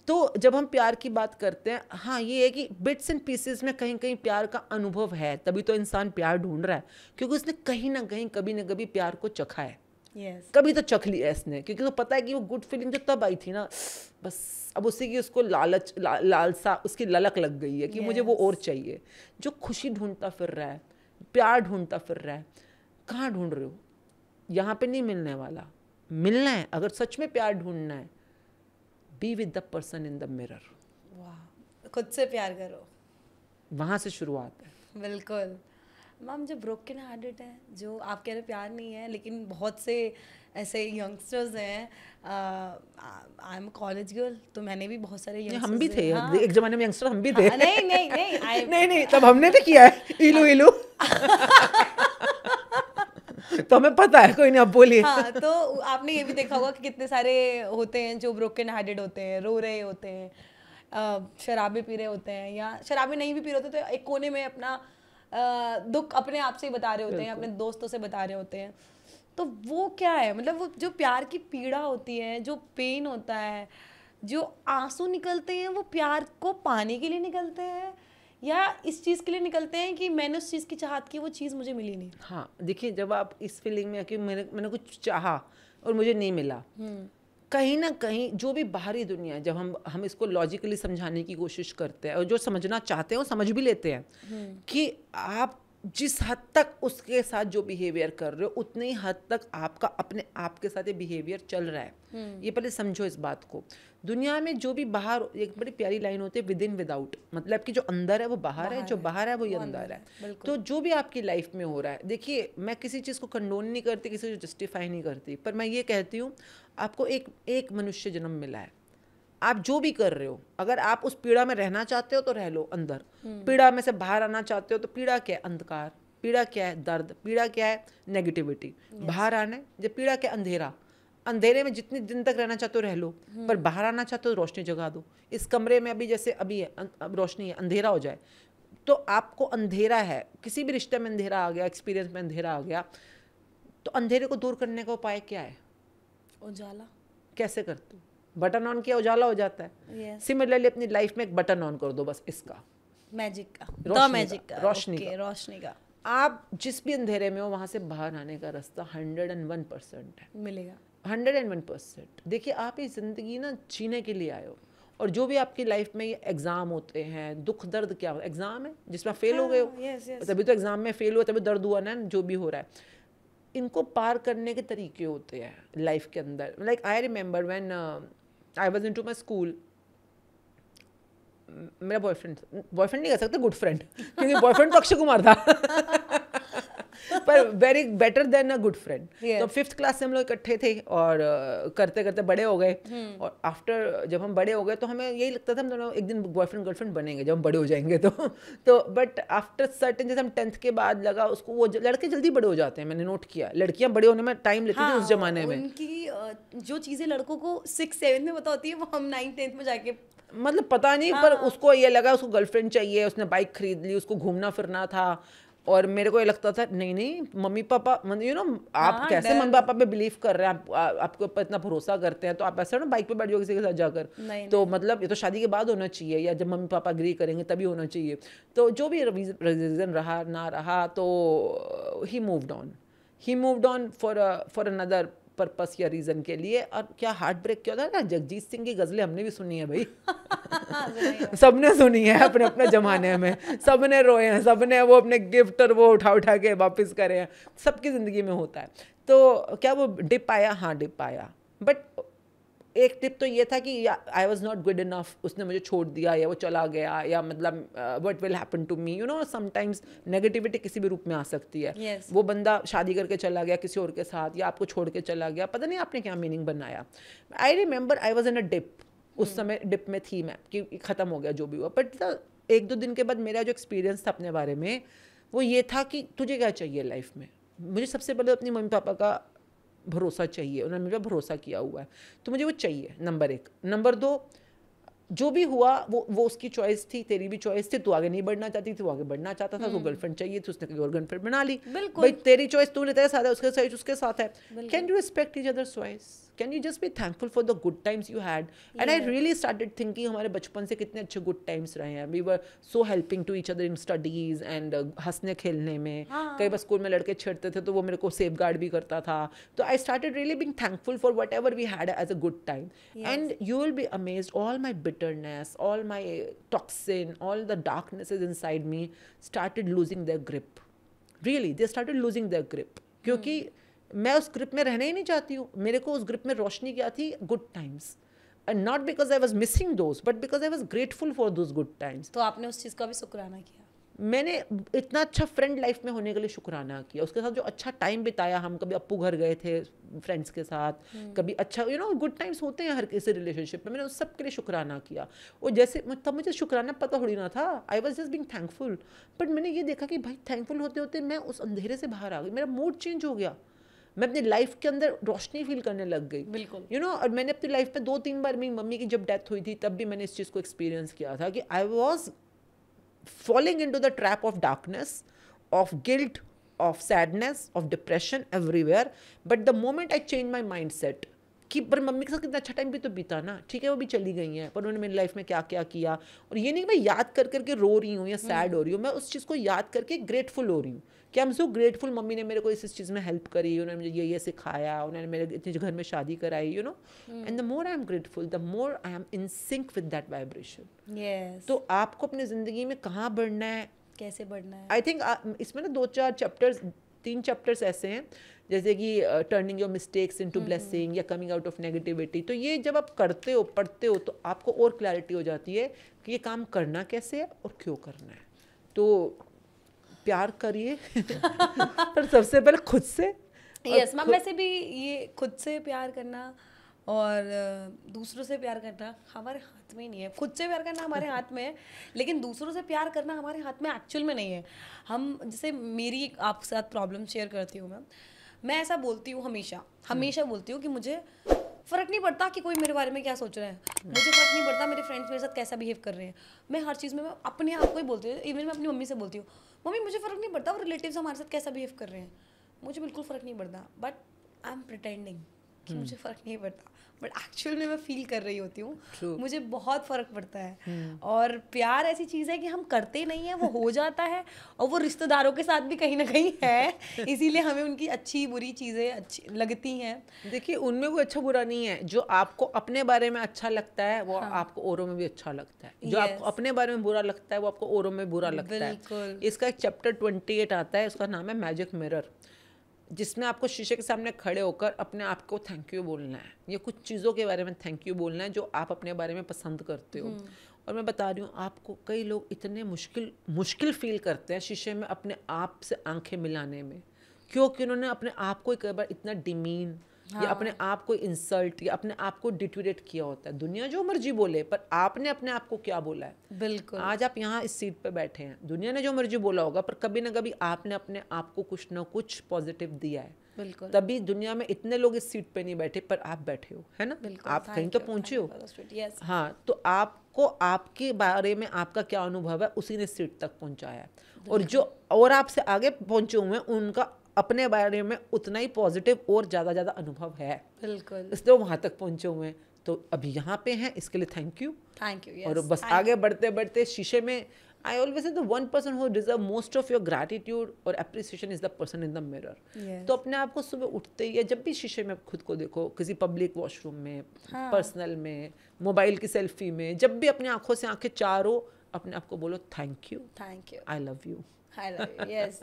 तो जब हम प्यार की बात करते हैं, हाँ ये है कि बिट्स एंड पीसेस में कहीं कहीं प्यार का अनुभव है, तभी तो इंसान प्यार ढूंढ रहा है, क्योंकि उसने कहीं ना कहीं कभी ना कभी प्यार को चखा है। कभी तो चख लिया इसने, क्योंकि तो पता है कि वो गुड फीलिंग जो तब आई थी ना, बस अब उसी की उसको लालसा, उसकी ललक लग गई है कि मुझे वो और चाहिए। जो खुशी ढूंढता फिर रहा है, प्यार ढूंढता फिर रहा है, कहाँ ढूंढ रहे हो? यहाँ पे नहीं मिलने वाला। मिलना है, अगर सच में प्यार ढूंढना है, be with the person in the mirror. वाह, खुद से प्यार करो, वहाँ से शुरुआत है। बिल्कुल। मैम, जो ब्रोकन हार्टेड है, जो आप कह रहे प्यार नहीं है, लेकिन बहुत से ऐसे यंगस्टर्स हैं, आई एम कॉलेज गर्ल, तो मैंने भी बहुत सारे यंगस्टर्स, हम भी थे। हाँ, एक जमाने में यंगस्टर हम भी थे। हाँ, नहीं नहीं नहीं नहीं तब हमने भी किया है इलू इलू तो हमें पता है, कोई नहीं, आप बोलिए। हाँ, तो आपने ये भी देखा होगा कि कितने सारे होते हैं जो ब्रोकन हार्टेड होते हैं, रो रहे होते हैं, शराबी पी रहे होते हैं, या शराबी नहीं भी पी रहे होते तो एक कोने में अपना दुख अपने आप से ही बता रहे होते हैं, अपने दोस्तों से बता रहे होते हैं। तो वो क्या है, मतलब वो जो प्यार की पीड़ा होती है, जो पेन होता है, जो आंसू निकलते हैं, वो प्यार को पाने के लिए निकलते हैं या इस चीज़ के लिए निकलते हैं कि मैंने उस चीज़ की चाहत की, वो चीज़ मुझे मिली नहीं? हाँ, देखिए, जब आप इस फीलिंग में कि मैंने कुछ चाहा और मुझे नहीं मिला, कहीं ना कहीं जो भी बाहरी दुनिया है, जब हम इसको लॉजिकली समझाने की कोशिश करते हैं और जो समझना चाहते हैं वो समझ भी लेते हैं कि आप जिस हद तक उसके साथ जो बिहेवियर कर रहे हो, उतनी हद तक आपका अपने आप के साथ ये बिहेवियर चल रहा है। ये पहले समझो इस बात को। दुनिया में जो भी बाहर, एक बड़ी प्यारी लाइन होती है, विद इन विदाउट, मतलब कि जो अंदर है वो बाहर है, जो बाहर है वो ये अंदर है। तो जो भी आपकी लाइफ में हो रहा है, देखिए मैं किसी चीज़ को कंडोन नहीं करती, किसी को जस्टिफाई नहीं करती, पर मैं ये कहती हूँ आपको एक मनुष्य जन्म मिला है। आप जो भी कर रहे हो, अगर आप उस पीड़ा में रहना चाहते हो तो रह लो अंदर, पीड़ा में से बाहर आना चाहते हो तो पीड़ा क्या है? अंधकार। पीड़ा क्या है? दर्द। पीड़ा क्या है? नेगेटिविटी। बाहर आना है, जब पीड़ा क्या? अंधेरा। अंधेरे में जितने दिन तक रहना चाहते हो रह लो, पर बाहर आना चाहते हो रोशनी जगा दो। इस कमरे में अभी जैसे अभी है, अब रोशनी है, अंधेरा हो जाए तो आपको अंधेरा है, किसी भी रिश्ते में अंधेरा आ गया, एक्सपीरियंस में अंधेरा आ गया, तो अंधेरे को दूर करने का उपाय क्या है? उजाला। कैसे करते हो? बटन ऑन किया, उजाला हो जाता है। सिमिलरली अपनी लाइफ में एक बटन ऑन कर दो, बस इसका, मैजिक का, रोशनी का। आप जिस भी अंधेरे में हो, वहां से बाहर आने का रास्ता 101% है, मिलेगा। 101%। देखिए, आप ये जिंदगी ना जीने के लिए आए हो, और जो भी आपकी लाइफ में ये एग्जाम होते हैं, दुख दर्द, क्या एग्जाम है जिसमें फेल हो गए हो, तभी तो एग्जाम में फेल हुआ, तभी दर्द हुआ ना, जो भी हो रहा है। इनको पार करने के तरीके होते हैं लाइफ के अंदर। Like I remember when I was into my school, मेरा बॉयफ्रेंड नहीं कह सकते, गुड फ्रेंड, क्योंकि बॉयफ्रेंड तो अक्षय कुमार था पर very better than a good friend. Yes. तो 5th क्लास से हम लोग इकट्ठे थे और करते करते बड़े हो गए। और आफ्टर जब हम बड़े हो गए तो हमें यही लगता था हम दोनों एक दिन बॉयफ्रेंड गर्लफ्रेंड बनेंगे जब हम बड़े हो जाएंगे। तो बट आफ्टर सर्टेन, जैसे हम 10th के बाद लगा उसको, वो लड़के जल्दी बड़े हो जाते हैं, मैंने नोट किया। लड़कियां बड़े होने में टाइम लेती थी उस जमाने में। उनकी जो चीजें लड़कों को 6-7 में पता होती है, वो हम 9-10 में जाके, मतलब पता नहीं, पर उसको ये लगा उसको गर्लफ्रेंड चाहिए, उसने बाइक खरीद ली, उसको घूमना फिरना था। और मेरे को ये लगता था नहीं मम्मी पापा, मतलब यू नो आप कैसे मम्मी पापा पे बिलीव कर रहे हैं, आपके ऊपर इतना भरोसा करते हैं, तो आप ऐसा ना बाइक पे बैठ जाओ किसी के साथ जाकर। तो मतलब ये तो शादी के बाद होना चाहिए, या जब मम्मी पापा एग्री करेंगे तभी होना चाहिए। तो जो भी रीजन रहा ना रहा, तो he moved on for another purpose या रीजन के लिए। और क्या हार्ट ब्रेक क्या होता है ना, जगजीत सिंह की गजलें हमने भी सुनी है भाई। सबने सुनी है अपने अपने जमाने में, सबने रोए हैं, सबने वो अपने गिफ्ट और वो उठा के वापस करे हैं, सबकी जिंदगी में होता है। तो क्या वो डिप आया? हाँ डिप आया, बट एक टिप तो ये था कि I was not good enough, उसने मुझे छोड़ दिया या वो चला गया, या मतलब what will happen to me, you know sometimes negativity किसी भी रूप में आ सकती है। Yes. वो बंदा शादी करके चला गया किसी और के साथ, या आपको छोड़ के चला गया, पता नहीं आपने क्या मीनिंग बनाया। I remember I was in a dip, उस समय डिप में थी मैं कि ख़त्म हो गया जो भी हुआ। बट 1-2 दिन के बाद मेरा जो एक्सपीरियंस था अपने बारे में वो ये था कि तुझे क्या चाहिए लाइफ में। मुझे सबसे पहले अपनी मम्मी पापा का भरोसा चाहिए, उन्होंने मुझे भरोसा किया हुआ है, तो मुझे वो चाहिए, नंबर 1। नंबर 2, जो भी हुआ वो उसकी चॉइस थी, तेरी भी चॉइस थी, तू आगे नहीं बढ़ना चाहती थी, वो आगे बढ़ना चाहता था, तो गर्लफ्रेंड चाहिए थी, उसने कोई और गर्लफ्रेंड बना ली। भाई तेरी चॉइस तूने तेरे साथ है, उसके चॉइस उसके साथ है। Can you respect each other choice? Can you just be thankful for the good times you had? And I really started thinking हमारे बचपन से कितने अच्छे गुड टाइम्स रहे हैं। We were so helping to each other in studies and हंसने खेलने में। कई बार स्कूल में लड़के छेड़ते थे तो वो मेरे को सेफ गार्ड भी करता था। तो I started really being thankful for whatever we had as a good time. And you will be amazed, all my bitterness, all my toxin, all the darknesses inside me started losing their grip. Really, they started losing their grip. क्योंकि मैं उस grip में रहना ही नहीं चाहती हूँ। मेरे को उस ग्रिप में रोशनी क्या थी? Good times. And not because I was missing those, but because I was grateful for those good times. तो आपने उस चीज़ का भी शुक्राना किया? मैंने इतना अच्छा फ्रेंड लाइफ में होने के लिए शुक्राना किया, उसके साथ जो अच्छा टाइम बिताया। हम कभी अप्पू घर गए थे फ्रेंड्स के साथ, कभी अच्छा यू नो गुड टाइम्स होते हैं हर किसी रिलेशनशिप में, मैंने उस सब के लिए शुक्राना किया। और जैसे तब मुझे शुक्राना पता थोड़ी ना था, I was just being thankful. But मैंने ये देखा कि भाई थैंकफुल होते होते मैं उस अंधेरे से बाहर आ गई, मेरा मूड चेंज हो गया, मैं अपनी लाइफ के अंदर रोशनी फील करने लग गई। बिल्कुल, यू नो। और मैंने अपनी लाइफ में 2-3 बार, मेरी मम्मी की जब डेथ हुई थी तब भी मैंने इस चीज़ को एक्सपीरियंस किया था कि I was falling into the trap of darkness, of guilt, of sadness, of depression everywhere. But the moment I changed my mindset कि पर मम्मी के साथ कितना अच्छा टाइम भी तो बीता ना, ठीक है वो भी चली गई हैं, पर उन्होंने मेरी लाइफ में क्या क्या किया। और ये नहीं कि मैं याद कर करके रो रही हूँ या सैड हो रही हूँ, मैं उस चीज़ को याद करके ग्रेटफुल हो रही हूँ कि I am so grateful, mummy ने मेरे को इस चीज़ में हेल्प करी, उन्होंने मुझे ये सिखाया, उन्होंने मेरे इतने घर में शादी कराई, you know. And the more I am grateful, the more I am in sync with that vibration. Yes. तो आपको अपनी ज़िंदगी में कहाँ बढ़ना है, कैसे बढ़ना है, आई थिंक इसमें ना 2-4 चैप्टर्स, 3 चैप्टर्स ऐसे हैं, जैसे कि turning your mistakes into blessing या कमिंग आउट ऑफ नेगेटिविटी। तो ये जब आप करते हो, पढ़ते हो, तो आपको और क्लैरिटी हो जाती है कि ये काम करना कैसे है और क्यों करना है। तो प्यार करिए पर सबसे पहले खुद से। यस मैम, वैसे भी ये खुद से प्यार करना और दूसरों से प्यार करना हमारे हाथ में ही नहीं है। खुद से प्यार करना हमारे हाथ में है, लेकिन दूसरों से प्यार करना हमारे हाथ में एक्चुअल में नहीं है। हम जैसे मेरी आपके साथ प्रॉब्लम शेयर करती हूँ मैं ऐसा बोलती हूँ हमेशा बोलती हूँ कि मुझे फ़र्क नहीं पड़ता कि कोई मेरे बारे में क्या सोच रहा है, मुझे फ़र्क नहीं पड़ता मेरे फ्रेंड्स मेरे साथ कैसा बिहेव कर रहे हैं। मैं हर चीज़ में मैं अपने आप को ही बोलती हूँ। इवन मैं अपनी मम्मी से बोलती हूँ, मम्मी मुझे फ़र्क नहीं पड़ता वो रिलेटिव्स हमारे साथ कैसा बिहेव कर रहे हैं, मुझे बिल्कुल फ़र्क नहीं पड़ता, बट आई एम प्रिटेंडिंग कि मुझे फ़र्क नहीं पड़ता, बट एक्चुअल में मैं फील कर रही होती हूँ, मुझे बहुत फ़र्क पड़ता है। और प्यार ऐसी चीज़ है कि हम करते नहीं हैं, वो हो जाता है, और वो रिश्तेदारों के साथ भी कहीं ना कहीं है, इसीलिए हमें उनकी अच्छी बुरी चीज़ें अच्छी लगती हैं। देखिए उनमें वो अच्छा बुरा नहीं है, जो आपको अपने बारे में अच्छा लगता है वो आपको औरों में भी अच्छा लगता है, जो आपको अपने बारे में बुरा लगता है वो आपको औरों में बुरा लगता है। इसका एक चैप्टर 28 आता है, उसका नाम है मैजिक मिरर, जिसमें आपको शीशे के सामने खड़े होकर अपने आप को थैंक यू बोलना है। ये कुछ चीज़ों के बारे में थैंक यू बोलना है जो आप अपने बारे में पसंद करते हो। और मैं बता रही हूँ आपको, कई लोग इतने मुश्किल फील करते हैं शीशे में अपने आप से आंखें मिलाने में, क्योंकि उन्होंने अपने आप को कई बार इतना डिमीन या अपने आप को इंसल्ट या अपने आप को डिटोरेट किया होता है। दुनिया जो मर्जी बोले, पर आपने अपने आप को क्या बोला है। बिल्कुल। आज आप यहाँ इस सीट पे बैठे हैं, दुनिया ने जो मर्जी बोला होगा, पर कभी ना कभी आपने अपने आप को कुछ ना कुछ पॉजिटिव दिया है। बिल्कुल। तभी दुनिया में इतने लोग इस सीट पे नहीं बैठे, पर आप बैठे हो, है ना। आप कहीं तो पहुंचे हो। हाँ, तो आपको आपके बारे में आपका क्या अनुभव है, उसी ने सीट तक पहुंचाया है। और जो और आपसे आगे पहुंचे हुए हैं, उनका अपने बारे में उतना ही पॉजिटिव और ज़्यादा अनुभव है। बिल्कुल। इसलिए वो वहाँ तक पहुंचे हुए हैं। तो अभी यहाँ पे हैं, इसके लिए थैंक यू। और बस आगे बढ़ते बढ़ते शीशे में, I always say the one person who deserve most of your gratitude or appreciation is the person in the mirror. तो अपने आप को सुबह उठते ही, जब भी शीशे में खुद को देखो, किसी पब्लिक वॉशरूम में, पर्सनल में, मोबाइल की सेल्फी में, जब भी अपनी आंखों से आंखें चारो, अपने आप को बोलो thank you, I love you. yes.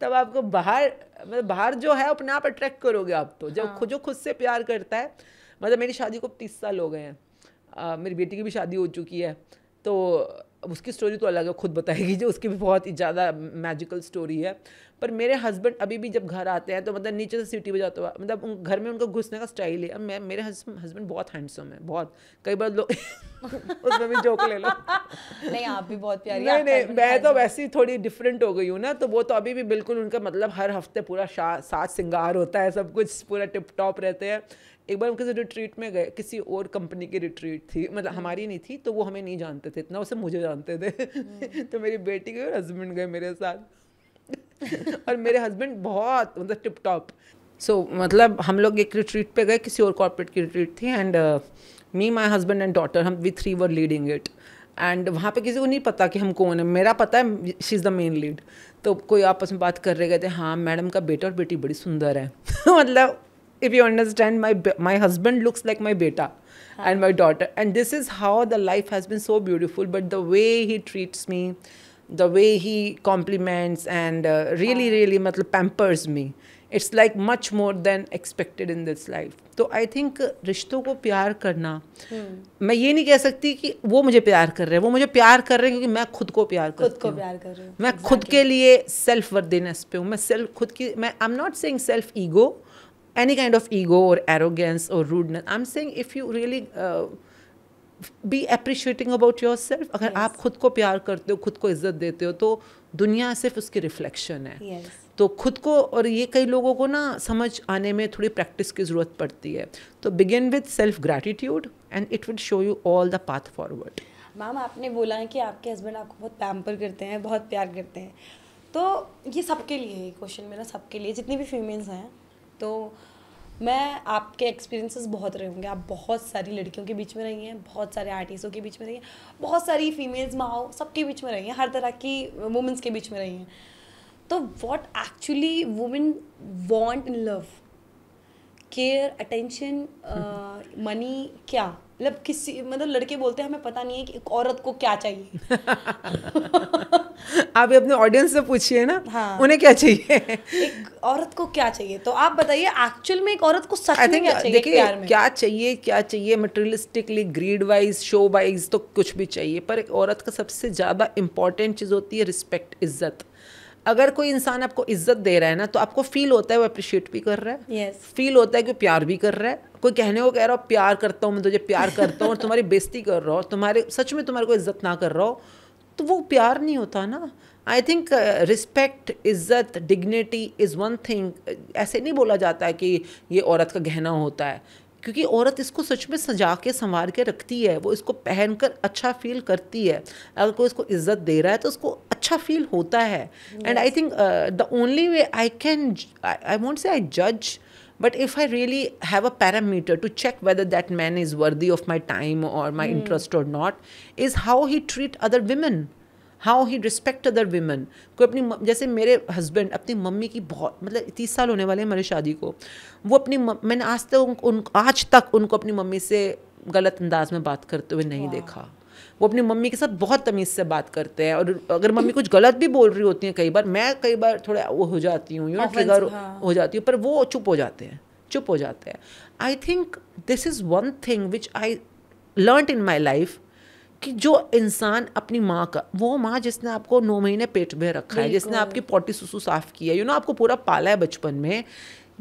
तब आपको बाहर जो है अपने आप अट्रैक्ट करोगे आप। तो जब जो खुद से प्यार करता है, मतलब मेरी शादी को 30 साल हो गए हैं, मेरी बेटी की भी शादी हो चुकी है, तो अब उसकी स्टोरी तो अलग है, खुद बताएगी, जो उसकी भी बहुत ही ज़्यादा मैजिकल स्टोरी है। पर मेरे हस्बैंड अभी भी जब घर आते हैं तो मतलब नीचे से सीटी बजाते हुआ, मतलब घर में उनका घुसने का स्टाइल है। अब मेरे हस्बैंड बहुत हैंडसम है, बहुत, कई बार लोग उसमें भी जोक ले लो। नहीं, आप भी बहुत प्यारी। नहीं, मैं तो वैसे ही थोड़ी डिफरेंट हो गई हूँ ना, तो वो तो अभी भी बिल्कुल उनका मतलब हर हफ्ते पूरा साज सिंगार होता है, सब कुछ पूरा टिप टॉप रहते हैं। एक बार हम किसी रिट्रीट में गए, किसी और कंपनी की रिट्रीट थी, मतलब हमारी नहीं थी, तो वो हमें नहीं जानते थे इतना, उसे मुझे जानते थे। तो मेरी बेटी गई और हस्बैंड गए मेरे साथ। और मेरे हस्बैंड बहुत मतलब टिप टॉप। सो मतलब हम लोग एक रिट्रीट पे गए, किसी और कॉर्पोरेट की रिट्रीट थी, and me, my husband and daughter, हम we 3 were leading it. And वहाँ पे किसी को नहीं पता कि हम कौन है। मेरा पता है she is the main lead. तो कोई आपस में बात कर रहे गए थे, हाँ मैडम का बेटा और बेटी बड़ी सुंदर है। मतलब if you understand, my husband looks like my beta and my daughter, and this is how the life has been so beautiful. But the way he treats me, the way he compliments and really मतलब pampers me, it's like much more than expected in this life. तो I think रिश्तों को प्यार करना, मैं ये नहीं कह सकती कि वो मुझे प्यार कर रहे हैं, वो मुझे प्यार कर रहे हैं क्योंकि मैं खुद को प्यार करती हूँ। मैं खुद के लिए सेल्फ वर्दीनेस पे हूँ। मैं खुद की, मैं I'm not saying self ego, any kind of ego or arrogance or rudeness. I'm saying if you really be appreciating about yourself, अगर आप खुद को प्यार करते हो, खुद को इज्जत देते हो, तो दुनिया सिर्फ उसकी रिफ्लेक्शन है। तो खुद को, और ये कई लोगों को ना समझ आने में थोड़ी प्रैक्टिस की ज़रूरत पड़ती है। तो begin with self gratitude and it will show you all the path forward. Ma'am, आपने बोला है कि आपके हस्बैंड आपको बहुत पैम्पर करते हैं, बहुत प्यार करते हैं, तो ये सबके लिए है क्वेश्चन मेरा, सबके लिए, जितनी भी फीमेल्स हैं। तो मैं, आपके एक्सपीरियंसेस बहुत रहे होंगे, आप बहुत सारी लड़कियों के बीच में रही हैं, बहुत सारे आर्टिस्टों के बीच में रही हैं, बहुत सारी फीमेल्स माओ सबके बीच में रही हैं, हर तरह की वुमेंस के बीच में रही हैं। तो what actually women want in love? Care, attention, money, क्या मतलब किसी, मतलब लड़के बोलते हैं हमें पता नहीं है कि एक औरत को क्या चाहिए। आप अपने ऑडियंस से पूछिए ना, हाँ, उन्हें क्या चाहिए, एक औरत को क्या चाहिए। तो आप बताइए एक्चुअल में एक औरत को सच में क्या चाहिए? देखिए, क्या चाहिए materialistically, greed wise, show wise तो कुछ भी चाहिए, पर एक औरत का सबसे ज़्यादा इंपॉर्टेंट चीज़ होती है रिस्पेक्ट, इज्जत। अगर कोई इंसान आपको इज्जत दे रहा है ना, तो आपको फील होता है वो अप्रिशिएट भी कर रहा है, फील होता है कि प्यार भी कर रहा है। कोई कहने को कह रहा हो प्यार करता हूँ, मैं तुझे प्यार करता हूँ, और तुम्हारी बेइज्जती कर रहा हो, तुम्हारे सच में तुम्हारे को इज्जत ना कर रहा हो, तो वो प्यार नहीं होता ना। आई थिंक रिस्पेक्ट, इज्जत, डिग्निटी इज़ वन थिंग। ऐसे नहीं बोला जाता है कि ये औरत का गहना होता है, क्योंकि औरत इसको सच में सजा के संवार के रखती है, वो इसको पहनकर अच्छा फील करती है। अगर कोई इसको इज्जत दे रहा है तो उसको अच्छा फील होता है। And I think the only way I won't say I जज, but if I really have a parameter to check whether that man is worthy of my time or my interest or not, is how he treat other women, how he respect other women. कोई अपनी, जैसे मेरे husband अपनी mummy की बहुत, मतलब 30 साल होने वाले हैं हमारी शादी को, वो अपनी मैंने आज तक उनको अपनी मम्मी से गलत अंदाज में बात करते हुए नहीं देखा। वो अपनी मम्मी के साथ बहुत तमीज़ से बात करते हैं, और अगर मम्मी कुछ गलत भी बोल रही होती हैं, कई बार थोड़ा वो हो जाती हूँ, ट्रिगर हो जाती हूँ, पर वो चुप हो जाते हैं। I think this is one thing which I learned in my life, कि जो इंसान अपनी माँ का, वो माँ जिसने आपको 9 महीने पेट में रखा है, जिसने आपकी पोटी सुसु साफ किया, यू नो आपको पूरा पाला है बचपन में,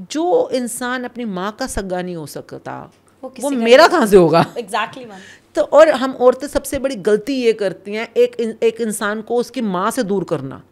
जो इंसान अपनी माँ का सगा नहीं हो सकता वो मेरा कहाँ से होगा? Exactly ma'am. तो और हम औरतें सबसे बड़ी गलती ये करती हैं, एक इंसान को उसकी माँ से दूर करना।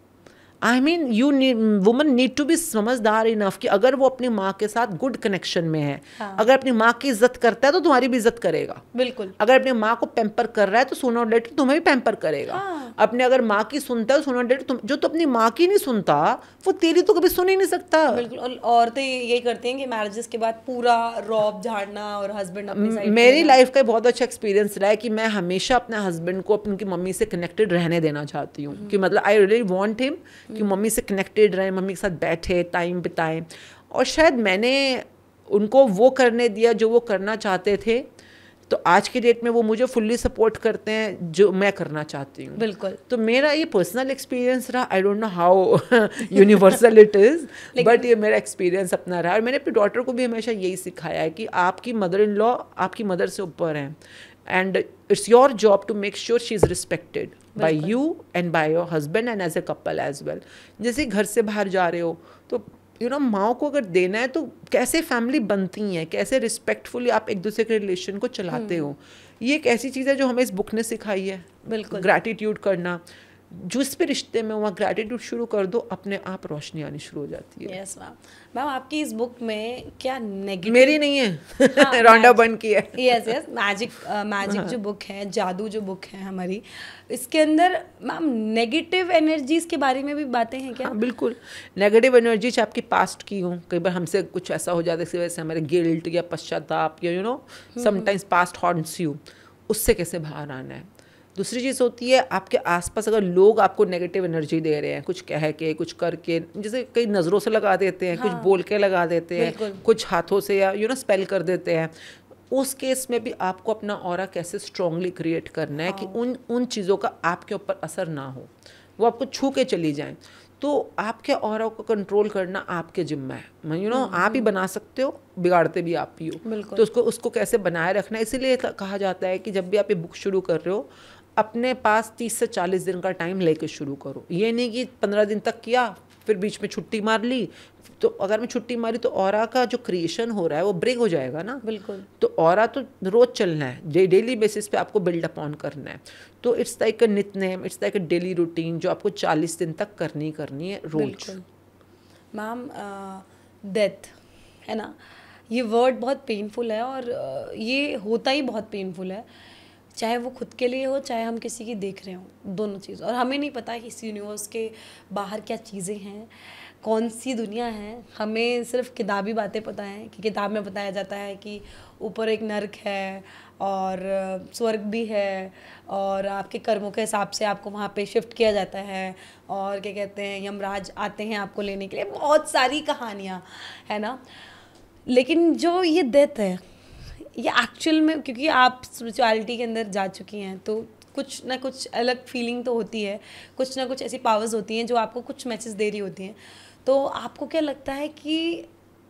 I mean woman need to be समझदार इनफ कि अगर वो अपनी माँ के साथ गुड कनेक्शन में है, हाँ। अगर अपनी माँ की इज्जत करता है तो तुम्हारी भी इज्जत करेगा। बिल्कुल। अगर अपनी माँ को पैम्पर कर रहा है तो सूनर लेटर तुम्हें भी पैम्पर करेगा। हाँ। अपने अगर माँ की सुनता है सूनर लेटर जो तो अपनी माँ की नहीं सुनता वो तेरी तो कभी सुन ही नहीं सकता। बिल्कुल। और औरतें यही करती हैं कि मैरिजेस के बाद पूरा रौब झाड़ना और हस्बैंड अपनी साइड। मेरी लाइफ का बहुत अच्छा एक्सपीरियंस रहा है कि मैं हमेशा अपने हस्बैंड को उनकी मम्मी से कनेक्टेड रहने देना चाहती हूँ कि मतलब आई रियली वांट हिम कि मम्मी से कनेक्टेड रहें, मम्मी के साथ बैठे, टाइम बिताएं। और शायद मैंने उनको वो करने दिया जो वो करना चाहते थे, तो आज के डेट में वो मुझे फुल्ली सपोर्ट करते हैं जो मैं करना चाहती हूँ। बिल्कुल। तो मेरा ये पर्सनल एक्सपीरियंस रहा। I don't know how universal it is, but ये मेरा एक्सपीरियंस अपना रहा। और मैंने अपनी डॉटर को भी हमेशा यही सिखाया है कि आपकी मदर इन लॉ आपकी मदर से ऊपर हैं, and it's your job to make sure she is respected by you and by your husband and as a couple as well. जैसे घर से बाहर जा रहे हो तो यू नो माओ को अगर देना है तो कैसे फैमिली बनती हैं, कैसे रिस्पेक्टफुली आप एक दूसरे के रिलेशन को चलाते हो, ये एक ऐसी चीज़ है जो हमें इस बुक ने सिखाई है। बिल्कुल। ग्रैटिट्यूड करना, जिस पे रिश्ते में वहाँ ग्रैटिट्यूड शुरू कर दो, अपने आप रोशनी आनी शुरू हो जाती है। Yes ma'am. मैम आपकी इस बुक में क्या नेगेटिव? मेरी नहीं है, रॉन्डा बन की है। Yes yes. मैजिक जो बुक है, जादू जो बुक है हमारी, इसके अंदर मैम नेगेटिव एनर्जीज के बारे में भी बातें हैं क्या? हाँ बिल्कुल। नेगेटिव एनर्जी चाहे आपकी पास्ट की हो, कई बार हमसे कुछ ऐसा हो जाता है इसकी वजह से हमारे गिल्ट या पश्चाताप या you know sometimes past haunts you, उससे कैसे बाहर आना है। दूसरी चीज़ होती है आपके आसपास अगर लोग आपको नेगेटिव एनर्जी दे रहे हैं, कुछ कह के कुछ करके, जैसे कई नज़रों से लगा देते हैं, कुछ बोल के लगा देते हैं, कुछ हाथों से या यू नो स्पेल कर देते हैं, उस केस में भी आपको अपना ऑरा कैसे स्ट्रांगली क्रिएट करना है कि उन चीज़ों का आपके ऊपर असर ना हो, वो आपको छू के चली जाएं। तो आपके ऑरा को कंट्रोल करना आपके जिम्मा है, यू नो आप ही बना सकते हो, बिगाड़ते भी आप ही हो। तो उसको कैसे बनाए रखना है, इसीलिए कहा जाता है कि जब भी आप ये बुक शुरू कर रहे हो अपने पास 30 से 40 दिन का टाइम लेके शुरू करो। ये नहीं कि 15 दिन तक किया फिर बीच में छुट्टी मार ली, तो अगर मैं छुट्टी मारी तो ऑरा का जो क्रिएशन हो रहा है वो ब्रेक हो जाएगा ना। बिल्कुल। तो ऑरा तो रोज चलना है, डेली बेसिस पे आपको बिल्ड अप ऑन करना है। तो it's like a Nitnem, it's like a daily routine जो आपको 40 दिन तक करनी है रोज। मैम डेथ है ना, ये वर्ड बहुत पेनफुल है और ये होता ही बहुत पेनफुल है, चाहे वो खुद के लिए हो चाहे हम किसी की देख रहे हो, दोनों चीज़। और हमें नहीं पता कि इस यूनिवर्स के बाहर क्या चीज़ें हैं, कौन सी दुनिया है। हमें सिर्फ किताबी बातें पता हैं कि किताब में बताया जाता है कि ऊपर एक नर्क है और स्वर्ग भी है और आपके कर्मों के हिसाब से आपको वहाँ पे शिफ्ट किया जाता है और क्या कहते हैं यमराज आते हैं आपको लेने के लिए, बहुत सारी कहानियाँ है ना। लेकिन जो ये डेथ है ये एक्चुअल में, क्योंकि आप स्पिरिचुअलिटी के अंदर जा चुकी हैं तो कुछ ना कुछ अलग फीलिंग तो होती है, कुछ ना कुछ ऐसी पावर्स होती हैं जो आपको कुछ मैसेज दे रही होती हैं। तो आपको क्या लगता है कि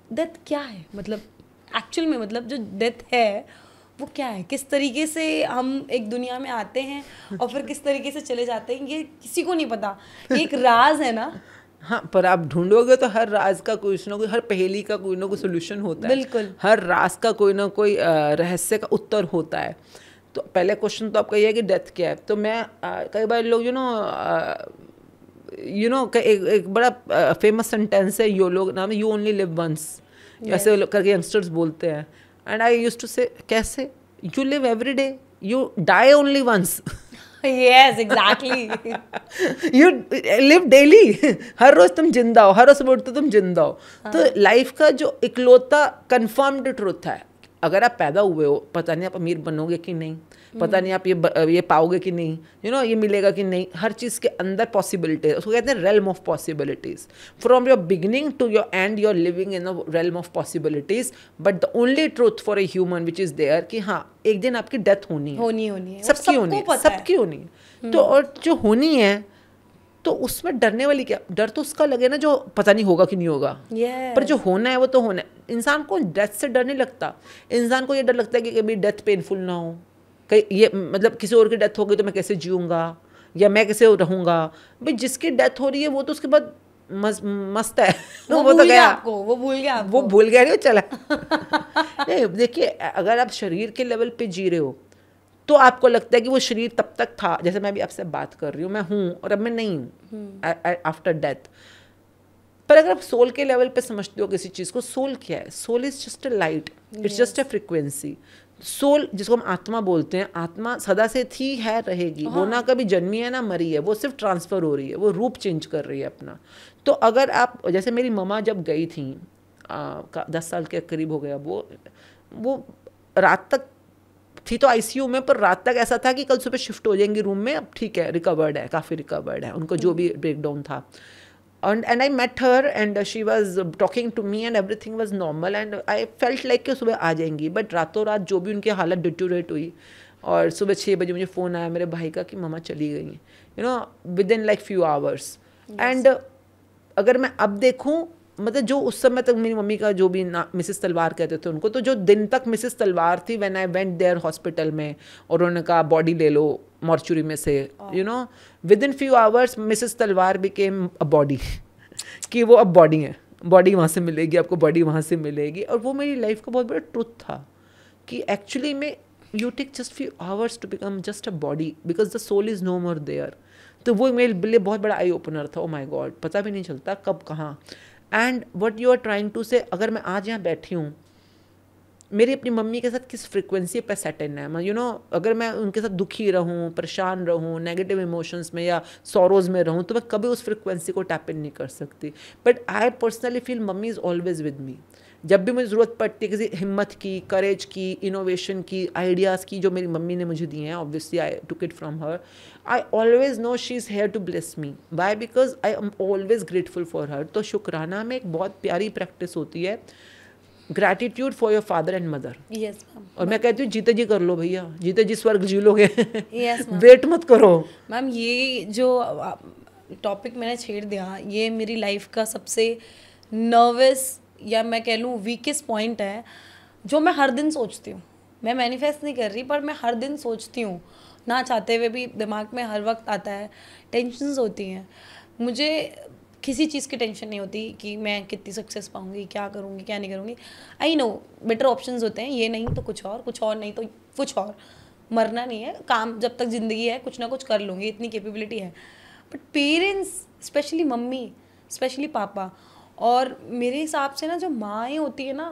डेथ क्या है, मतलब एक्चुअल में, मतलब जो डेथ है वो क्या है, किस तरीके से हम एक दुनिया में आते हैं और फिर किस तरीके से चले जाते हैं, ये किसी को नहीं पता, ये एक राज है ना। हाँ, पर आप ढूंढोगे तो हर राज का कोई ना कोई, हर पहेली का कोई ना कोई सोल्यूशन होता है। बिल्कुल। हर राज का कोई ना कोई रहस्य का उत्तर होता है। तो पहले क्वेश्चन तो आपका ये है कि डेथ क्या है। तो मैं कई बार लोग यू नो एक बड़ा फेमस सेंटेंस है यो लोग नाम है, यू ओनली लिव वंस, ऐसे करके यंगस्टर्स बोलते हैं। And I used to say कैसे, you live every day, you die only once. Yes, exactly. You live daily. हर रोज तुम जिंदा हो, हर रोज उठते तुम जिंदा हो। तो लाइफ का जो इकलौता कंफर्म्ड ट्रुथ है, अगर आप पैदा हुए हो, पता नहीं आप अमीर बनोगे कि नहीं, पता नहीं आप ये पाओगे कि नहीं, यू नो ये मिलेगा कि नहीं, हर चीज़ के अंदर पॉसिबिलिटी है। उसको कहते हैं realm of possibilities. From your beginning to your end you are living in a realm of possibilities, but the only truth for a human which is there कि हाँ एक दिन आपकी डेथ होनी है, सबकी होनी है। तो और जो होनी है तो उसमें डरने वाली क्या, डर तो उसका लगे ना जो पता नहीं होगा कि नहीं होगा। पर जो होना है वो तो होना है। इंसान को डेथ से डर नहीं लगता, इंसान को ये डर लगता है कि कभी डेथ पेनफुल ना हो, कहीं ये मतलब किसी और की डेथ हो गई तो मैं कैसे जीऊँगा या मैं कैसे रहूँगा। भाई जिसकी डेथ हो रही है वो तो उसके बाद मस्त है वो तो भूल गया आपको, वो भूल गया आपको। वो भूल गया नहीं, वो चला नहीं देखिए, अगर आप शरीर के लेवल पे जी रहे हो तो आपको लगता है कि वो शरीर तब तक था, जैसे मैं अभी आपसे बात कर रही हूँ, मैं हूँ और अब मैं नहीं हूँ आफ्टर डेथ। पर अगर आप सोल के लेवल पे समझते हो किसी चीज़ को, सोल क्या है? Soul is just a light, it's just a frequency. Soul जिसको हम आत्मा बोलते हैं, आत्मा सदा से थी, है, रहेगी। वो ना कभी जन्मी है ना मरी है, वो सिर्फ ट्रांसफ़र हो रही है, वो रूप चेंज कर रही है अपना। तो अगर आप, जैसे मेरी मम्मा जब गई थी 10 साल के करीब हो गया, वो रात तक थी तो आईसीयू में, पर रात तक ऐसा था कि कल सुबह शिफ्ट हो जाएंगी रूम में, अब ठीक है, रिकवर्ड है, काफ़ी रिकवर्ड है, उनको जो भी ब्रेकडाउन था। And I met her and she was talking to me and everything was normal and I felt like कि सुबह आ जाएंगी, बट रातों रात जो भी उनकी हालत डिटोरेट हुई और सुबह 6 बजे मुझे फ़ोन आया मेरे भाई का कि मम्मा चली गई, you know, with in like few hours. And अगर मैं अब देखूँ, मतलब जो उस समय तक मेरी मम्मी का जो भी ना मिसेस तलवार कहते थे उनको, तो जो दिन तक मिसेस तलवार थी, when I went there hospital में और उन्होंने कहा बॉडी ले लो मॉर्चुरी में से, you know, with in few hours Mrs तलवार बिकेम अ बॉडी कि वो अब बॉडी है, बॉडी वहाँ से मिलेगी आपको, बॉडी वहाँ से मिलेगी। और वो मेरी लाइफ का बहुत बड़ा ट्रुथ था कि एक्चुअली में you take just few hours to become just a body because the soul is no more there. तो वो मेरे लिए बहुत बड़ा आई ओपनर था। ओ माई गॉड, पता भी नहीं चलता कब कहाँ। And what you are trying to say, अगर मैं आज यहाँ बैठी हूँ, मेरी अपनी मम्मी के साथ किस फ्रिक्वेंसी पे सेट इन है, यू नो, अगर मैं उनके साथ दुखी रहूँ, परेशान रहूँ, नेगेटिव इमोशंस में या सॉरोज में रहूँ, तो मैं कभी उस फ्रिक्वेंसी को टैप इन नहीं कर सकती। But I personally feel mummy is always with me. जब भी मुझे ज़रूरत पड़ती है किसी हिम्मत की, करेज की, इनोवेशन की, आइडियाज़ की, जो मेरी मम्मी ने मुझे दिए हैं, obviously I took it from her, I always know she is here to bless me. Why? Because I am always grateful for her. तो शुक्राना में एक बहुत प्यारी प्रैक्टिस होती है, gratitude for your father and mother. Yes ma'am. और मैं कहती हूँ जीते जी कर लो भैया, जीते जी स्वर्ग जी लोगे। Yes ma'am. वेट मत करो मैम। ये जो टॉपिक मैंने छेड़ दिया, ये मेरी लाइफ का सबसे नर्वस या मैं कह लूँ वीकेस्ट पॉइंट है, जो मैं हर दिन सोचती हूँ। मैं मैनिफेस्ट नहीं कर रही, पर मैं हर दिन सोचती हूँ, ना चाहते हुए भी दिमाग में हर वक्त आता है। टेंशन्स होती हैं, मुझे किसी चीज़ की टेंशन नहीं होती कि मैं कितनी सक्सेस पाऊंगी, क्या करूंगी, क्या नहीं करूंगी। आई नो बेटर ऑप्शंस होते हैं, ये नहीं तो कुछ और नहीं तो कुछ और। मरना नहीं है, काम जब तक ज़िंदगी है कुछ ना कुछ कर लूँगी, इतनी कैपेबिलिटी है। But parents, specially mummy, specially पापा, और मेरे हिसाब से ना जो माएँ होती है ना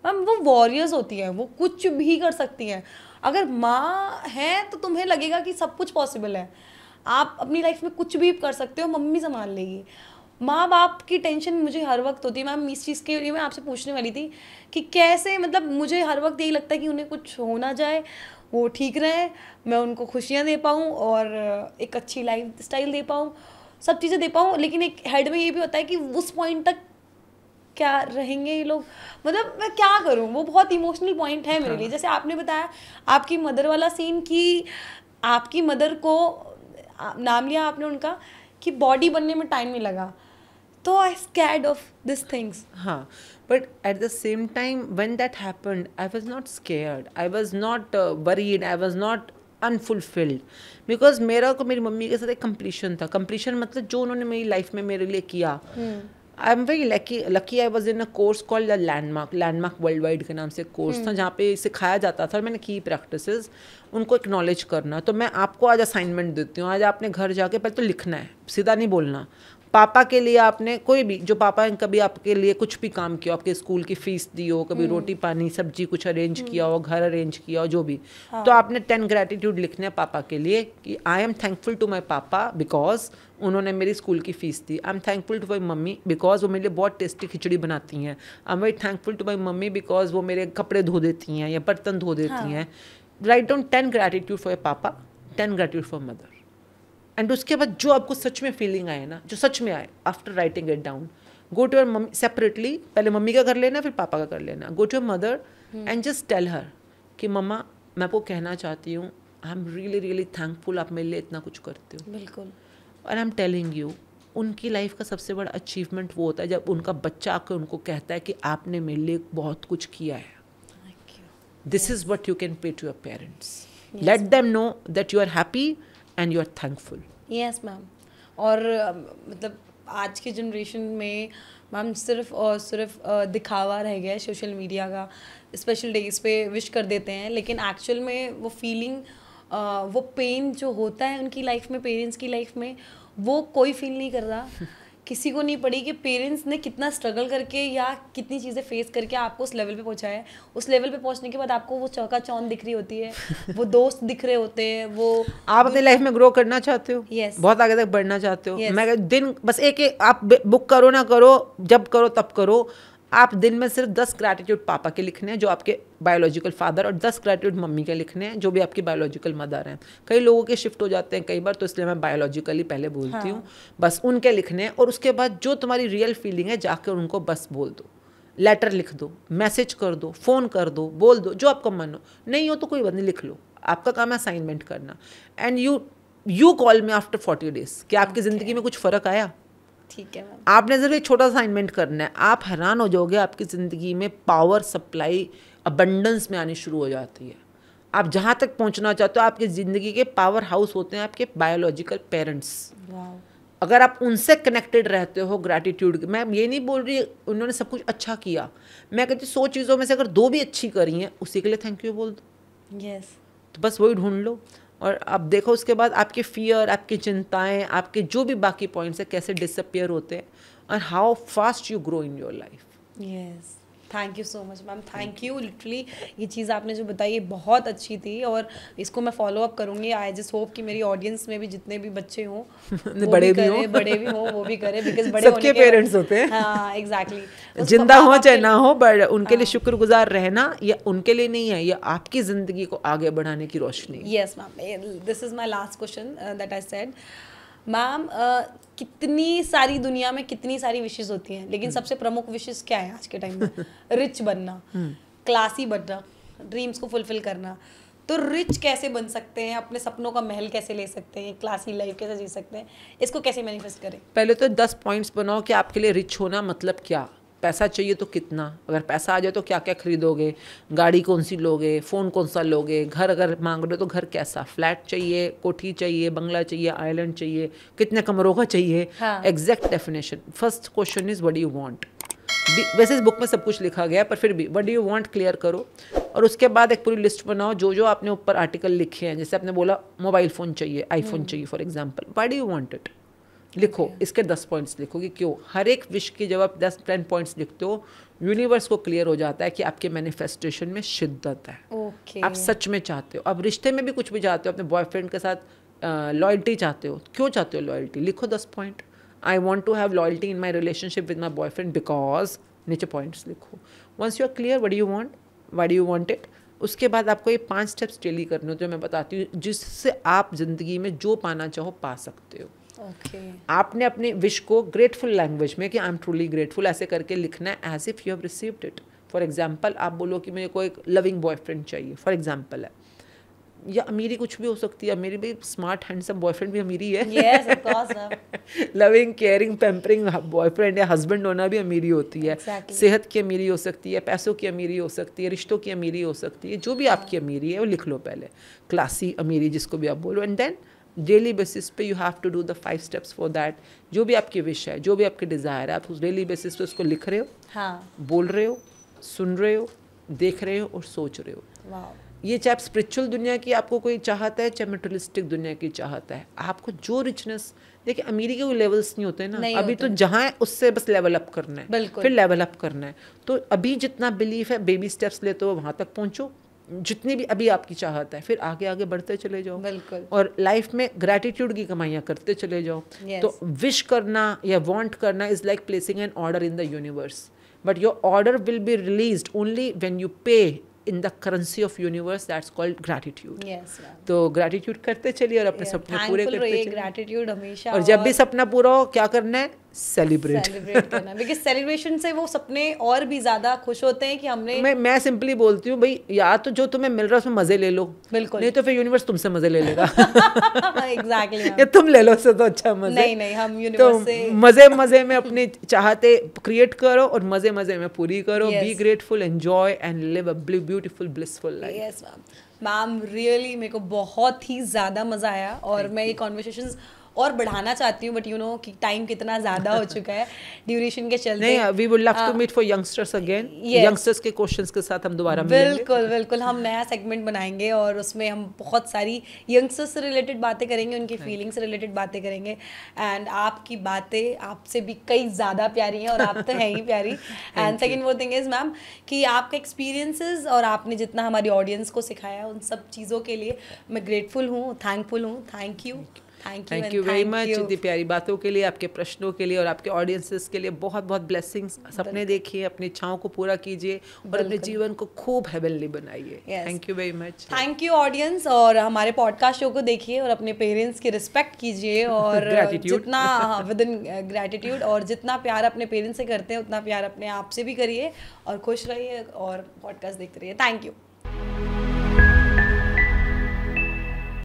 मैम, वो वॉरियर्स होती हैं, वो कुछ भी कर सकती हैं। अगर माँ है तो तुम्हें लगेगा कि सब कुछ पॉसिबल है, आप अपनी लाइफ में कुछ भी कर सकते हो, मम्मी संभाल लेगी। माँ बाप की टेंशन मुझे हर वक्त होती है मैम। इस चीज़ के लिए मैं आपसे पूछने वाली थी कि कैसे, मतलब मुझे हर वक्त यही लगता है कि उन्हें कुछ हो ना जाए, वो ठीक रहे, मैं उनको खुशियाँ दे पाऊँ और एक अच्छी लाइफ स्टाइल दे पाऊँ, सब चीज़ें दे पाऊँ। लेकिन एक हेड में ये भी होता है कि उस पॉइंट तक क्या रहेंगे ये लोग, मतलब मैं क्या करूँ। वो बहुत इमोशनल पॉइंट है मेरे लिए। जैसे आपने बताया आपकी मदर वाला सीन, कि आपकी मदर को नाम लिया आपने उनका कि बॉडी बनने में टाइम नहीं लगा, तो आई स्कैर्ड ऑफ दिस थिंग्स। हाँ, but at the same time when that happened I was not scared, I was not worried, I was not unfulfilled, because मेरा को मेरी मम्मी के साथ एक completion था। completion मतलब जो उन्होंने मेरी लाइफ में मेरे लिए किया। आई am very lucky I was in a course called the landmark world wide के नाम से कोर्स था, जहाँ पे सिखाया जाता था और मैंने की प्रैक्टिसेस, उनको एक्नॉलेज करना। तो मैं आपको आज असाइनमेंट देती हूँ, आज आपने घर जाके पहले तो लिखना है, सीधा नहीं बोलना। पापा के लिए आपने कोई भी, जो पापा ने कभी आपके लिए कुछ भी काम किया, आपके स्कूल की फीस दी हो, कभी रोटी पानी सब्जी कुछ अरेंज किया हो, घर अरेंज किया हो, जो भी, तो आपने 10 ग्रेटिट्यूड लिखने हैं पापा के लिए कि I am thankful to my papa because उन्होंने मेरी स्कूल की फ़ीस दी। I am thankful to my mummy because वो मेरे लिए बहुत टेस्टी खिचड़ी बनाती हैं। I am very thankful to my mummy because वो मेरे कपड़े धो देती हैं या बर्तन धो देती हैं। Write down 10 gratitude for your पापा, 10 ग्रेटिट्यूड फॉर मदर। एंड उसके बाद जो आपको सच में फीलिंग आए ना, जो सच में आए, after writing it down, go to your mummy separately, पहले मम्मी का कर लेना फिर पापा का कर लेना। Go to your mother and just tell her कि मम्मा मैं आपको कहना चाहती हूँ, I am really really thankful, आप मेरे लिए इतना कुछ करते हो। बिल्कुल। और आई एम टेलिंग यू, उनकी लाइफ का सबसे बड़ा अचीवमेंट वो होता है जब उनका बच्चा आकर उनको कहता है कि आपने मेरे लिए बहुत कुछ किया है। This is what you can pay to your parents. Let them know that you are happy and you are thankful. Yes ma'am. और मतलब आज की जनरेशन में मैम सिर्फ और सिर्फ दिखावा रह गया है सोशल मीडिया का. स्पेशल डेज पे विश कर देते हैं, लेकिन एक्चुअल में वो फीलिंग, वो पेन जो होता है उनकी लाइफ में, पेरेंट्स की लाइफ में, वो कोई फील नहीं कर रहा. किसी को नहीं पड़ी कि पेरेंट्स ने कितना स्ट्रगल करके या कितनी चीज़ें फेस करके आपको उस लेवल पे पहुंचाया है. उस लेवल पे पहुंचने के बाद आपको वो चौका चौंध दिख रही होती है, वो दोस्त दिख रहे होते हैं, वो आप अपनी लाइफ में ग्रो करना चाहते हो. Yes. बहुत आगे तक बढ़ना चाहते हो. Yes. मैं दिन बस एक आप बुक करो ना करो, जब करो तब करो, आप दिन में सिर्फ 10 ग्रैटिट्यूड पापा के लिखने हैं जो आपके बायोलॉजिकल फादर, और 10 ग्रैटिट्यूड मम्मी के लिखने हैं जो भी आपकी बायोलॉजिकल मदर हैं. कई लोगों के शिफ्ट हो जाते हैं कई बार, तो इसलिए मैं बायोलॉजिकली पहले बोलती हूँ. बस उनके लिखने हैं, और उसके बाद जो तुम्हारी रियल फीलिंग है जाकर उनको बस बोल दो. लेटर लिख दो, मैसेज कर दो, फ़ोन कर दो, बोल दो, जो आपका मन हो. नहीं हो तो कोई बात नहीं, लिख लो. आपका काम है असाइनमेंट करना. And you call me after 40 days कि आपकी ज़िंदगी में कुछ फ़र्क आया. ठीक है मैम. आपने सिर्फ एक छोटा सा असाइनमेंट करना है, आप हैरान हो जाओगे, आपकी ज़िंदगी में पावर सप्लाई अबंडेंस में आनी शुरू हो जाती है. आप जहाँ तक पहुँचना चाहते हो, आपकी ज़िंदगी के पावर हाउस होते हैं आपके बायोलॉजिकल पेरेंट्स. अगर आप उनसे कनेक्टेड रहते हो ग्रैटिट्यूड, मैं ये नहीं बोल रही उन्होंने सब कुछ अच्छा किया, मैं कहती 100 चीज़ों में से अगर 2 भी अच्छी करी हैं, उसी के लिए थैंक यू बोल दो. यस. तो बस वही ढूंढ लो, और आप देखो उसके बाद आपके फियर, आपकी चिंताएं, आपके जो भी बाकी पॉइंट्स हैं कैसे डिसअपियर होते हैं, और how fast you grow in your life. Yes. Thank you so much ma'am. Thank you. Literally ये चीज़ आपने जो बताई ये बहुत अच्छी थी, और इसको मैं फॉलो अप करूँगी. आई जस्ट होप कि मेरी ऑडियंस में भी जितने भी बच्चे हों, बड़े भी हों, वो भी करें, बिकॉज बड़े सबके पेरेंट्स होते हैं. हाँ एग्जैक्टली. जिंदा हो चाहे ना हो, बट उनके लिए शुक्रगुजार रहना, ये उनके लिए नहीं है, ये आपकी ज़िंदगी को आगे बढ़ाने की रोशनी. Yes ma'am. This is my last question that I said. Ma'am कितनी सारी दुनिया में कितनी सारी विशेष होती हैं, लेकिन सबसे प्रमुख विशेष क्या है आज के टाइम में? रिच बनना, क्लासी बनना, ड्रीम्स को फुलफिल करना. तो रिच कैसे बन सकते हैं, अपने सपनों का महल कैसे ले सकते हैं, क्लासी लाइफ कैसे जी सकते हैं, इसको कैसे मैनिफेस्ट करें? पहले तो 10 पॉइंट्स बनाओ कि आपके लिए रिच होना मतलब क्या. पैसा चाहिए तो कितना, अगर पैसा आ जाए तो क्या क्या खरीदोगे, गाड़ी कौन सी लोगे, फ़ोन कौन सा लोगे, घर अगर मांग रहे हो तो घर कैसा, फ्लैट चाहिए, कोठी चाहिए, बंगला चाहिए, आइलैंड चाहिए, कितने कमरों का चाहिए. Exact definition. First question is what do you want. वैसे इस बुक में सब कुछ लिखा गया है, पर फिर भी what do you want clear करो, और उसके बाद एक पूरी लिस्ट बनाओ जो जो आपने ऊपर आर्टिकल लिखे हैं. जैसे आपने बोला मोबाइल फ़ोन चाहिए, आईफोन चाहिए for example, why do you want it. लिखो. इसके 10 पॉइंट्स लिखो कि क्यों. हर एक विश की जब आप 10-10 पॉइंट्स लिखते हो, यूनिवर्स को क्लियर हो जाता है कि आपके मैनिफेस्टेशन में शिद्दत है. आप सच में चाहते हो. आप रिश्ते में भी कुछ भी चाहते हो, अपने बॉयफ्रेंड के साथ लॉयल्टी चाहते हो. क्यों चाहते हो लॉयल्टी, लिखो 10 point. I want to have loyalty in my relationship with my boyfriend because, नीचे पॉइंट्स लिखो. Once you are clear what you want, why do you want it, उसके बाद आपको ये 5 स्टेप्स डेली करने होते हैं, मैं बताती हूँ, जिससे आप ज़िंदगी में जो पाना चाहो पा सकते हो. आपने अपने विश को ग्रेटफुल लैंग्वेज में कि आई एम ट्रूली ग्रेटफुल ऐसे करके लिखना है, as if you have received it. For example आप बोलो कि मेरे को एक लविंग बॉयफ्रेंड चाहिए, फॉर एग्जाम्पल है, या अमीरी कुछ भी हो सकती है. मेरी भी स्मार्ट हैंडसम बॉयफ्रेंड भी अमीरी है. yes, of course, loving caring pampering boyfriend या हस्बैंड होना भी अमीरी होती है. exactly. सेहत की अमीरी हो सकती है, पैसों की अमीरी हो सकती है, रिश्तों की अमीरी हो सकती है. जो भी आपकी अमीरी है वो लिख लो पहले, क्लासी अमीरी जिसको भी आप बोलो. एंड देन डेली बेसिस पे you have to do the 5 steps for that. जो भी आपकी विश है, जो भी आपकी डिज़ायर है, आप उस डेली बेसिस पे उसको लिख रहे हो, बोल रहे हो, सुन रहे हो, देख रहे हो और सोच रहे हो. ये चाहे स्पिरिचुअल दुनिया की आपको कोई चाहता है, चाहे मेटेरियलिस्टिक दुनिया की चाहता है, आपको जो रिचनेस, देखिए अमीरी के कोई लेवल्स नहीं होते ना, अभी तो जहाँ है उससे बस लेवल अप करना है, फिर लेवल अप करना है. तो अभी जितना बिलीफ है, बेबी स्टेप्स लेते हो वहाँ तक पहुँचो, जितनी भी अभी आपकी चाहत है, फिर आगे आगे बढ़ते चले जाओ. बिल्कुल. और लाइफ में ग्रैटिट्यूड की कमाइयाँ करते चले जाओ. तो विश करना या वांट करना is like placing an order in the universe, but your order will be released only when you पे in the currency of universe, that's called gratitude. Yes, तो gratitude करते चलिए और अपने सपने पूरे करते चलिए. gratitude हमेशा. और जब भी सपना पूरा हो क्या करना है, सेलिब्रेट करना, बिकॉज सेलिब्रेशन से वो सपने और भी ज्यादा खुश होते हैं कि हमने. मैं सिंपली बोलती हूँ भाई, या तो जो तुम्हें मिल रहा है उसमें मजे ले लो, बिल्कुल, नहीं तो फिर यूनिवर्स तुमसे मजे ले लेगा. एग्जैक्टली. ये तुम ले लो उससे तो अच्छा मजे. नहीं हम यूनिवर्स से मजे मजे में अपने चाहते क्रिएट करो और मजे मजे में पूरी करो. Be grateful, enjoy and live a beautiful blissful life. Yes ma'am. Ma'am really मेरे को बहुत ही ज़्यादा मज़ा आया और मैं ये कॉन्वर्सेशंस और बढ़ाना चाहती हूँ, बट यू नो कि टाइम कितना ज़्यादा हो चुका है ड्यूरेशन के चलते। नहीं, we would love to meet for youngsters again. Youngsters के क्वेश्चंस के साथ हम दोबारा मिलेंगे। बिल्कुल बिल्कुल, हम नया सेगमेंट बनाएंगे और उसमें हम बहुत सारी यंगस्टर्स से रिलेटेड बातें करेंगे, उनकी फीलिंग से रिलेटेड बातें करेंगे। एंड आपकी बातें आपसे भी कई ज़्यादा प्यारी हैं और आप तो हैं ही प्यारी। एंड सेकेंड वो थिंग इज़ मैम कि आपके एक्सपीरियंसेस और आपने जितना हमारी ऑडियंस को सिखाया उन सब चीज़ों के लिए मैं ग्रेटफुल हूँ, थैंकफुल हूँ। थैंक यू वेरी मच इतनी प्यारी बातों के लिए, आपके प्रश्नों के लिए और आपके ऑडियंसेस के लिए बहुत बहुत ब्लेसिंग्स। सपने देखिए, अपनी इच्छाओं को पूरा कीजिए और अपने जीवन को खूब हेवनली बनाइए। Thank you very much. Thank you audience, और हमारे पॉडकास्ट शो को देखिए और अपने पेरेंट्स की रिस्पेक्ट कीजिए और जितना विद इन ग्रैटिट्यूड, और जितना प्यार अपने पेरेंट्स से करते हैं उतना प्यार अपने आप से भी करिए और खुश रहिए और पॉडकास्ट देखते रहिए। Thank you.